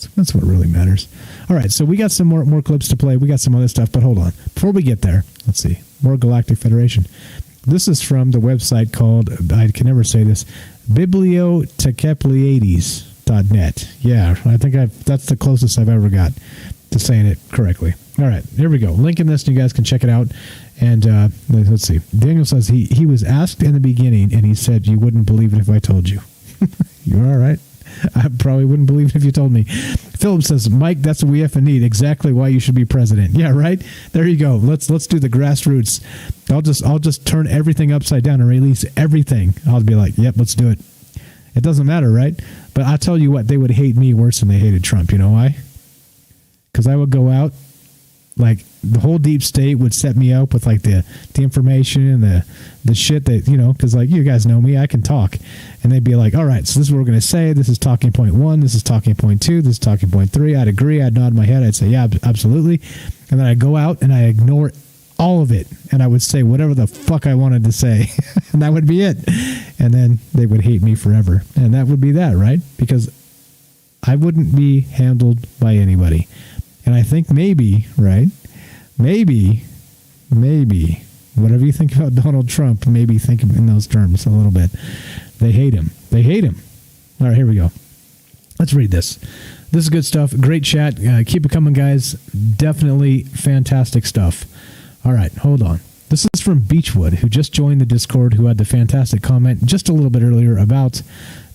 That's what really matters. All right, so we got some more clips to play. We got some other stuff, but hold on. Before we get there, let's see. More Galactic Federation. This is from the website called, I can never say this, bibliotekepliades.net. Yeah, I think that's the closest I've ever got to saying it correctly. All right, here we go. Link in this, and you guys can check it out. And let's see. Daniel says he was asked in the beginning, and he said, you wouldn't believe it if I told you. You're all right. I probably wouldn't believe it if you told me. Philip says, Mike, that's what we have to need. Exactly why you should be president. Yeah, right? There you go. Let's do the grassroots. I'll just turn everything upside down and release everything. I'll be like, yep, let's do it. It doesn't matter, right? But I'll tell you what, they would hate me worse than they hated Trump. You know why? Because I would go out, like, the whole deep state would set me up with, like, the information and the shit that, because, like, you guys know me, I can talk. And they'd be like, all right, so this is what we're going to say. This is talking point 1. This is talking point 2. This is talking point 3. I'd agree. I'd nod my head. I'd say, yeah, absolutely. And then I'd go out and I ignore all of it. And I would say whatever the fuck I wanted to say. And that would be it. And then they would hate me forever. And that would be that, right? Because I wouldn't be handled by anybody. And I think maybe, right? Maybe, whatever you think about Donald Trump, maybe think in those terms a little bit. They hate him. They hate him. All right, here we go. Let's read this. This is good stuff. Great chat. Keep it coming, guys. Definitely fantastic stuff. All right, hold on. This is from Beechwood, who just joined the Discord, who had the fantastic comment just a little bit earlier about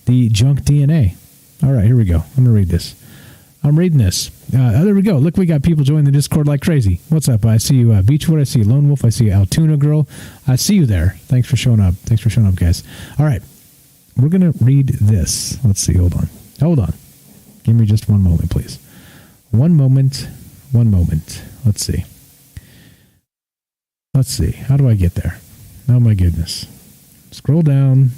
the junk DNA. All right, here we go. I'm going to read this. I'm reading this. There we go. Look, we got people joining the Discord like crazy. What's up? I see you, Beechwood. I see you, Lone Wolf. I see you, Altoona Girl. I see you there. Thanks for showing up. Thanks for showing up, guys. All right. We're going to read this. Let's see. Hold on. Give me just one moment, please. One moment. Let's see. How do I get there? Oh, my goodness. Scroll down.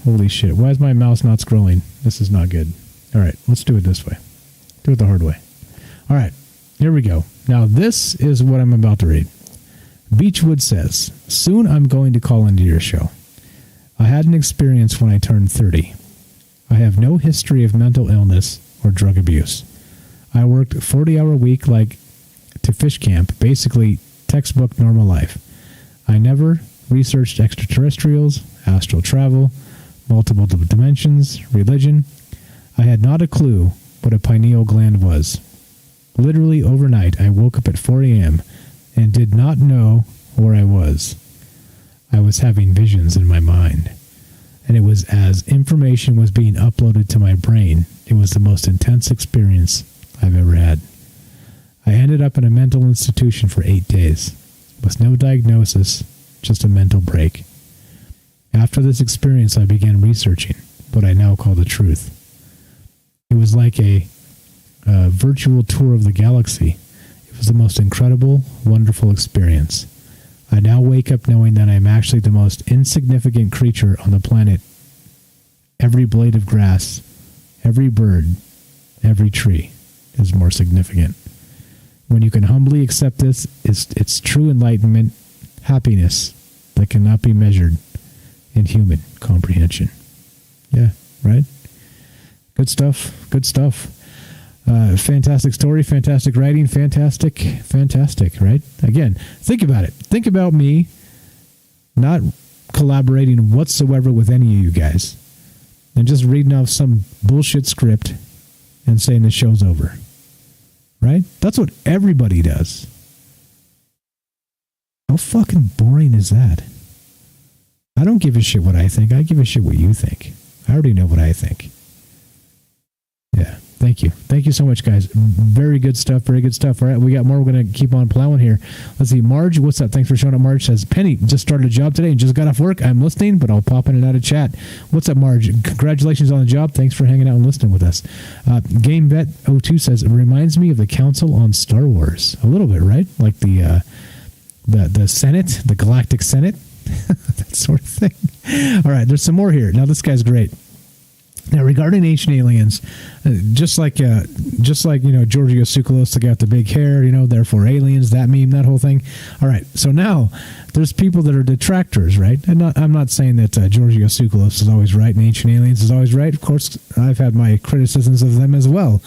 Holy shit. Why is my mouse not scrolling? This is not good. All right. Let's do it this way. Do it the hard way. All right. Here we go. Now, this is what I'm about to read. Beechwood says, soon I'm going to call into your show. I had an experience when I turned 30. I have no history of mental illness or drug abuse. I worked a 40-hour week like to fish camp, basically textbook normal life. I never researched extraterrestrials, astral travel, multiple dimensions, religion. I had not a clue what a pineal gland was. Literally overnight, I woke up at 4 a.m. and did not know where I was. I was having visions in my mind. And it was as information was being uploaded to my brain. It was the most intense experience I've ever had. I ended up in a mental institution for 8 days, with no diagnosis, just a mental break. After this experience, I began researching what I now call the truth. It was like a virtual tour of the galaxy. It was the most incredible, wonderful experience. I now wake up knowing that I am actually the most insignificant creature on the planet. Every blade of grass, every bird, every tree is more significant. When you can humbly accept this, it's true enlightenment, happiness that cannot be measured in human comprehension. Yeah, right? Good stuff. Fantastic story, fantastic writing, fantastic, right? Again, think about it. Think about me not collaborating whatsoever with any of you guys and just reading off some bullshit script and saying the show's over. Right? That's what everybody does. How fucking boring is that? I don't give a shit what I think. I give a shit what you think. I already know what I think. Yeah. Thank you. Thank you so much, guys. Very good stuff. All right, we got more. We're going to keep on plowing here. Let's see. Marge, what's up? Thanks for showing up. Marge says, Penny, just started a job today and just got off work. I'm listening, but I'll pop in and out of chat. What's up, Marge? Congratulations on the job. Thanks for hanging out and listening with us. GameVet02 says, it reminds me of the Council on Star Wars. A little bit, right? Like the Senate, the Galactic Senate, that sort of thing. All right, there's some more here. Now, this guy's great. Now, regarding ancient aliens, just like just like, Giorgio Tsoukalos, the guy with the big hair, therefore aliens, that meme, that whole thing. All right, so now there's people that are detractors, right? And I'm not saying that Giorgio Tsoukalos is always right and Ancient Aliens is always right. Of course, I've had my criticisms of them as well.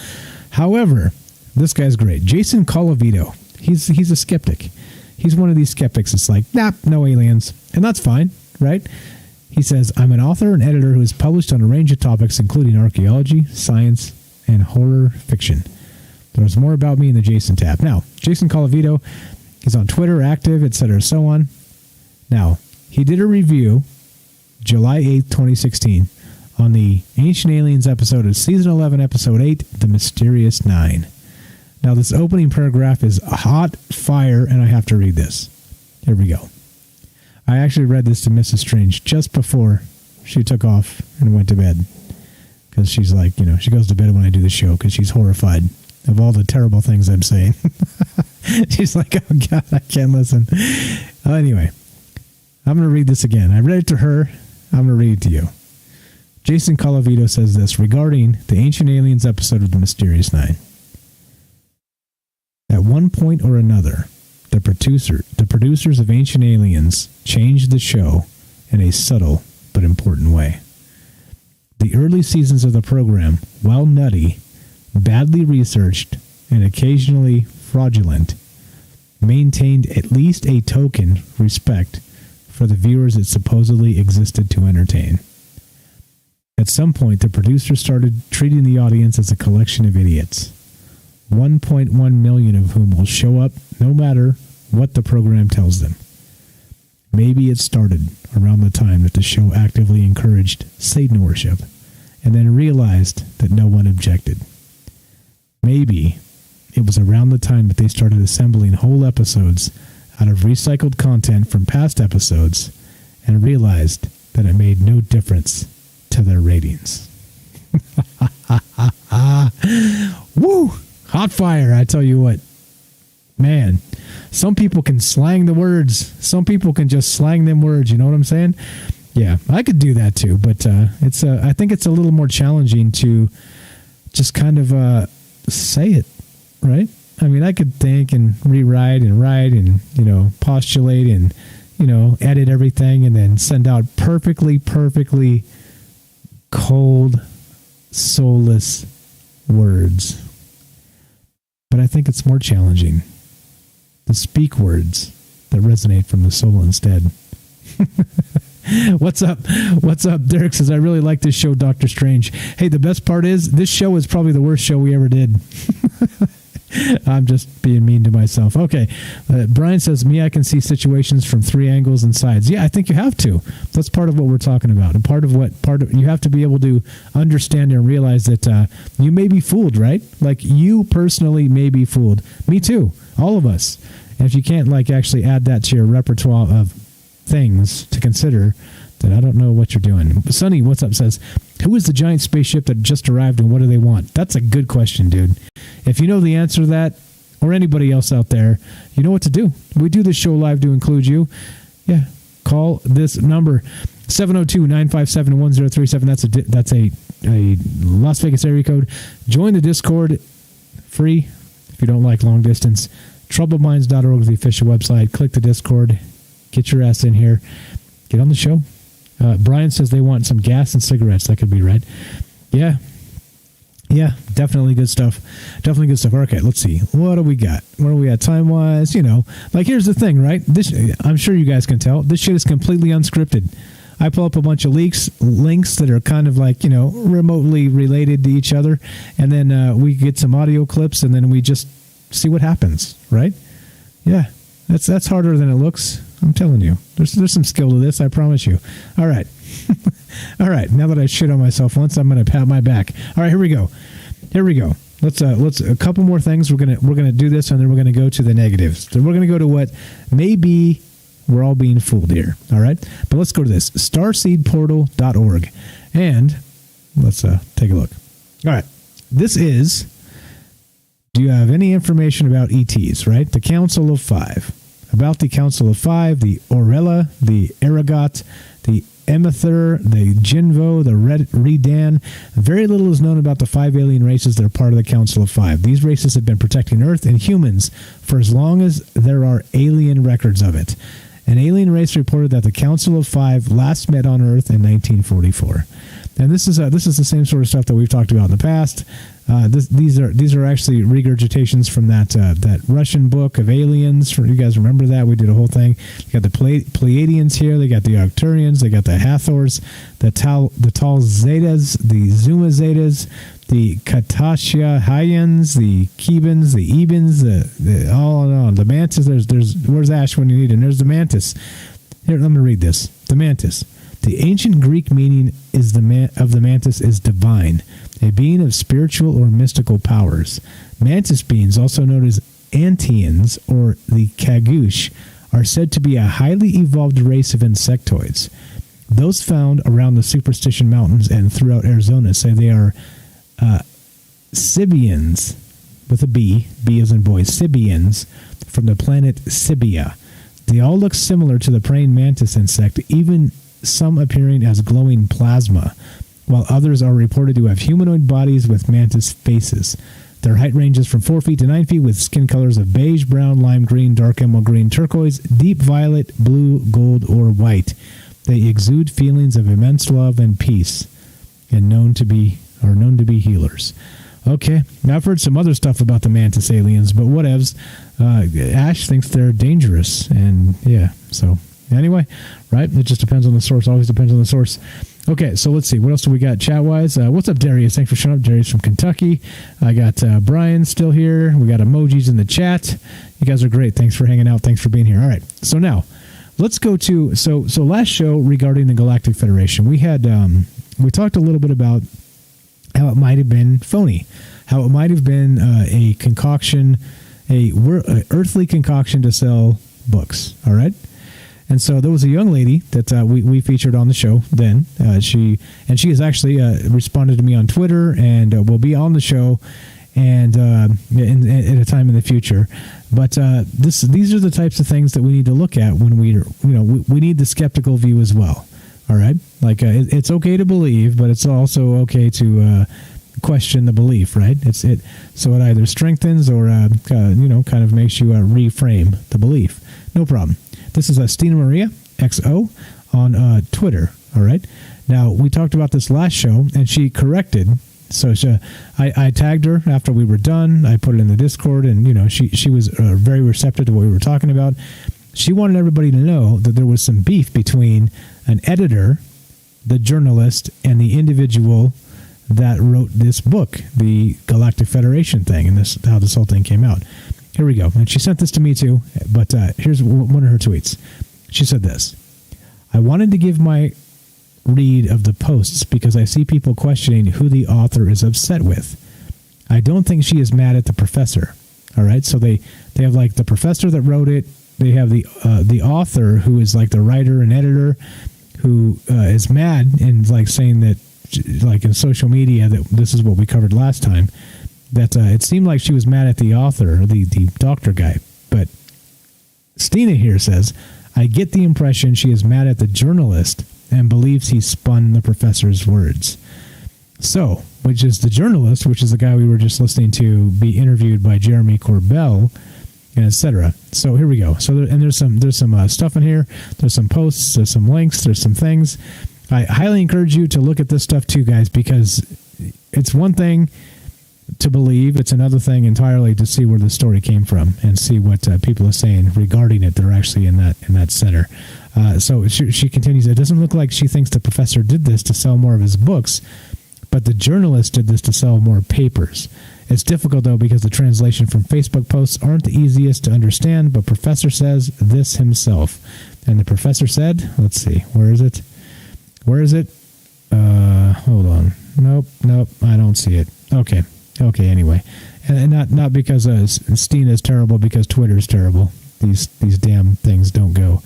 However, this guy's great. Jason Colavito, he's a skeptic. He's one of these skeptics that's like, nah, no aliens. And that's fine, right? He says, I'm an author and editor who has published on a range of topics, including archaeology, science, and horror fiction. There's more about me in the Jason tab. Now, Jason Colavito, he's on Twitter, active, etc., so on. Now, he did a review July 8th, 2016, on the Ancient Aliens episode of Season 11, Episode 8, The Mysterious Nine. Now, this opening paragraph is hot fire, and I have to read this. Here we go. I actually read this to Mrs. Strange just before she took off and went to bed. Because she's like, she goes to bed when I do the show because she's horrified of all the terrible things I'm saying. She's like, oh, God, I can't listen. Anyway, I'm going to read this again. I read it to her. I'm going to read it to you. Jason Colavito says this regarding the Ancient Aliens episode of The Mysterious Nine. At one point or another, the producers of Ancient Aliens changed the show in a subtle but important way. The early seasons of the program, while nutty, badly researched, and occasionally fraudulent, maintained at least a token respect for the viewers it supposedly existed to entertain. At some point, the producers started treating the audience as a collection of idiots, 1.1 million of whom will show up no matter what the program tells them. Maybe it started around the time that the show actively encouraged Satan worship and then realized that no one objected. Maybe it was around the time that they started assembling whole episodes out of recycled content from past episodes and realized that it made no difference to their ratings. Woo! Hot fire, I tell you what. Man, some people can slang the words. Some people can just slang them words, you know what I'm saying? Yeah, I could do that too, but I think it's a little more challenging to just kind of say it, right? I mean, I could think and rewrite and write and, postulate and, edit everything and then send out perfectly cold, soulless words. But I think it's more challenging to speak words that resonate from the soul instead. What's up? What's up? Derek says, I really like this show, Dr. Strange. Hey, the best part is this show is probably the worst show we ever did. I'm just being mean to myself. Okay. Brian says, I can see situations from three angles and sides. Yeah, I think you have to. That's part of what we're talking about. And you have to be able to understand and realize that you may be fooled, right? Like you personally may be fooled. Me too. All of us. And if you can't actually add that to your repertoire of things to consider, then I don't know what you're doing. Sonny, what's up, says, who is the giant spaceship that just arrived and what do they want? That's a good question, dude. If you know the answer to that, or anybody else out there, you know what to do. We do this show live to include you. Yeah, call this number, 702-957-1037. That's a Las Vegas area code. Join the Discord, free, if you don't like long distance. Troubledminds.org is the official website. Click the Discord. Get your ass in here. Get on the show. Brian says they want some gas and cigarettes. That could be right. Yeah. Yeah, definitely good stuff. Definitely good stuff. Okay, let's see. What do we got? Where are we at time-wise? Here's the thing, right? I'm sure you guys can tell. This shit is completely unscripted. I pull up a bunch of links that are kind of remotely related to each other, and then we get some audio clips, and then we just see what happens, right? Yeah, that's harder than it looks. I'm telling you. There's some skill to this, I promise you. All right. All right. Now that I shit on myself once, I'm going to pat my back. All right, here we go. Let's a couple more things. We're gonna do this, and then we're gonna go to the negatives. Then we're gonna go to what maybe we're all being fooled here. All right, but let's go to this starseedportal.org, and let's take a look. All right, this is. Do you have any information about ETs? Right, the Council of Five. About the Council of Five, the Orella, the Aragot, the Emether, the Jinvo, the Redan. Very little is known about the 5 alien races that are part of the Council of Five. These races have been protecting Earth and humans for as long as there are alien records of it. An alien race reported that the Council of Five last met on Earth in 1944. And this is the same sort of stuff that we've talked about in the past. These are actually regurgitations from that Russian book of aliens. You guys remember that? We did a whole thing. You got the Pleiadians here. They got the Arcturians. They got the Hathors, the Tal Zetas, the Zuma Zetas, the Katashia Hyans, the Kebans, the Ebans, the all in all. The Mantis. There's where's Ash when you need him? There's the Mantis. Here, let me read this. The Mantis. The ancient Greek meaning of the mantis is divine, a being of spiritual or mystical powers. Mantis beings, also known as Antians or the Kagush, are said to be a highly evolved race of insectoids. Those found around the Superstition Mountains and throughout Arizona say they are Sibians, with a B as in boy, Sibians, from the planet Sibia. They all look similar to the praying mantis insect, even some appearing as glowing plasma, while others are reported to have humanoid bodies with mantis faces. Their height ranges from 4 feet to 9 feet, with skin colors of beige, brown, lime green, dark emerald green, turquoise, deep violet, blue, gold, or white. They exude feelings of immense love and peace, and known to be healers. Okay, now I've heard some other stuff about the mantis aliens, but whatevs. Ash thinks they're dangerous, and yeah, so anyway, right? It just depends on the source. Always depends on the source. Okay, so let's see. What else do we got chat-wise? What's up, Darius? Thanks for showing up. Darius from Kentucky. I got Brian still here. We got emojis in the chat. You guys are great. Thanks for hanging out. Thanks for being here. All right, so now let's go to so last show regarding the Galactic Federation. We had we talked a little bit about how it might have been phony, how it might have been a concoction, a earthly concoction to sell books. All right. And so there was a young lady that we featured on the show then. She has actually responded to me on Twitter and will be on the show and at a time in the future. But these are the types of things that we need to look at when we need the skeptical view as well. All right, like it's okay to believe, but it's also okay to question the belief, right? So it either strengthens or kind of makes you reframe the belief. No problem. This is Stina Maria XO on Twitter. All right. Now we talked about this last show, and she corrected. So I tagged her after we were done. I put it in the Discord, and she was very receptive to what we were talking about. She wanted everybody to know that there was some beef between an editor, the journalist, and the individual that wrote this book, the Galactic Federation thing, and how this whole thing came out. Here we go. And she sent this to me too, but here's one of her tweets. She said this: I wanted to give my read of the posts because I see people questioning who the author is upset with. I don't think she is mad at the professor. All right, so they have like the professor that wrote it. They have the author who is like the writer and editor who is mad and like saying that, like in social media, that this is what we covered last time, that it seemed like she was mad at the author, the doctor guy. But Stina here says, I get the impression she is mad at the journalist and believes he spun the professor's words. So, which is the journalist, which is the guy we were just listening to be interviewed by Jeremy Corbell, and etc. So here we go. So there's some stuff in here. There's some posts. There's some links. There's some things. I highly encourage you to look at this stuff too, guys, because it's one thing to believe. It's another thing entirely to see where the story came from and see what people are saying regarding it. They're actually in that center. So she continues. It doesn't look like she thinks the professor did this to sell more of his books, but the journalist did this to sell more papers. It's difficult, though, because the translation from Facebook posts aren't the easiest to understand, but Professor says this himself. And the professor said, let's see, where is it? Hold on. Nope, I don't see it. Okay, anyway. And not because Stina is terrible, because Twitter is terrible. These damn things don't go.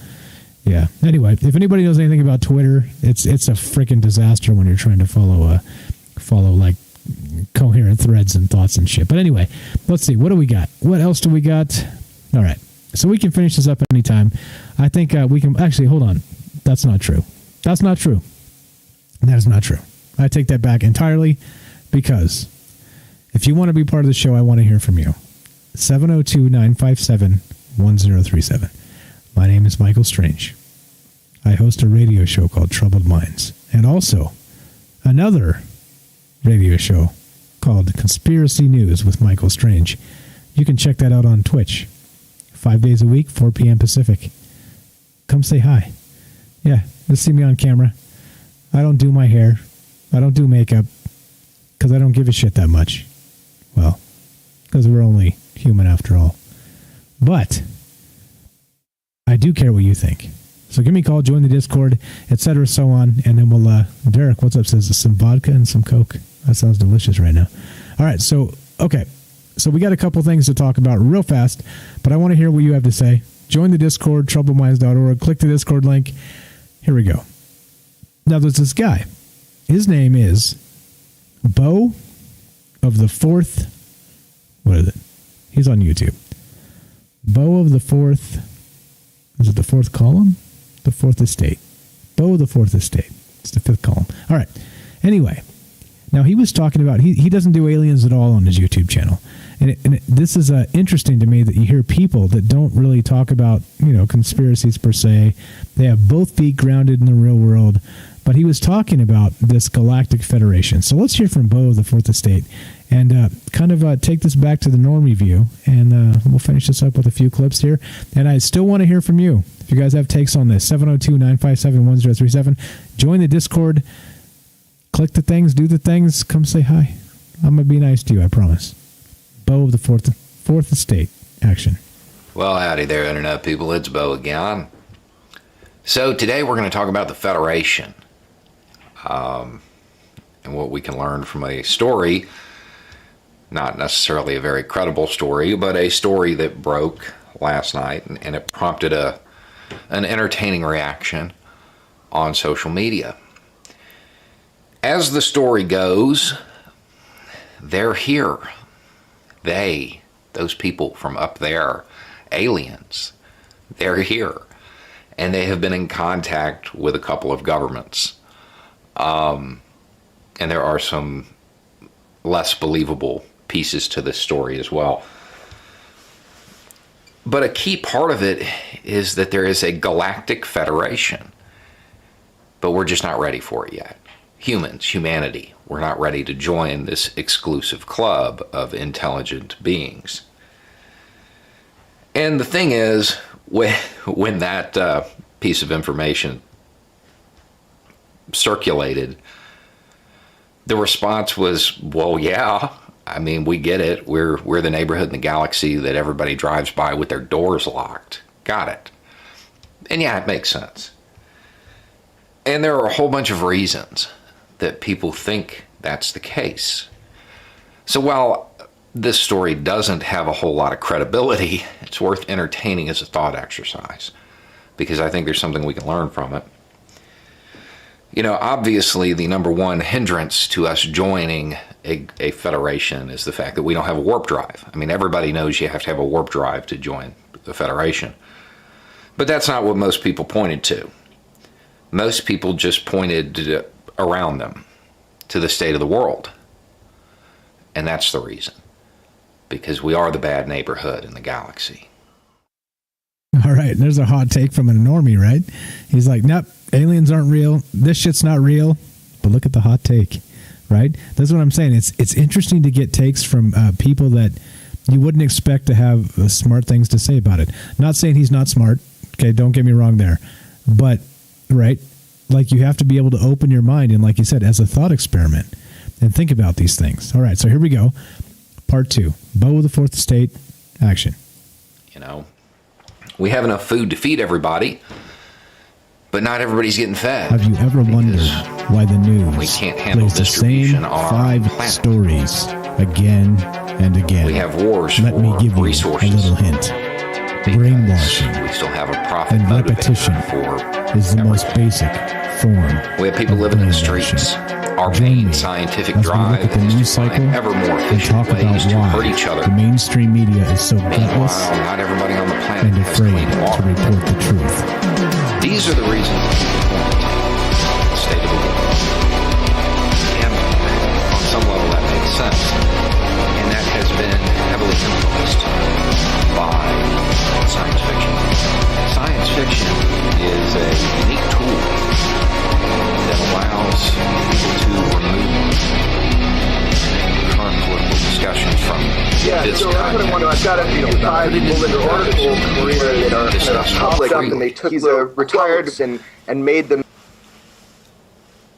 Yeah. Anyway, if anybody knows anything about Twitter, it's a freaking disaster when you're trying to follow like coherent threads and thoughts and shit. But anyway, let's see. What do we got? What else do we got? All right. So we can finish this up anytime. I think we can... Actually, hold on. That's not true. That's not true. That is not true. I take that back entirely, because if you want to be part of the show, I want to hear from you. 702-957-1037. My name is Michael Strange. I host a radio show called Troubled Minds, and also another radio show called Conspiracy News with Michael Strange. You can check that out on Twitch. 5 days a week, 4 p.m. Pacific. Come say hi. Yeah, you'll see me on camera. I don't do my hair. I don't do makeup, because I don't give a shit that much. Well, because we're only human after all. But I do care what you think. So give me a call, join the Discord, etc., so on, and then we'll, Derek, what's up, says some vodka and some Coke. That sounds delicious right now. All right, so, okay. So we got a couple things to talk about real fast, but I want to hear what you have to say. Join the Discord, troubledminds.org. Click the Discord link. Here we go. Now, there's this guy. His name is Bo of the Fourth. What is it? He's on YouTube. Bo of the Fourth. Is it the fourth column? The Fourth Estate. Bo of the Fourth Estate. It's the fifth column. All right. Anyway, now he was talking about, he doesn't do aliens at all on his YouTube channel. And this is interesting to me that you hear people that don't really talk about, conspiracies per se. They have both feet grounded in the real world. But he was talking about this Galactic Federation. So let's hear from Bo of the Fourth Estate and kind of take this back to the normie view. And we'll finish this up with a few clips here. And I still want to hear from you. If you guys have takes on this, 702-957-1037. Join the Discord. Click the things, do the things, come say hi. I'm going to be nice to you, I promise. Bo of the Fourth Estate. Action. Well, howdy there, Internet people. It's Bo again. So today we're going to talk about the Federation. And what we can learn from a story, not necessarily a very credible story, but a story that broke last night, and it prompted an entertaining reaction on social media. As the story goes, they're here. Those people from up there, aliens, they're here. And they have been in contact with a couple of governments. And there are some less believable pieces to this story as well. But a key part of it is that there is a Galactic Federation. But we're just not ready for it yet. Humanity, we're not ready to join this exclusive club of intelligent beings. And the thing is, when that piece of information circulated, the response was, well, yeah, I mean, we get it. We're the neighborhood in the galaxy that everybody drives by with their doors locked. Got it. And yeah, it makes sense. And there are a whole bunch of reasons that people think that's the case. So while this story doesn't have a whole lot of credibility, it's worth entertaining as a thought exercise, because I think there's something we can learn from it. Obviously the number one hindrance to us joining a federation is the fact that we don't have a warp drive. I mean, everybody knows you have to have a warp drive to join the federation. But that's not what most people pointed to. Most people just pointed around them to the state of the world. And that's the reason. Because we are the bad neighborhood in the galaxy. All right, there's a hot take from a normie, right? He's like, nope, aliens aren't real. This shit's not real. But look at the hot take, right? That's what I'm saying. It's interesting to get takes from people that you wouldn't expect to have smart things to say about it. Not saying he's not smart. Okay, don't get me wrong there. But, right, like you have to be able to open your mind and, like you said, as a thought experiment and think about these things. All right, so here we go. Part 2. Bo of the Fourth Estate. Action. We have enough food to feed everybody, but not everybody's getting fed. Have you ever wondered why the news we can't handle plays the same 5 stories again and again? We have wars. Let me give you resources. A little hint. Brainwashing we still have a profit and repetition is the most basic form. We have people living in the streets. Our main scientific drive look at the news cycle ever more and talk about why the mainstream media is so gutless not everybody on the planet and afraid to report the truth. These are the reasons people point. sense. And that has been heavily influenced by science fiction. Science fiction is a unique tool that allows people to remove current political discussions from this so that's what I wonder. I've got a few people in the article career that are kind of public up, and they took these retired and made them.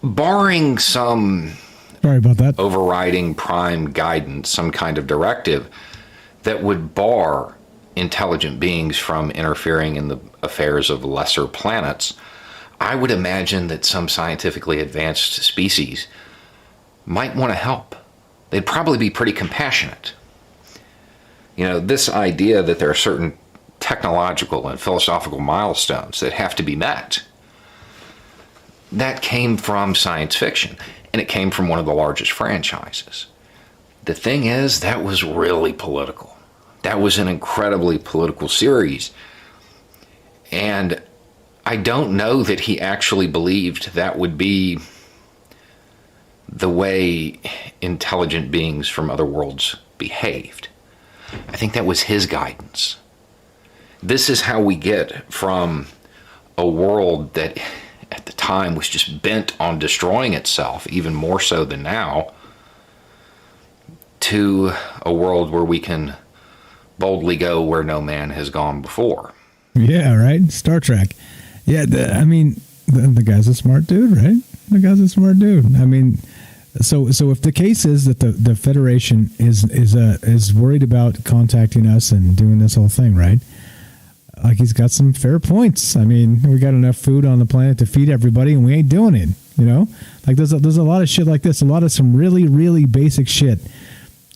Barring some sorry about that overriding prime guidance, some kind of directive that would bar intelligent beings from interfering in the affairs of lesser planets, I would imagine that some scientifically advanced species might want to help. They'd probably be pretty compassionate. You know, this idea that there are certain technological and philosophical milestones that have to be met, that came from science fiction, and it came from one of the largest franchises. The thing is, that was really political. That was an incredibly political series, and I don't know that he actually believed that would be the way intelligent beings from other worlds behaved. I think that was his guidance. This is how we get from a world that at the time was just bent on destroying itself, even more so than now, to a world where we can boldly go where no man has gone before. Yeah, right? Star Trek. Yeah, the guy's a smart dude, right? The guy's a smart dude. I mean, so if the case is that the Federation is worried about contacting us and doing this whole thing, right? Like, he's got some fair points. I mean, we got enough food on the planet to feed everybody, and we ain't doing it. You know, like there's a lot of shit like this, a lot of some really, really basic shit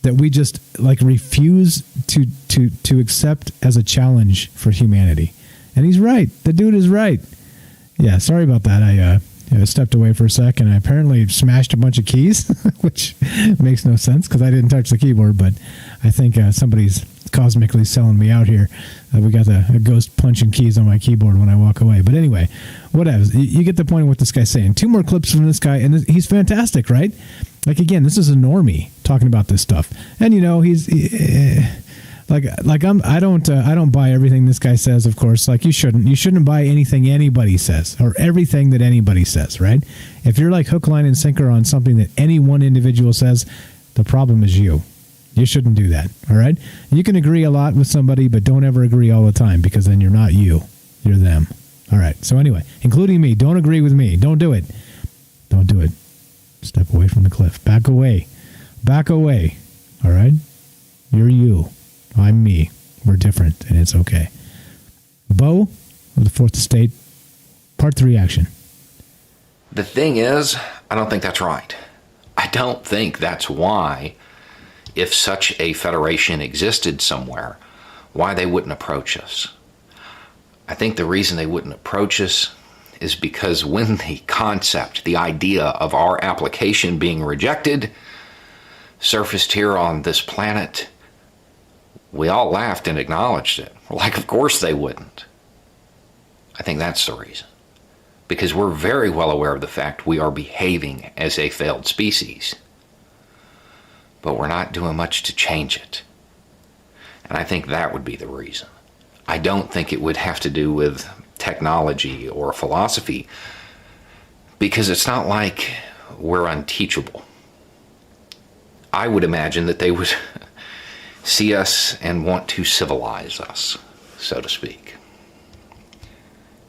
that we just like refuse to accept as a challenge for humanity. And he's right. The dude is right. Yeah, sorry about that. I stepped away for a sec, and I apparently smashed a bunch of keys, which makes no sense because I didn't touch the keyboard, but I think somebody's cosmically selling me out here. We got a ghost punching keys on my keyboard when I walk away. But anyway, whatever. You get the point of what this guy's saying. 2 more clips from this guy, and he's fantastic, right? Like, again, this is a normie talking about this stuff. And, you know, I don't buy everything this guy says, of course. Like, you shouldn't buy anything anybody says or everything that anybody says, right? If you're like hook, line, and sinker on something that any one individual says, the problem is you. You shouldn't do that, all right? You can agree a lot with somebody, but don't ever agree all the time, because then you're not you. You're them. All right. So anyway, including me, don't agree with me. Don't do it. Don't do it. Step away from the cliff. Back away. Back away. All right? You're you. I'm me. We're different, and it's okay. Bo of the Fourth Estate, Part 3 action. The thing is, I don't think that's right. I don't think that's why, if such a federation existed somewhere, why they wouldn't approach us. I think the reason they wouldn't approach us is because when the concept, the idea of our application being rejected surfaced here on this planet, we all laughed and acknowledged it. We're like, of course they wouldn't. I think that's the reason. Because we're very well aware of the fact we are behaving as a failed species. But we're not doing much to change it. And I think that would be the reason. I don't think it would have to do with technology or philosophy, because it's not like we're unteachable. I would imagine that they would see us and want to civilize us, so to speak,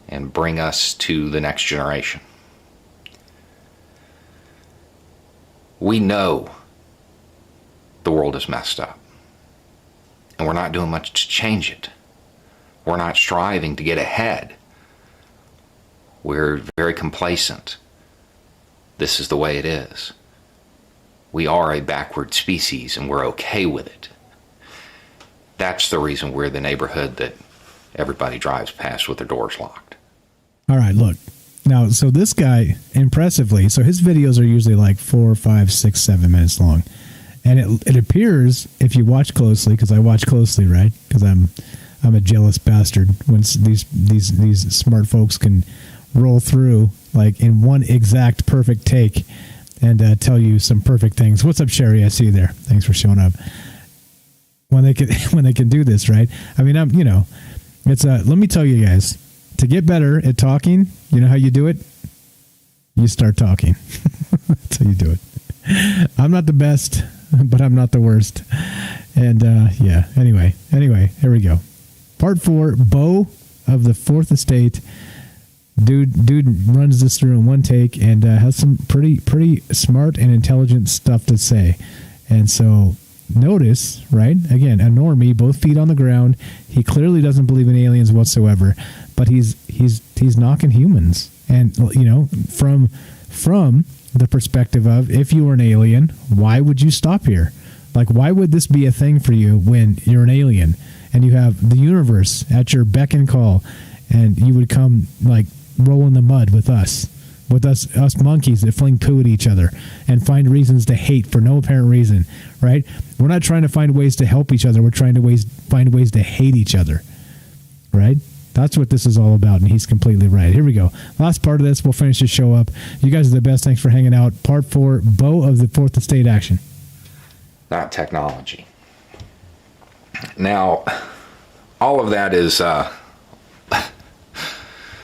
and bring us to the next generation. We know the world is messed up, and we're not doing much to change it. We're not striving to get ahead. We're very complacent. This is the way it is. We are a backward species, and we're okay with it. That's the reason we're the neighborhood that everybody drives past with their doors locked. All right, look. Now, so this guy, impressively, so his videos are usually like 4, 5, 6, 7 minutes long. And it appears, if you watch closely, because I watch closely, right? Because I'm a jealous bastard when these smart folks can roll through like in one exact perfect take and tell you some perfect things. What's up, Sherry? I see you there. Thanks for showing up. When they can do this, right? I mean, it's let me tell you guys, to get better at talking, you know how you do it? You start talking. That's how you do it. I'm not the best, but I'm not the worst. And yeah, anyway, here we go. Part 4, Beau of the Fourth Estate. Dude runs this through in one take and has some pretty smart and intelligent stuff to say. And so notice, right? Again, a normie, both feet on the ground. He clearly doesn't believe in aliens whatsoever, but he's knocking humans. And from the perspective of, if you were an alien, why would you stop here? Like, why would this be a thing for you when you're an alien and you have the universe at your beck and call, and you would come like roll in the mud with us monkeys that fling poo at each other and find reasons to hate for no apparent reason, right? We're not trying to find ways to help each other. We're trying to find ways to hate each other, right? That's what this is all about, and he's completely right. Here we go. Last part of this, we'll finish the show up. You guys are the best. Thanks for hanging out. Part 4, Beau of the Fourth Estate action. Not technology. Now, all of that is...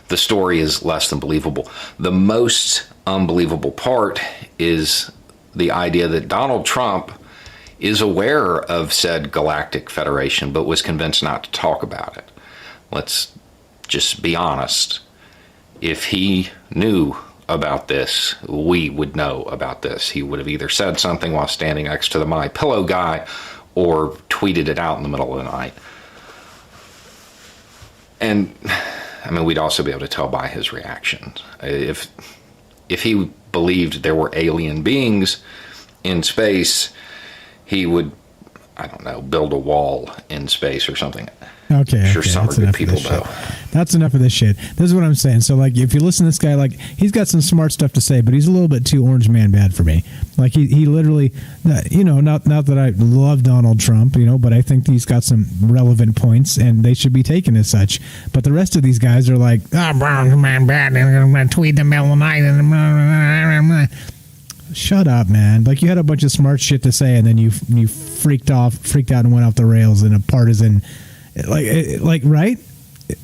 the story is less than believable. The most unbelievable part is the idea that Donald Trump is aware of said Galactic Federation, but was convinced not to talk about it. Let's just be honest. If he knew about this, we would know about this. He would have either said something while standing next to the My Pillow guy or tweeted it out in the middle of the night. And I mean, we'd also be able to tell by his reaction. If he believed there were alien beings in space, he would, I don't know, build a wall in space or something. Okay. I'm sure some are good people, though. That's enough of this shit. This is what I'm saying. So, like, if you listen to this guy, like, he's got some smart stuff to say, but he's a little bit too orange man bad for me. Like, he literally, not that I love Donald Trump, but I think he's got some relevant points, and they should be taken as such. But the rest of these guys are like, brown man bad, and I'm going to tweet the middle of the night, and shut up, man. Like, you had a bunch of smart shit to say, and then you freaked out and went off the rails in a partisan... Like, right?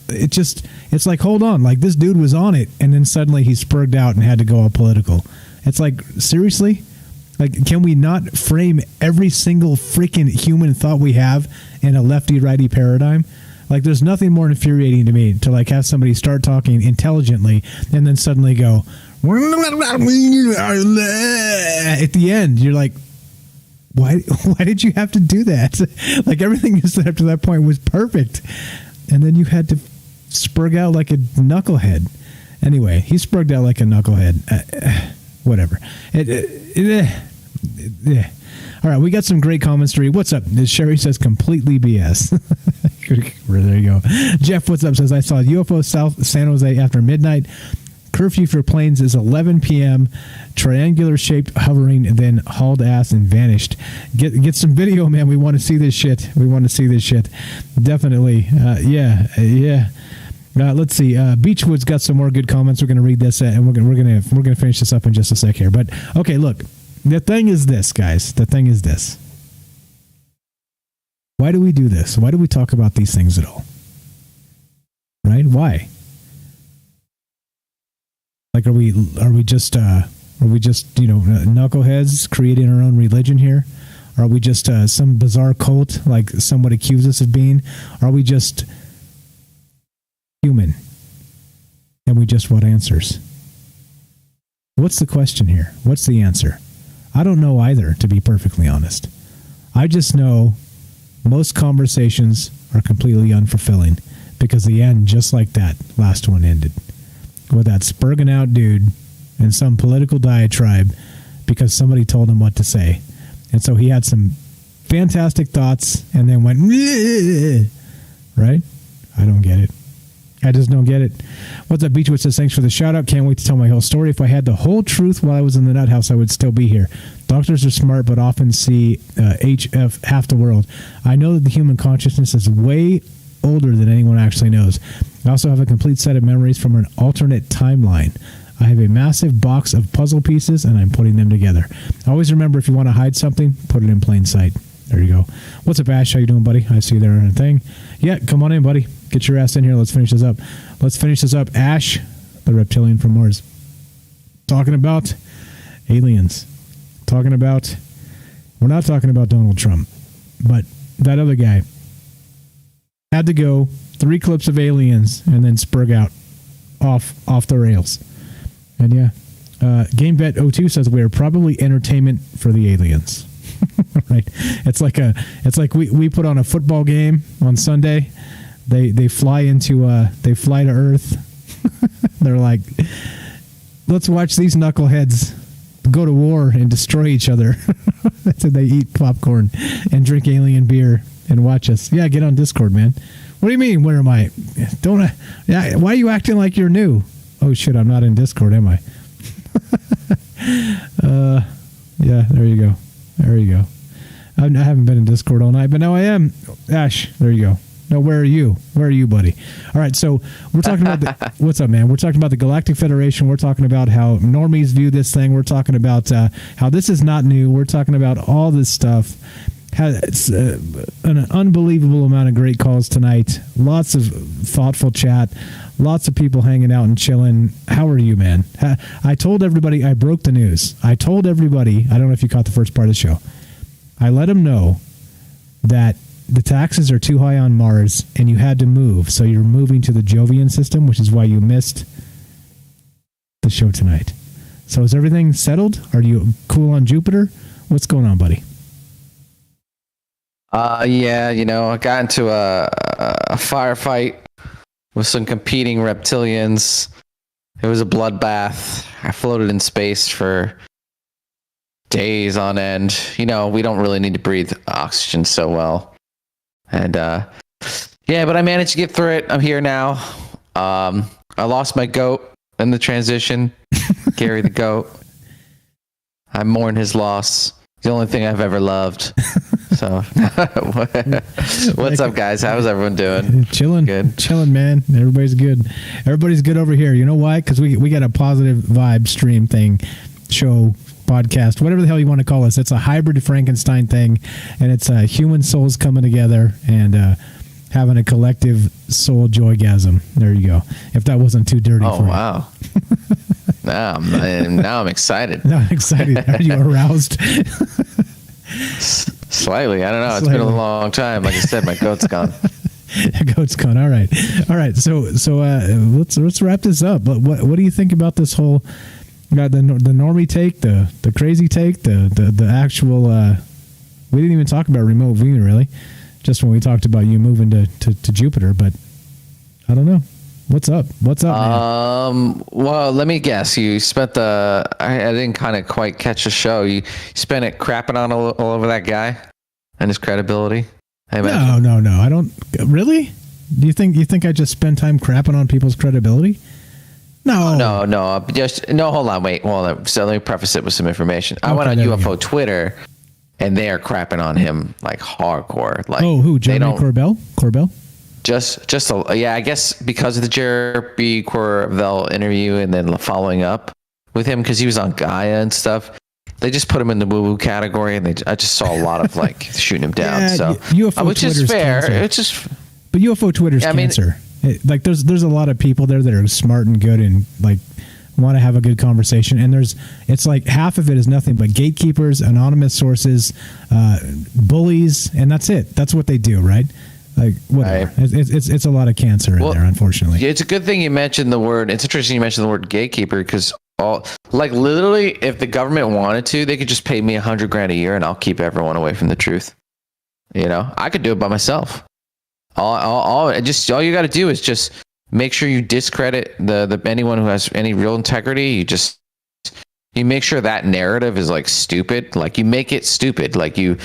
It's like, hold on. Like, this dude was on it, and then suddenly he spurred out and had to go all political. It's like, seriously? Like, can we not frame every single freaking human thought we have in a lefty-righty paradigm? Like, there's nothing more infuriating to me to, like, have somebody start talking intelligently and then suddenly go, at the end, you're like, Why did you have to do that? Like, everything you said up to that point was perfect. And then you had to spurg out like a knucklehead. Anyway, he spurged out like a knucklehead. Whatever. All right, we got some great comments to read. What's up? Sherry says completely BS. There you go. Jeff, what's up? Says, I saw UFO South San Jose after midnight. Curfew for planes is 11 p.m. Triangular shaped hovering, and then hauled ass and vanished. Get some video, man. We want to see this shit. Definitely. Yeah. Let's see. Beechwood's got some more good comments. We're going to read this, and we're going to finish this up in just a sec here. But okay, look. The thing is this, guys. The thing is this. Why do we do this? Why do we talk about these things at all? Right? Why? Like, are we just knuckleheads creating our own religion here? Are we just some bizarre cult like some would accuse us of being? Are we just human and we just want answers? What's the question here? What's the answer? I don't know either, to be perfectly honest. I just know most conversations are completely unfulfilling because the end, just like that last one ended, with that spurging out dude in some political diatribe because somebody told him what to say. And so he had some fantastic thoughts and then went, right? I don't get it. I just don't get it. What's up, Beechwood says, thanks for the shout out. Can't wait to tell my whole story. If I had the whole truth while I was in the nut house, I would still be here. Doctors are smart, but often see HF half the world. I know that the human consciousness is way older than anyone actually knows. I also have a complete set of memories from an alternate timeline. I have a massive box of puzzle pieces, and I'm putting them together. Always remember, if you want to hide something, put it in plain sight. There you go. What's up, Ash? How you doing, buddy? I see you there on a thing. Yeah, come on in, buddy. Get your ass in here. Let's finish this up. Ash, the reptilian from Mars. Talking about aliens. We're not talking about Donald Trump, but that other guy had to go 3 clips of aliens and then spurg out off the rails. And yeah, GameVet02 says we are probably entertainment for the aliens. Right? It's like we put on a football game on Sunday. They fly to Earth. They're like, let's watch these knuckleheads go to war and destroy each other. So they eat popcorn and drink alien beer and watch us. Yeah, get on Discord, man. What do you mean? Where am I? Yeah, why are you acting like you're new? Oh shit, I'm not in Discord, am I? Yeah, there you go. I haven't been in Discord all night, but now I am. Ash, there you go. No, where are you? Where are you, buddy? All right, so we're talking about what's up, man? We're talking about the Galactic Federation. We're talking about how normies view this thing. We're talking about how this is not new. We're talking about all this stuff. It's an unbelievable amount of great calls tonight. Lots of thoughtful chat. Lots of people hanging out and chilling. How are you, man? I told everybody, I broke the news. I told everybody, I don't know if you caught the first part of the show. I let them know that the taxes are too high on Mars and you had to move. So you're moving to the Jovian system, which is why you missed the show tonight. So is everything settled? Are you cool on Jupiter? What's going on, buddy? Yeah, I got into a firefight with some competing reptilians. It was a bloodbath. I floated in space for days on end. We don't really need to breathe oxygen so well. And yeah, but I managed to get through it. I'm here now. I lost my goat in the transition. Gary the goat. I mourn his loss. The only thing I've ever loved. So, what's up, guys? How's everyone doing? Chilling, good. Chilling, man. Everybody's good. Everybody's good over here. You know why? Because we got a positive vibe stream thing, show, podcast, whatever the hell you want to call us. It's a hybrid Frankenstein thing, and it's human souls coming together and having a collective soul joygasm. There you go. If that wasn't too dirty for you. Oh, wow. Now I'm excited. Now I'm excited. Are you aroused? Slightly. I don't know. It's been a long time. Like I said, my goat's gone. The goat's gone. All right. So let's wrap this up. But what do you think about this whole the normie take, the crazy take, the actual? We didn't even talk about remote viewing really. Just when we talked about you moving to Jupiter, but I don't know. What's up? Man? Well, let me guess. You spent I didn't kind of quite catch the show. You spent it crapping on all over that guy and his credibility. No. I don't really. Do you think I just spend time crapping on people's credibility? No. Just no. Hold on. Wait. Well, so let me preface it with some information. I went on UFO Twitter, and they are crapping on him like hardcore. Like, who? Jeremy Corbell? I guess because of the Jeremy Corbell interview and then following up with him because he was on Gaia and stuff, they just put him in the woo-woo category, and I just saw a lot of like shooting him down. Yeah, so UFO which Twitter's is fair. cancer. It's just, but UFO Twitter's cancer. Like there's a lot of people there that are smart and good and like want to have a good conversation, and it's like half of it is nothing but gatekeepers, anonymous sources, bullies, and that's it. That's what they do, right? Like whatever. Right. It's a lot of cancer in there, unfortunately. It's a good thing you mentioned the word. It's interesting you mentioned the word gatekeeper because literally, if the government wanted to, they could just pay me $100,000 a year and I'll keep everyone away from the truth. I could do it by myself. All you got to do is just make sure you discredit the anyone who has any real integrity. You make sure that narrative is like stupid. Like you make it stupid. Like you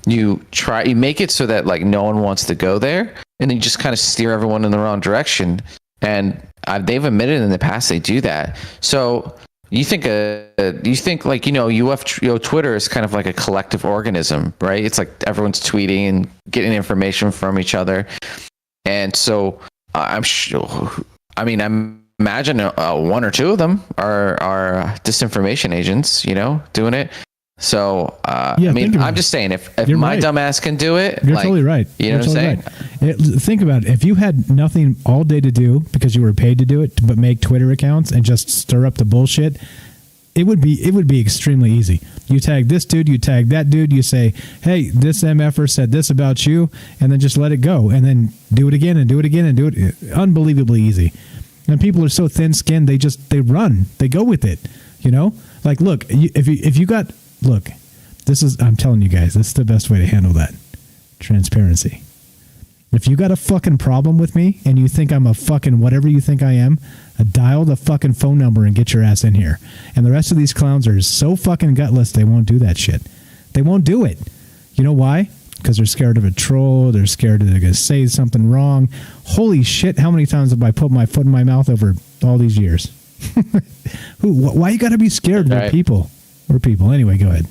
make it so that like no one wants to go there, and then you just kind of steer everyone in the wrong direction. And they've admitted in the past they do that. So you think like Twitter is kind of like a collective organism, right? It's like everyone's tweeting and getting information from each other, and so I'm sure. I mean, I'm imagine one or two of them are disinformation agents, doing it. So, I mean, I'm just saying, if my dumb ass can do it, you're totally right. You know what I'm saying? Right. Think about it. If you had nothing all day to do because you were paid to do it, but make Twitter accounts and just stir up the bullshit, it would be extremely easy. You tag this dude, you tag that dude, you say, hey, this MFer said this about you, and then just let it go, and then do it again and do it again and do it. Unbelievably easy. And people are so thin-skinned, they run, they go with it. Like, look, if you got. Look, I'm telling you guys, this is the best way to handle that. Transparency. If you got a fucking problem with me and you think I'm a fucking whatever you think I am, dial the fucking phone number and get your ass in here. And the rest of these clowns are so fucking gutless, they won't do that shit. They won't do it. You know why? Because they're scared of a troll. They're scared that they're going to say something wrong. Holy shit, how many times have I put my foot in my mouth over all these years? Why you got to be scared? We're people. We're people. Anyway, go ahead.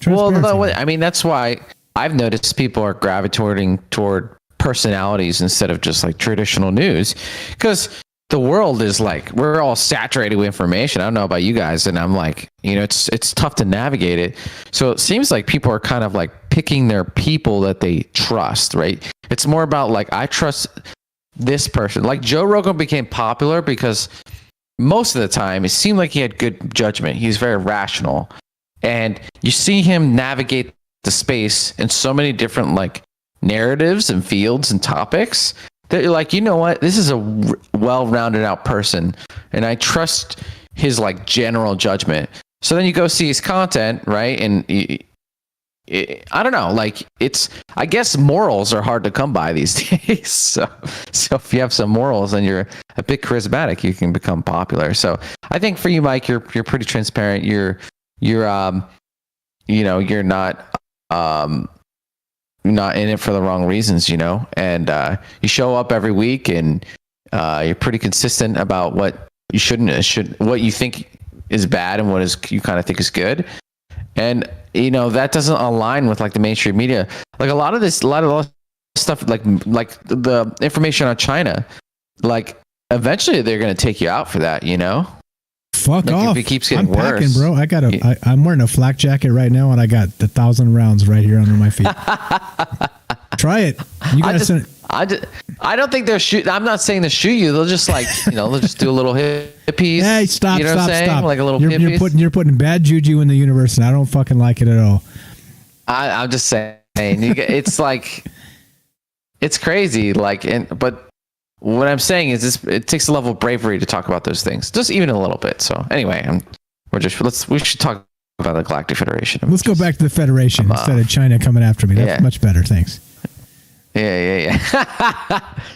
Well, I mean, that's why I've noticed people are gravitating toward personalities instead of just like traditional news, because the world is like, we're all saturated with information. I don't know about you guys, and I'm like, it's tough to navigate it. So it seems like people are kind of like picking their people that they trust, right? It's more about like, I trust this person. Like Joe Rogan became popular because most of the time it seemed like he had good judgment. He's very rational, and you see him navigate the space in so many different like narratives and fields and topics that you're like, you know what, this is a well-rounded out person, and I trust his like general judgment. So then you go see his content, right? And I don't know, like I guess morals are hard to come by these days. So if you have some morals and you're a bit charismatic, you can become popular. So I think for you, Mike, you're pretty transparent. You're not in it for the wrong reasons, and you show up every week, and you're pretty consistent about what you what you think is bad and what you kind of think is good. And that doesn't align with like the mainstream media. Like a lot of stuff, like the information on China, like eventually they're going to take you out for that, Fuck like off. If it keeps getting I'm packing, worse, bro. I'm wearing a flak jacket right now, and I got 1,000 rounds right here under my feet. Try it. You guys. I don't think they're shoot. I'm not saying to shoot you. They'll just like, they'll just do a little hippies. Hey, stop, you know stop, what I'm saying? stop. Like a little you're putting bad juju in the universe, and I don't fucking like it at all. I'm just saying, it's like, it's crazy. Like, but what I'm saying is it takes a level of bravery to talk about those things, just even a little bit. So anyway, we should talk about the Galactic Federation. Let's go back to the Federation instead of China coming after me. That's much better. Thanks. Yeah.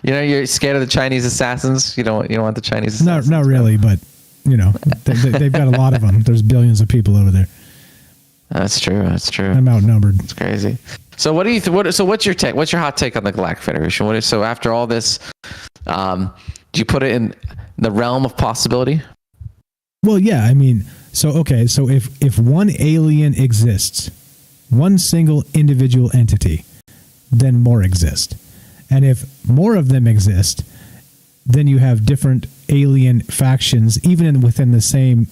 You're scared of the Chinese assassins. You don't want the Chinese assassins. Not really, but they've got a lot of them. There's billions of people over there. That's true. I'm outnumbered. It's crazy. So what do you so what's your take? What's your hot take on the Galactic Federation? So after all this, do you put it in the realm of possibility? Well, yeah. I mean, so if one alien exists, one single individual entity, then more exist. And if more of them exist, then you have different alien factions, even within the same,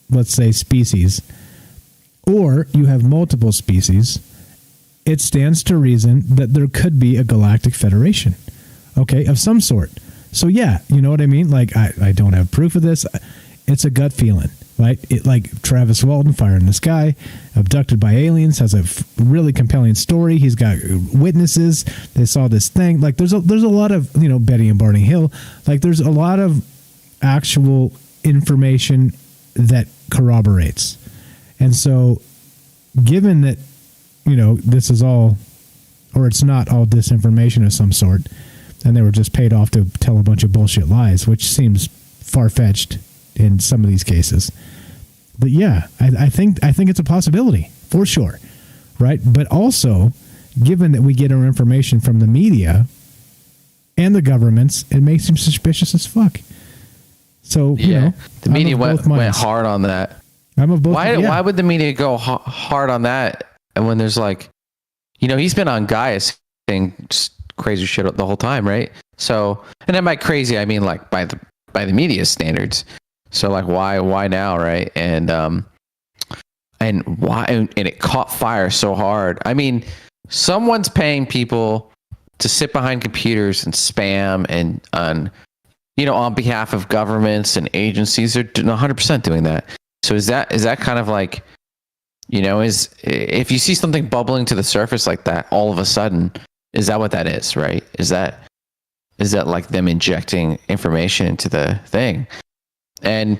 let's say, species. Or you have multiple species. It stands to reason that there could be a galactic federation, of some sort. So yeah, you know what I mean? Like, I don't have proof of this. It's a gut feeling, right? It, like Travis Walton, Fire in the Sky, abducted by aliens, has a really compelling story. He's got witnesses. They saw this thing. Like, there's a lot of, Betty and Barney Hill. Like, there's a lot of actual information that corroborates. And so, given that, this is all, or it's not all disinformation of some sort, and they were just paid off to tell a bunch of bullshit lies, which seems far-fetched in some of these cases. But yeah, I think it's a possibility, for sure, right? But also, given that we get our information from the media and the governments, it makes them suspicious as fuck. So, the media went hard on that. I'm of both. Why would the media go hard on that? And when there's like, he's been on Gaius saying just crazy shit the whole time, right? So, and then by crazy, I mean like by the by the media standards. So like, why now, right? And why? And it caught fire so hard. I mean, someone's paying people to sit behind computers and spam and on behalf of governments and agencies. They're 100% doing that. So is that kind of like, if you see something bubbling to the surface like that, all of a sudden, is that what that is, right? Is that like them injecting information into the thing? And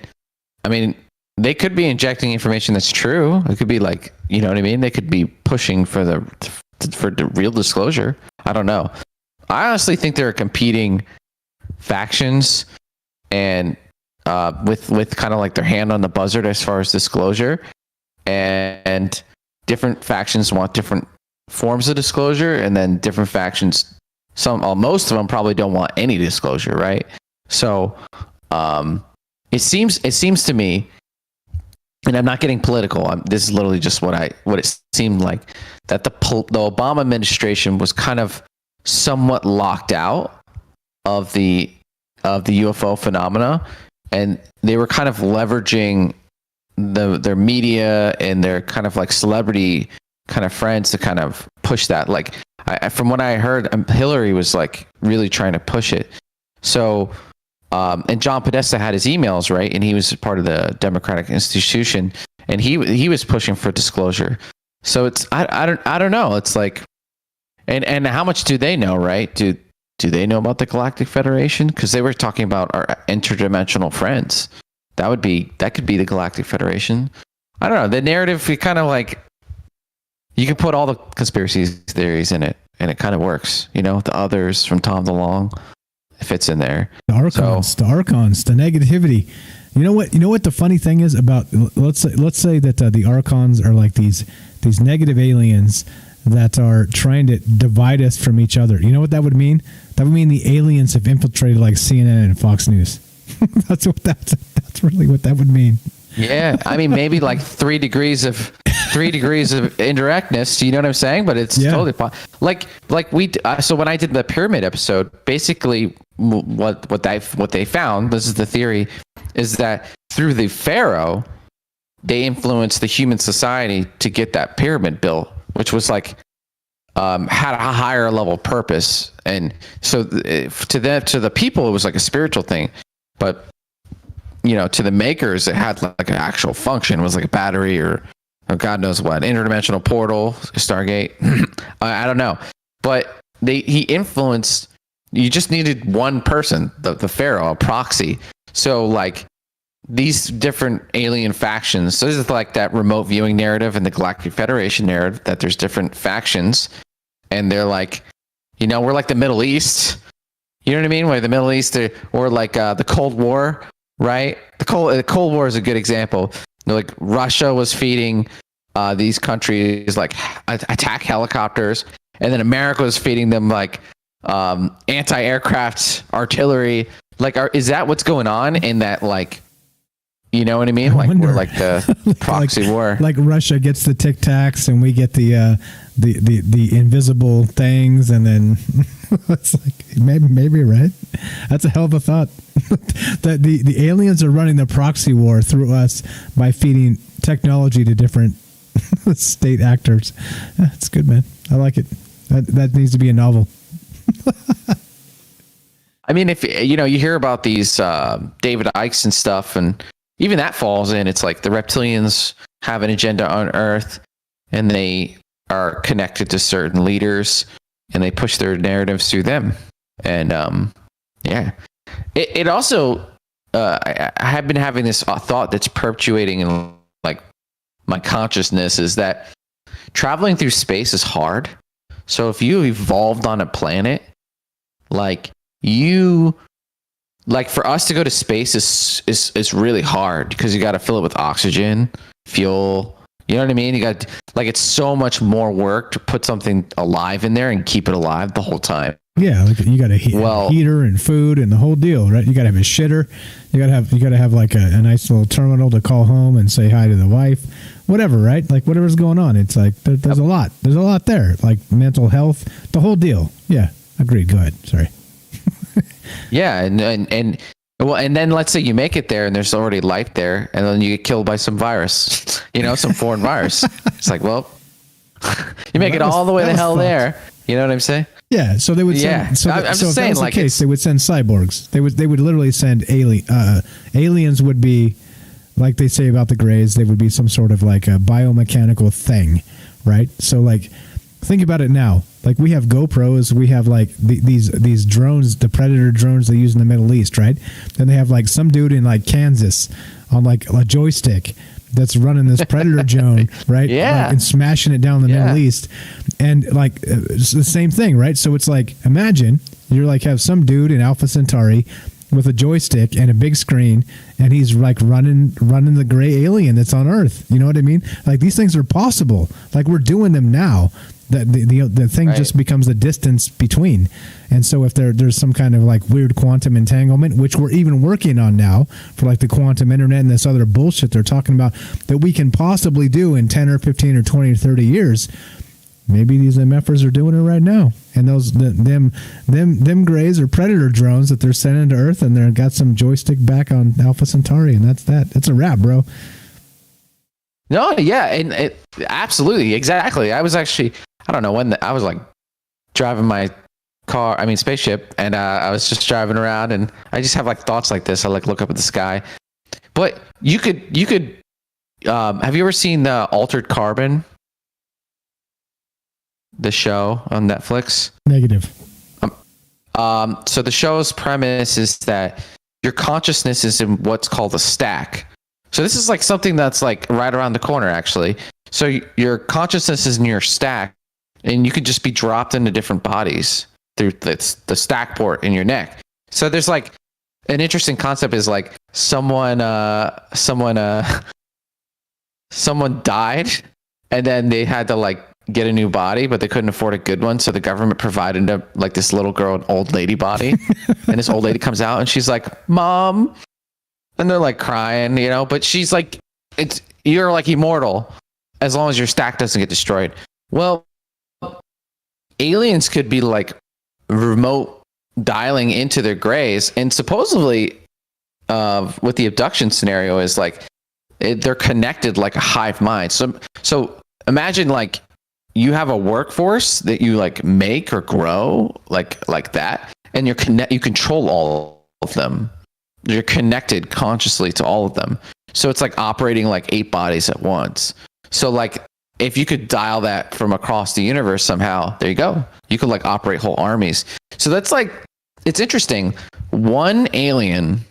I mean, they could be injecting information that's true. It could be like, you know what I mean? They could be pushing for the real disclosure. I don't know. I honestly think there are competing factions and with kind of like their hand on the buzzard as far as disclosure, and different factions want different forms of disclosure, and then different factions, most of them probably don't want any disclosure, right? So it seems to me, and I'm not getting political, this is literally just what it seemed like, that the Obama administration was kind of somewhat locked out of the UFO phenomena, and they were kind of leveraging their media and their kind of like celebrity kind of friends to kind of push that. Like from what I heard, Hillary was like really trying to push it. So and John Podesta had his emails, right? And he was part of the Democratic institution, and he was pushing for disclosure. So it's I don't know. It's like, and how much do they know, right? Do they know about the Galactic Federation? Because they were talking about our interdimensional friends. That could be the Galactic Federation. I don't know. The narrative, you kind of like, you can put all the conspiracy theories in it, and it kind of works. The others from Tom DeLonge, it fits in there. The archons, the negativity. You know what the funny thing is about, let's say that the archons are like these negative aliens that are trying to divide us from each other. You know what that would mean? That would mean the aliens have infiltrated like CNN and Fox News. that's really what that would mean. Yeah, I mean, maybe like 3 degrees of indirectness. You know what I'm saying? But it's totally like so when I did the pyramid episode, basically what they found, this is the theory, is that through the pharaoh, they influenced the human society to get that pyramid built, which was like had a higher level purpose. And so to the people, it was like a spiritual thing, but to the makers, it had like an actual function. It was like a battery or God knows what, interdimensional portal, Stargate. I don't know, but he influenced. You just needed one person, the pharaoh, a proxy. So like these different alien factions. So this is like that remote viewing narrative and the Galactic Federation narrative, that there's different factions, and they're like, we're like the Middle East. You know what I mean? Like the Middle East, or like the Cold War, right? The Cold War is a good example. Like Russia was feeding these countries like attack helicopters, and then America was feeding them like anti-aircraft artillery. Like, is that what's going on in that, like, you know what I mean? Like we're like the proxy war. Like Russia gets the Tic Tacs and we get the invisible things, and then it's like maybe right. That's a hell of a thought. That the aliens are running the proxy war through us by feeding technology to different state actors. That's good, man. I like it. That needs to be a novel. I mean, if you hear about these David Icke and stuff, and even that falls in. It's like the reptilians have an agenda on Earth, and they are connected to certain leaders, and they push their narratives through them. And it also I have been having this thought that's perpetuating in like my consciousness, is that traveling through space is hard. So if you evolved on a planet, for us to go to space is really hard, because you got to fill it with oxygen, fuel. You know what I mean? You got it's so much more work to put something alive in there and keep it alive the whole time. Yeah, like you got a heater and food and the whole deal, right? You got to have a shitter. You got to have like a nice little terminal to call home and say hi to the wife, whatever, right? Like whatever's going on. It's like there's a lot. There's a lot there, like mental health, the whole deal. Yeah, agreed. Go ahead. Sorry. Yeah, and Well, and then let's say you make it there and there's already life there, and then you get killed by some virus, some foreign virus. It's like, well, you make it all the way the hell there. You know what I'm saying? Yeah. So they would send. Yeah. So, I'm so just if saying, that was like, the case, they would send cyborgs. They would literally send aliens would be, like they say about the Greys, they would be some sort of like a biomechanical thing, right? So like, think about it now. Like we have GoPros, we have like these drones, the Predator drones they use in the Middle East, right? Then they have like some dude in like Kansas on like a joystick that's running this Predator drone, right? Yeah. And smashing it down in the Middle East. And like, it's the same thing, right? So it's like, imagine you're like, have some dude in Alpha Centauri with a joystick and a big screen, and he's like running the gray alien that's on Earth. You know what I mean? Like these things are possible. Like we're doing them now. That the thing just becomes a distance between. And so if there's some kind of like weird quantum entanglement, which we're even working on now for like the quantum internet and this other bullshit they're talking about that we can possibly do in 10 or 15 or 20 or 30 years, maybe these MFers are doing it right now. And those them Greys are Predator drones that they're sending to Earth, and they've got some joystick back on Alpha Centauri, and that's that. It's a wrap, bro. No, yeah, and absolutely, exactly. I was actually, I don't know when I was like driving my spaceship, and I was just driving around, and I just have like thoughts like this. I like look up at the sky, but you could have you ever seen the Altered Carbon, the show on Netflix? Negative. So the show's premise is that your consciousness is in what's called a stack. So this is like something that's like right around the corner, actually. So your consciousness is in your stack, and you could just be dropped into different bodies through the stack port in your neck. So there's like an interesting concept is like someone died, and then they had to like get a new body, but they couldn't afford a good one. So the government provided them like this little girl, an old lady body. And this old lady comes out and she's like, "Mom." And they're like crying, but she's like, you're like immortal as long as your stack doesn't get destroyed. Well, aliens could be like remote dialing into their Greys, and supposedly with the abduction scenario is like they're connected like a hive mind. So imagine like you have a workforce that you like make or grow like that, and you control all of them. You're connected consciously to all of them. So it's like operating like 8 bodies at once. So like if you could dial that from across the universe somehow, there you go. You could like operate whole armies. So that's like, it's interesting. One alien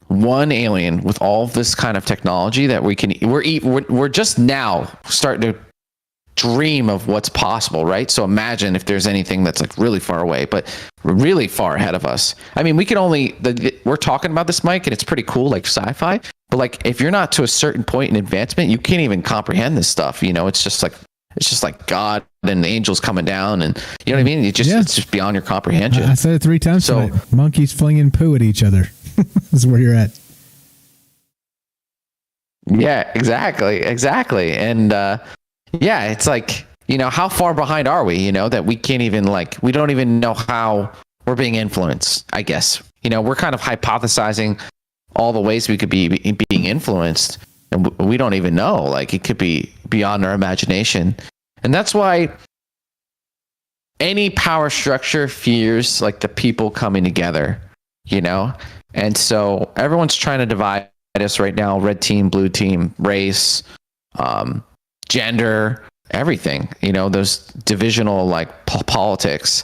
with all of this kind of technology that we're just now starting to dream of what's possible, right? So imagine if there's anything that's like really far away, but really far ahead of us. I mean, we can we're talking about this, Mike, and it's pretty cool, like sci-fi, but like if you're not to a certain point in advancement, you can't even comprehend this stuff. It's just like God and the angels coming down, and you know what I mean? It's just beyond your comprehension. I said it 3 times. So monkeys flinging poo at each other. This is where you're at. Yeah, exactly. And yeah, it's like, how far behind are we, that we can't even we don't even know how we're being influenced, I guess. We're kind of hypothesizing all the ways we could be being influenced, and we don't even know. Like, it could be beyond our imagination. And that's why any power structure fears like the people coming together, And so everyone's trying to divide us right now: red team, blue team, race, gender, everything, those divisional like politics.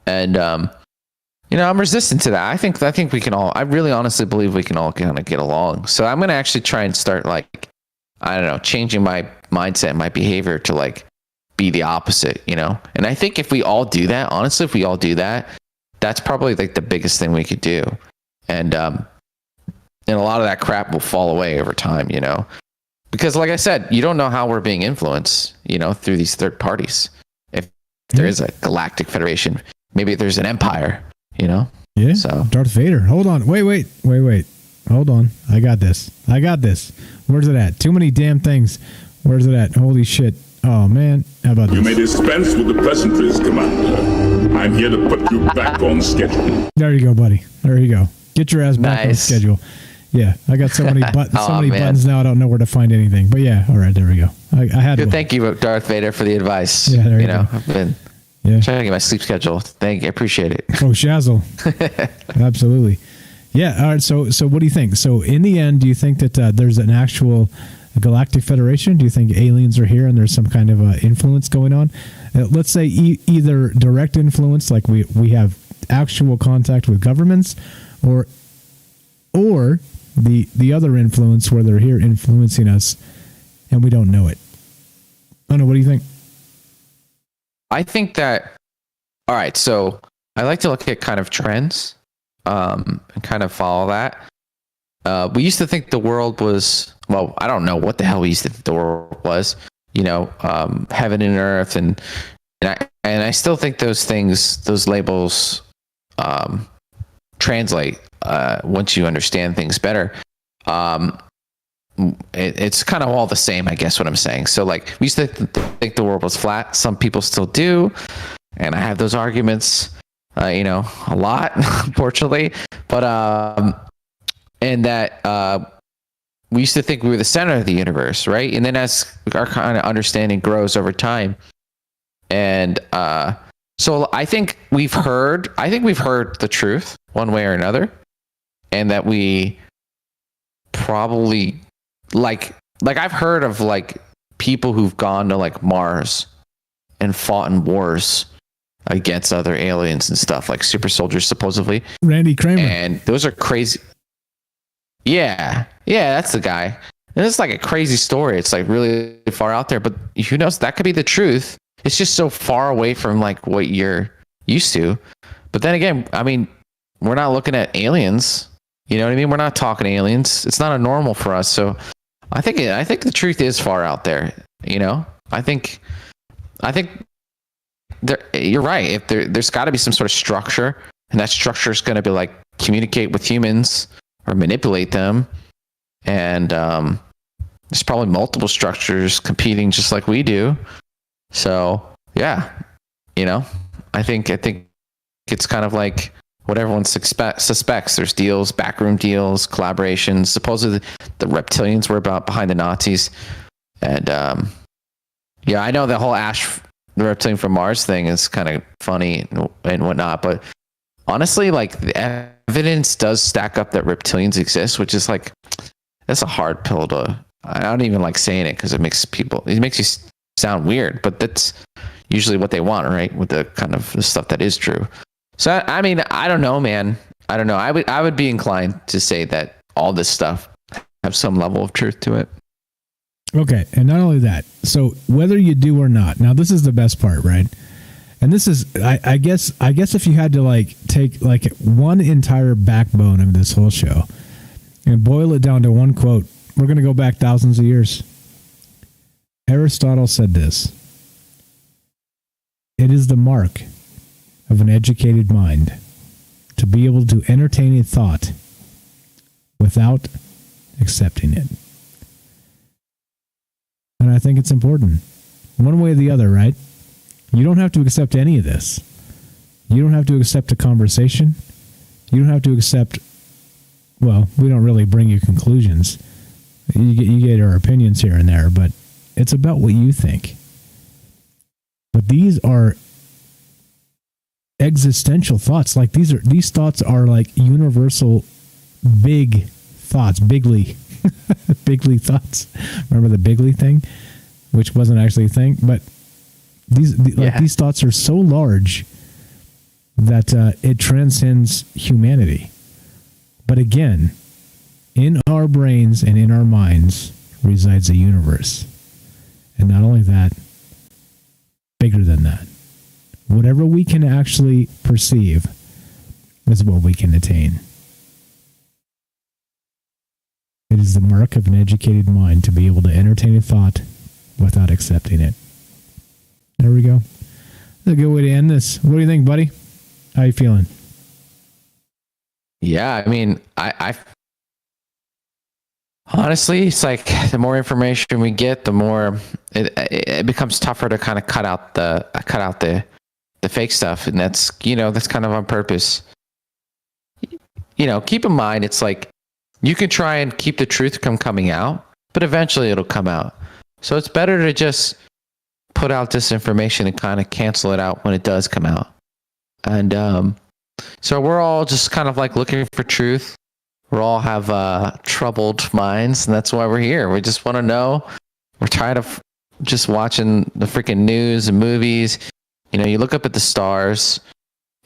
And I'm resistant to that. I think we can all, I really honestly believe we can all kind of get along. So I'm going to actually try and start changing my mindset, my behavior to like be the opposite, And I think if we all do that, honestly, that's probably like the biggest thing we could do. And a lot of that crap will fall away over time, Because like I said, you don't know how we're being influenced, through these third parties. If there is a galactic federation, maybe there's an empire, Yeah. So Darth Vader. Hold on. Wait. Hold on. I got this. Where's it at? Too many damn things. Where's it at? Holy shit. Oh, man. How about this? You may dispense with the pleasantries, Commander. I'm here to put you back on schedule. There you go, buddy. There you go. Get your ass back on Nice. schedule. Yeah, I got so many buttons. Aw, So many man. buttons now. I don't know where to find anything. But yeah, all right, there we go. I had Good, one. thank you, Darth Vader, for the advice. Yeah, there you know, go. I've been Yeah. trying to get my sleep schedule. Thank you. I appreciate it. Oh, Shazzle. Absolutely. Yeah. All right. So what do you think? So in the end, do you think that there's an actual Galactic Federation? Do you think aliens are here and there's some kind of influence going on? Let's say either direct influence, like we have actual contact with governments, or the other influence where they're here influencing us and we don't know it. I don't know. What do you think? I think that, all right, so I like to look at kind of trends and kind of follow that. We used to think the world was, well, I don't know what the hell we used to think the world was, heaven and earth. And I still think those things, those labels translate once you understand things better. It's kind of all the same, I guess what I'm saying. So like we used to think the world was flat. Some people still do. And I have those arguments, a lot, unfortunately. But, and that we used to think we were the center of the universe, right? And then as our kind of understanding grows over time, and so I think we've heard the truth one way or another, and that we probably like I've heard of like people who've gone to like Mars and fought in wars against other aliens and stuff, like super soldiers supposedly. Randy Kramer. And those are crazy. Yeah, that's the guy. And it's like a crazy story. It's like really far out there, but who knows? That could be the truth. It's just so far away from like what you're used to. But then again, I mean, we're not looking at aliens. You know what I mean? We're not talking aliens. It's not a normal for us. So I think the truth is far out there. I think you're right. If there's got to be some sort of structure, and that structure is going to be like communicate with humans or manipulate them. And there's probably multiple structures competing just like we do. So yeah, I think it's kind of like what everyone suspects. There's deals, backroom deals, collaborations. Supposedly the reptilians were behind the Nazis. And I know the whole the reptilian from Mars thing is kind of funny and whatnot, but honestly, like the evidence does stack up that reptilians exist, which is like, that's a hard pill to, I don't even like saying it because it makes you sound weird, but that's usually what they want, right? With the kind of the stuff that is true. So, I mean, I don't know, man. I don't know. I would be inclined to say that all this stuff have some level of truth to it. Okay, and not only that, so whether you do or not, now this is the best part, right? And this is, I guess if you had to like take like one entire backbone of this whole show and boil it down to one quote, we're going to go back thousands of years. Aristotle said this: "It is the mark of an educated mind to be able to entertain a thought without accepting it." And I think it's important. One way or the other, right? You don't have to accept any of this. You don't have to accept a conversation. You don't have to accept, well, we don't really bring you conclusions. You get our opinions here and there, but it's about what you think. But these are existential thoughts. Like these thoughts are like universal big thoughts, bigly thoughts. Remember the bigly thing, which wasn't actually a thing, but these thoughts are so large that it transcends humanity. But again, in our brains and in our minds resides a universe. And not only that, bigger than that. Whatever we can actually perceive is what we can attain. It is the mark of an educated mind to be able to entertain a thought without accepting it. There we go. That's a good way to end this. What do you think, buddy? How you feeling? Yeah, I mean, I honestly, it's like the more information we get, the more it becomes tougher to kind of cut out the fake stuff, and that's kind of on purpose. keep in mind, it's like you can try and keep the truth from coming out, but eventually it'll come out. So it's better to just put out disinformation and kind of cancel it out when it does come out. And so we're all just kind of like looking for truth. We all have troubled minds, and that's why we're here. We just want to know. We're tired of just watching the freaking news and movies. You look up at the stars,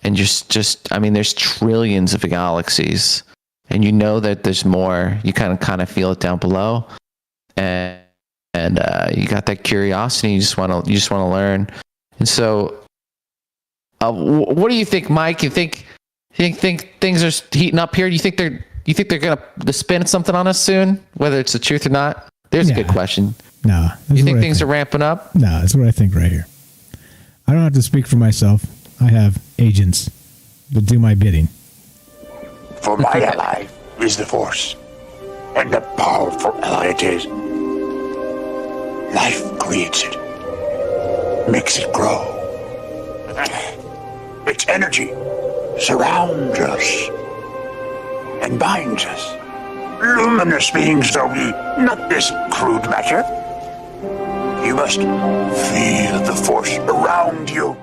and there's trillions of galaxies, and you know that there's more. You kind of feel it down below, and you got that curiosity. You just want to learn. And so, what do you think, Mike? You think things are heating up here? Do you think they're gonna spin something on us soon, whether it's the truth or not? There's a good question. No. You think things are ramping up? No, that's what I think right here. I don't have to speak for myself. I have agents that do my bidding. For my ally is the Force, and a powerful ally it is. Life creates it, makes it grow. Its energy surrounds us and binds us. Luminous beings are we, not this crude matter. You must feel the Force around you.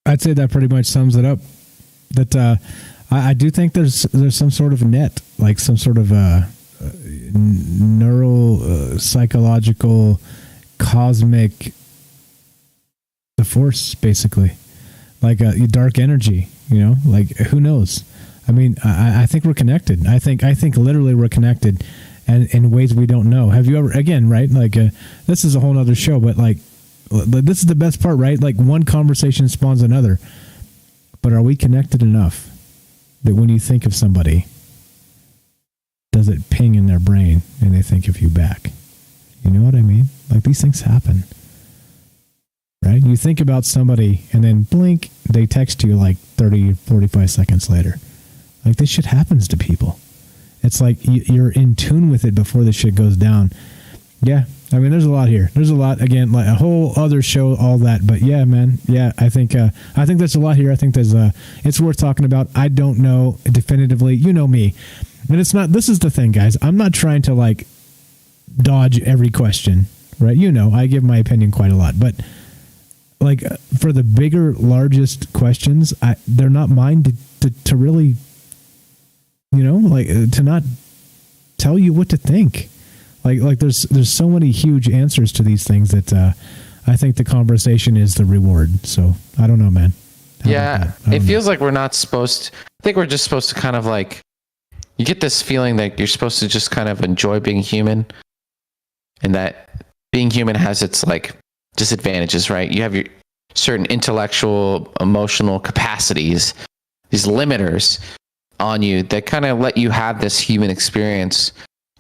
I'd say that pretty much sums it up. That I do think there's some sort of net, like some sort of neural, psychological, cosmic, the Force, basically, like a dark energy. Like who knows? I mean, I think we're connected. I think literally we're connected, and in ways we don't know. Have you ever, again, right? Like this is a whole other show, but like this is the best part, right? Like one conversation spawns another. But are we connected enough that when you think of somebody, does it ping in their brain and they think of you back? You know what I mean? Like these things happen, right? You think about somebody and then blink, they text you like 30, 45 seconds later. Like this shit happens to people. It's like you're in tune with it before the shit goes down. Yeah. I mean, there's a lot here. There's a lot, again, like a whole other show, all that. But yeah, man. Yeah, I think there's a lot here. I think it's worth talking about. I don't know definitively. You know me. And it's not, this is the thing, guys. I'm not trying to like dodge every question, right? I give my opinion quite a lot. But like for the bigger, largest questions, they're not mine to really, to not tell you what to think. Like there's so many huge answers to these things that I think the conversation is the reward. So I don't know, man. It feels like we're not supposed to, I think we're just supposed to kind of like, you get this feeling that you're supposed to just kind of enjoy being human, and that being human has its like disadvantages, right? You have your certain intellectual, emotional capacities, these limiters on you that kind of let you have this human experience.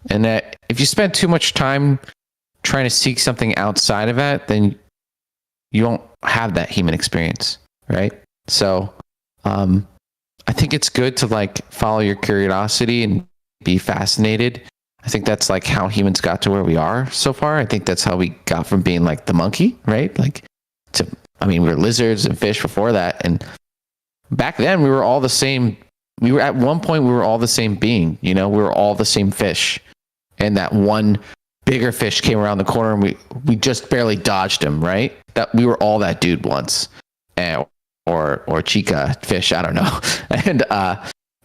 And that if you spend too much time trying to seek something outside of that, then you won't have that human experience, right? So I think it's good to like follow your curiosity and be fascinated. I think that's like how humans got to where we are so far. I think that's how we got from being like the monkey, right? We were lizards and fish before that. And back then we were all the same. At one point we were all the same being, we were all the same fish. And that one bigger fish came around the corner and we just barely dodged him, right? That we were all that dude once. Or chica fish, I don't know.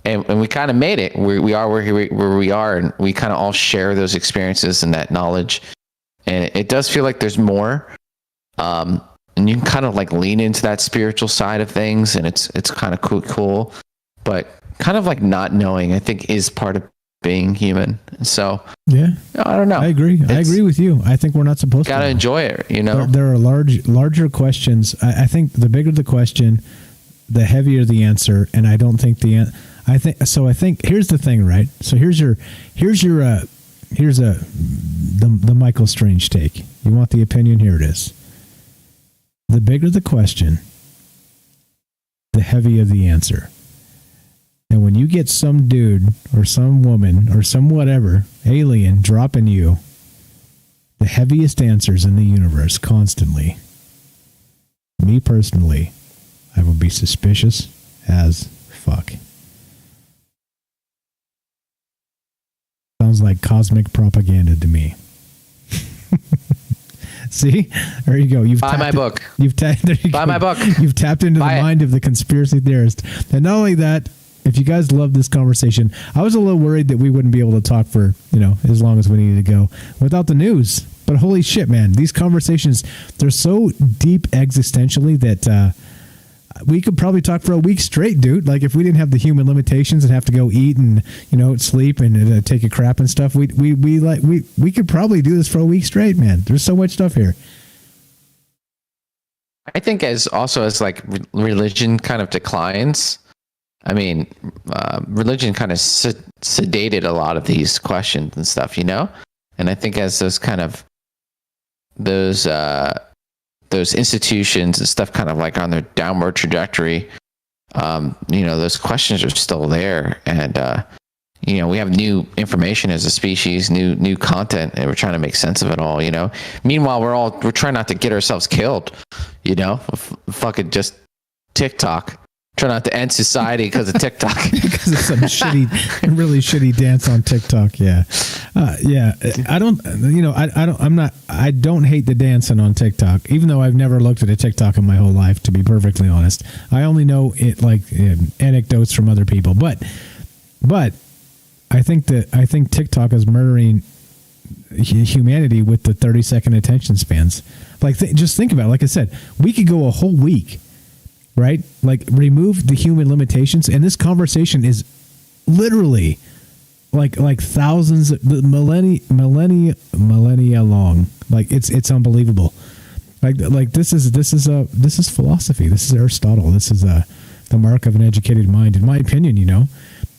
And we kind of made it. We are where we are, and we kind of all share those experiences and that knowledge. And it does feel like there's more. And you can kind of like lean into that spiritual side of things, and it's kind of cool. But kind of like not knowing, I think, is part of being human. So yeah, I don't know. I agree. I agree with you. I think we're not supposed to enjoy it. There are larger questions. I think the bigger the question, the heavier the answer. And I don't think I think here's the thing, right? So here's the Michael Strange take. You want the opinion? Here it is. The bigger the question, the heavier the answer. And when you get some dude or some woman or some whatever alien dropping you the heaviest answers in the universe constantly, me personally, I would be suspicious as fuck. Sounds like cosmic propaganda to me. See, there you go. You've buy my book. Buy my book. You've tapped into the mind of the conspiracy theorist. And not only that, if you guys love this conversation, I was a little worried that we wouldn't be able to talk for, as long as we needed to go without the news. But holy shit, man, these conversations, they're so deep existentially that we could probably talk for a week straight, dude. Like if we didn't have the human limitations and have to go eat and, sleep and take a crap and stuff, we could probably do this for a week straight, man. There's so much stuff here. I think as like religion kind of declines, I mean, religion kind of sedated a lot of these questions and stuff, And I think as those kind of those institutions and stuff kind of like on their downward trajectory, those questions are still there, and we have new information as a species, new content, and we're trying to make sense of it all. Meanwhile, we're trying not to get ourselves killed. Fucking just TikTok. Try not to end society because of TikTok. Because of some really shitty dance on TikTok. Yeah. I don't hate the dancing on TikTok, even though I've never looked at a TikTok in my whole life, to be perfectly honest. I only know it anecdotes from other people. But I think TikTok is murdering humanity with the 30-second attention spans. Just think about it. Like I said, we could go a whole week, right? Like remove the human limitations, and this conversation is literally like thousands, millennia long. Like it's unbelievable. Like this is philosophy. This is Aristotle. This is the mark of an educated mind, in my opinion.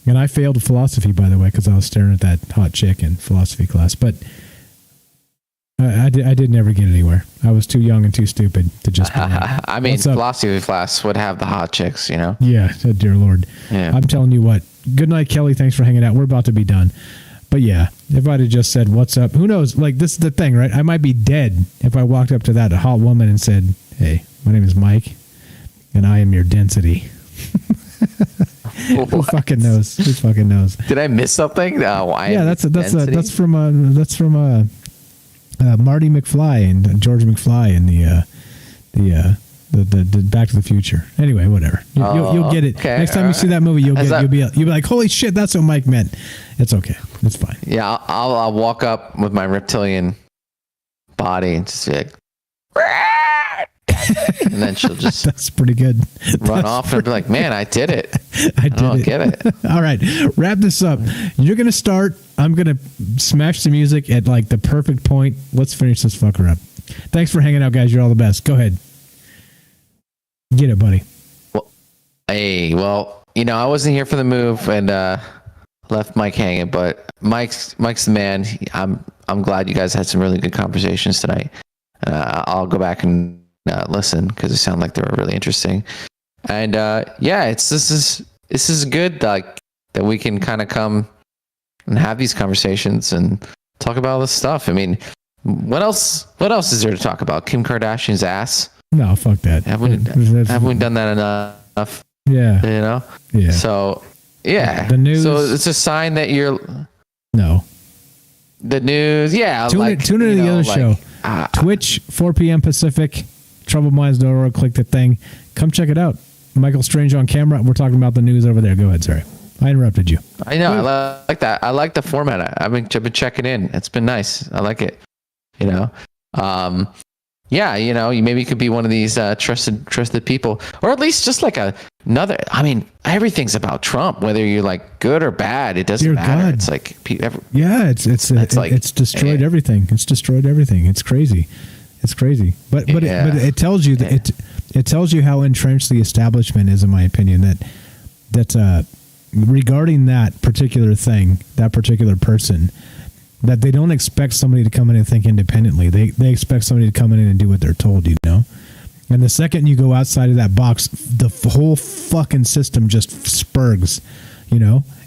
And I failed philosophy, by the way, because I was staring at that hot chick in philosophy class. But I did never get anywhere. I was too young and too stupid to just. I mean, philosophy class would have the hot chicks, Yeah, dear Lord. Yeah. I'm telling you what. Good night, Kelly. Thanks for hanging out. We're about to be done. But yeah, if I'd have just said, "What's up?" Who knows? Like, this is the thing, right? I might be dead if I walked up to that hot woman and said, "Hey, my name is Mike, and I am your density." Who fucking knows? Who fucking knows? Did I miss something? That's from Marty McFly and George McFly and the Back to the Future. Anyway, whatever. You'll get it. Okay, next time you see that movie, you'll be like, holy shit, that's what Mike meant. It's okay. It's fine. Yeah, I'll walk up with my reptilian body and just be like, and then she'll just that's pretty good. Run off and be like, man, I did it. I don't get it. All right, wrap this up. You're gonna start. I'm gonna smash the music at like the perfect point. Let's finish this fucker up. Thanks for hanging out, guys. You're all the best. Go ahead. Get it, buddy. Well, I wasn't here for the move and left Mike hanging, but Mike's the man. I'm glad you guys had some really good conversations tonight. I'll go back and listen because it sounded like they were really interesting. And this is good, like that we can kind of come and have these conversations and talk about all this stuff. I mean, what else is there to talk about? Kim Kardashian's ass? No, fuck that. Haven't we done that enough? Yeah. Yeah. So yeah. The news. So it's a sign that you're. No. The news. Yeah. Tune into the other show. Twitch, 4 p.m. Pacific. TroubledMinds.org. Click the thing. Come check it out. Michael Strange on camera. We're talking about the news over there. Go ahead. Sorry, I interrupted you. I know. I like that. I like the format. I've been checking in. It's been nice. I like it. Maybe you could be one of these trusted people, or at least just like another. I mean, everything's about Trump, whether you're like good or bad. It doesn't matter. God. It's like it's destroyed everything. It's destroyed everything. It's crazy. It's crazy. But it tells you that it tells you how entrenched the establishment is, in my opinion. That regarding that particular thing, that particular person, that they don't expect somebody to come in and think independently. They expect somebody to come in and do what they're told, And the second you go outside of that box, the whole fucking system just spurgs,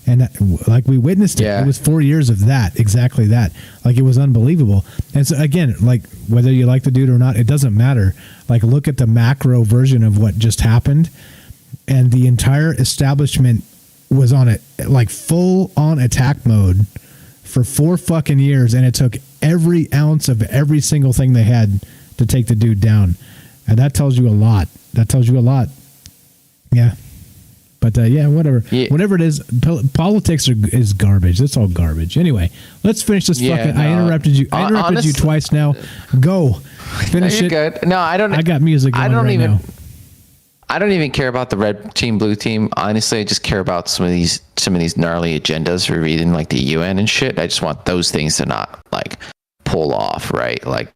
And like we witnessed it. It was 4 years of that, exactly that. Like it was unbelievable. And so again, like whether you like the dude or not, it doesn't matter. Like look at the macro version of what just happened, and the entire establishment was on it, like full on attack mode for 4 fucking years, and it took every ounce of every single thing they had to take the dude down. And that tells you a lot. Yeah. But yeah, whatever. Yeah. Whatever it is, politics is garbage. It's all garbage. Anyway, let's finish this fucking. No. I interrupted you. I interrupted you twice now. Go. Finish it. Good. No, I don't. I got music going now. I don't even care about the red team, blue team. Honestly, I just care about some of these gnarly agendas we're reading, like the UN and shit. I just want those things to not like pull off, right? Like,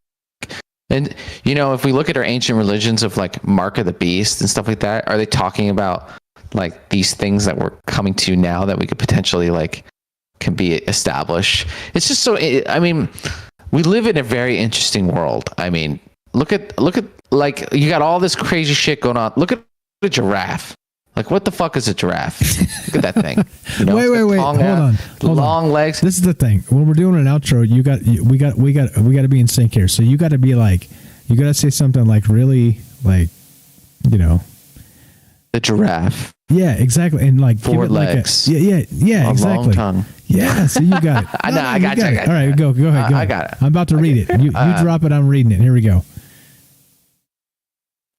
and if we look at our ancient religions of like Mark of the Beast and stuff like that, are they talking about like these things that we're coming to now that we could potentially like can be established? It's just so. I mean, we live in a very interesting world. I mean, look at like you got all this crazy shit going on. Look at a giraffe. Like, what the fuck is a giraffe? Look at that thing. Wait. Hold on. Long legs. This is the thing. When we're doing an outro, we got to be in sync here. So you got to be like, you got to say something like really like, the giraffe. Yeah, exactly. And like 4 legs. Like yeah, exactly. Long tongue. Yeah, so you got it. I know. I got you. All right, go ahead. I got it. I'm about to read it. You drop it. I'm reading it. Here we go.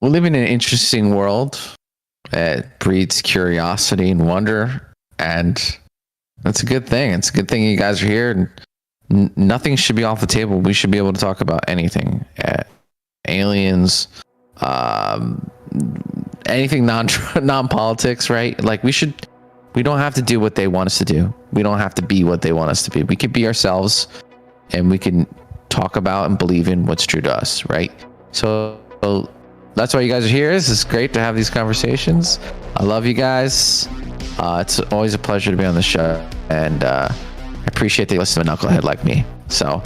We live in an interesting world. It breeds curiosity and wonder, and that's a good thing. It's a good thing you guys are here, and nothing should be off the table. We should be able to talk about anything. Aliens, anything non-politics, right? Like we don't have to do what they want us to do. We don't have to be what they want us to be. We can be ourselves, and we can talk about and believe in what's true to us, right? So that's why you guys are here. This is great to have these conversations. I love you guys. It's always a pleasure to be on the show, and I appreciate that you listen to a knucklehead like me. So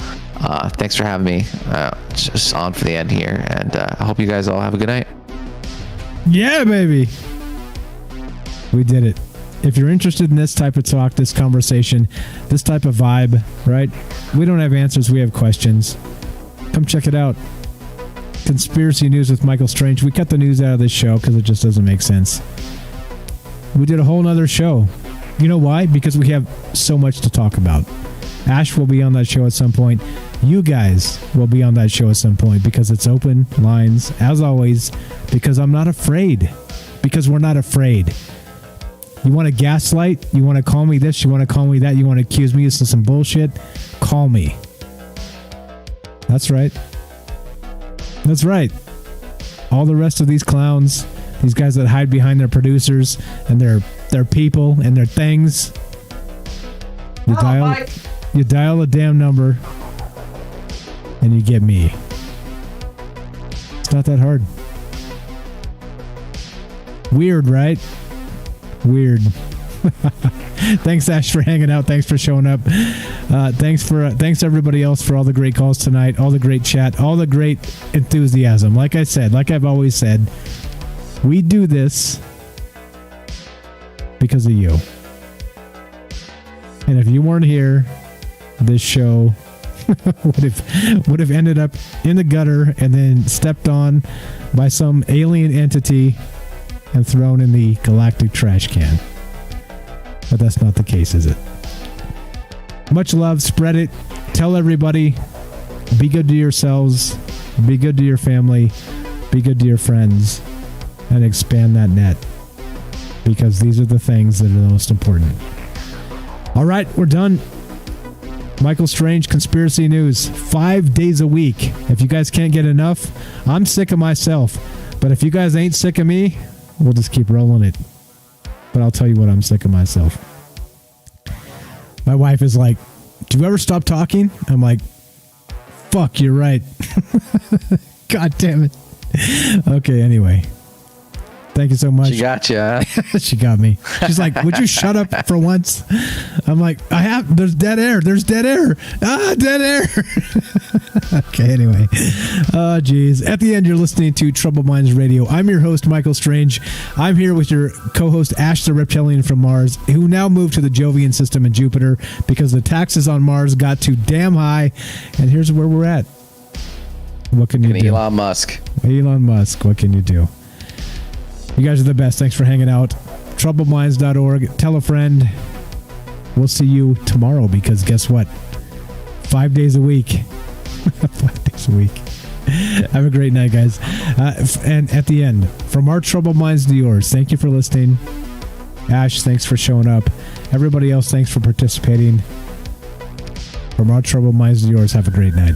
thanks for having me. Just on for the end here, and I hope you guys all have a good night. Yeah, baby. We did it. If you're interested in this type of talk, this conversation, this type of vibe, right? We don't have answers. We have questions. Come check it out. Conspiracy News with Michael Strange. We cut the news out of this show because it just doesn't make sense. We did a whole nother show. You know why? Because we have so much to talk about. Ash will be on that show at some point. You guys will be on that show at some point because it's open lines, as always, because I'm not afraid. Because we're not afraid. You want to gaslight? You want to call me this? You want to call me that? You want to accuse me of some bullshit? Call me. That's right. That's right. All the rest of these clowns, these guys that hide behind their producers and their people and their things, you dial a damn number and you get me. It's not that hard. Weird, right? Weird. Thanks, Ash, for hanging out. Thanks for showing up. Thanks everybody else for all the great calls tonight, all the great chat, all the great enthusiasm. Like I said, like I've always said, we do this because of you. And if you weren't here, this show would have ended up in the gutter and then stepped on by some alien entity and thrown in the galactic trash can. But that's not the case, is it? Much love. Spread it. Tell everybody. Be good to yourselves. Be good to your family. Be good to your friends. And expand that net. Because these are the things that are the most important. All right, we're done. Michael Strange, Conspiracy News. 5 days a week. If you guys can't get enough, I'm sick of myself. But if you guys ain't sick of me, we'll just keep rolling it. But I'll tell you what, I'm sick of myself. My wife is like, do you ever stop talking? I'm like, fuck, you're right. God damn it. Okay, anyway. Thank you so much. She got you. She got me. She's like, would you shut up for once? I'm like, there's dead air. There's dead air. Dead air. Okay, anyway. Oh, geez. At the end, you're listening to Troubled Minds Radio. I'm your host, Michael Strange. I'm here with your co-host, Ash the Reptilian from Mars, who now moved to the Jovian system in Jupiter because the taxes on Mars got too damn high. And here's where we're at. What can you do? Elon Musk. Elon Musk. What can you do? You guys are the best. Thanks for hanging out. TroubledMinds.org. Tell a friend. we'll see you tomorrow because guess what? 5 days a week. 5 days a week. Have a great night, guys. And at the end, from our troubled minds to yours, thank you for listening. Ash, thanks for showing up. Everybody else, thanks for participating. From our troubled minds to yours, have a great night.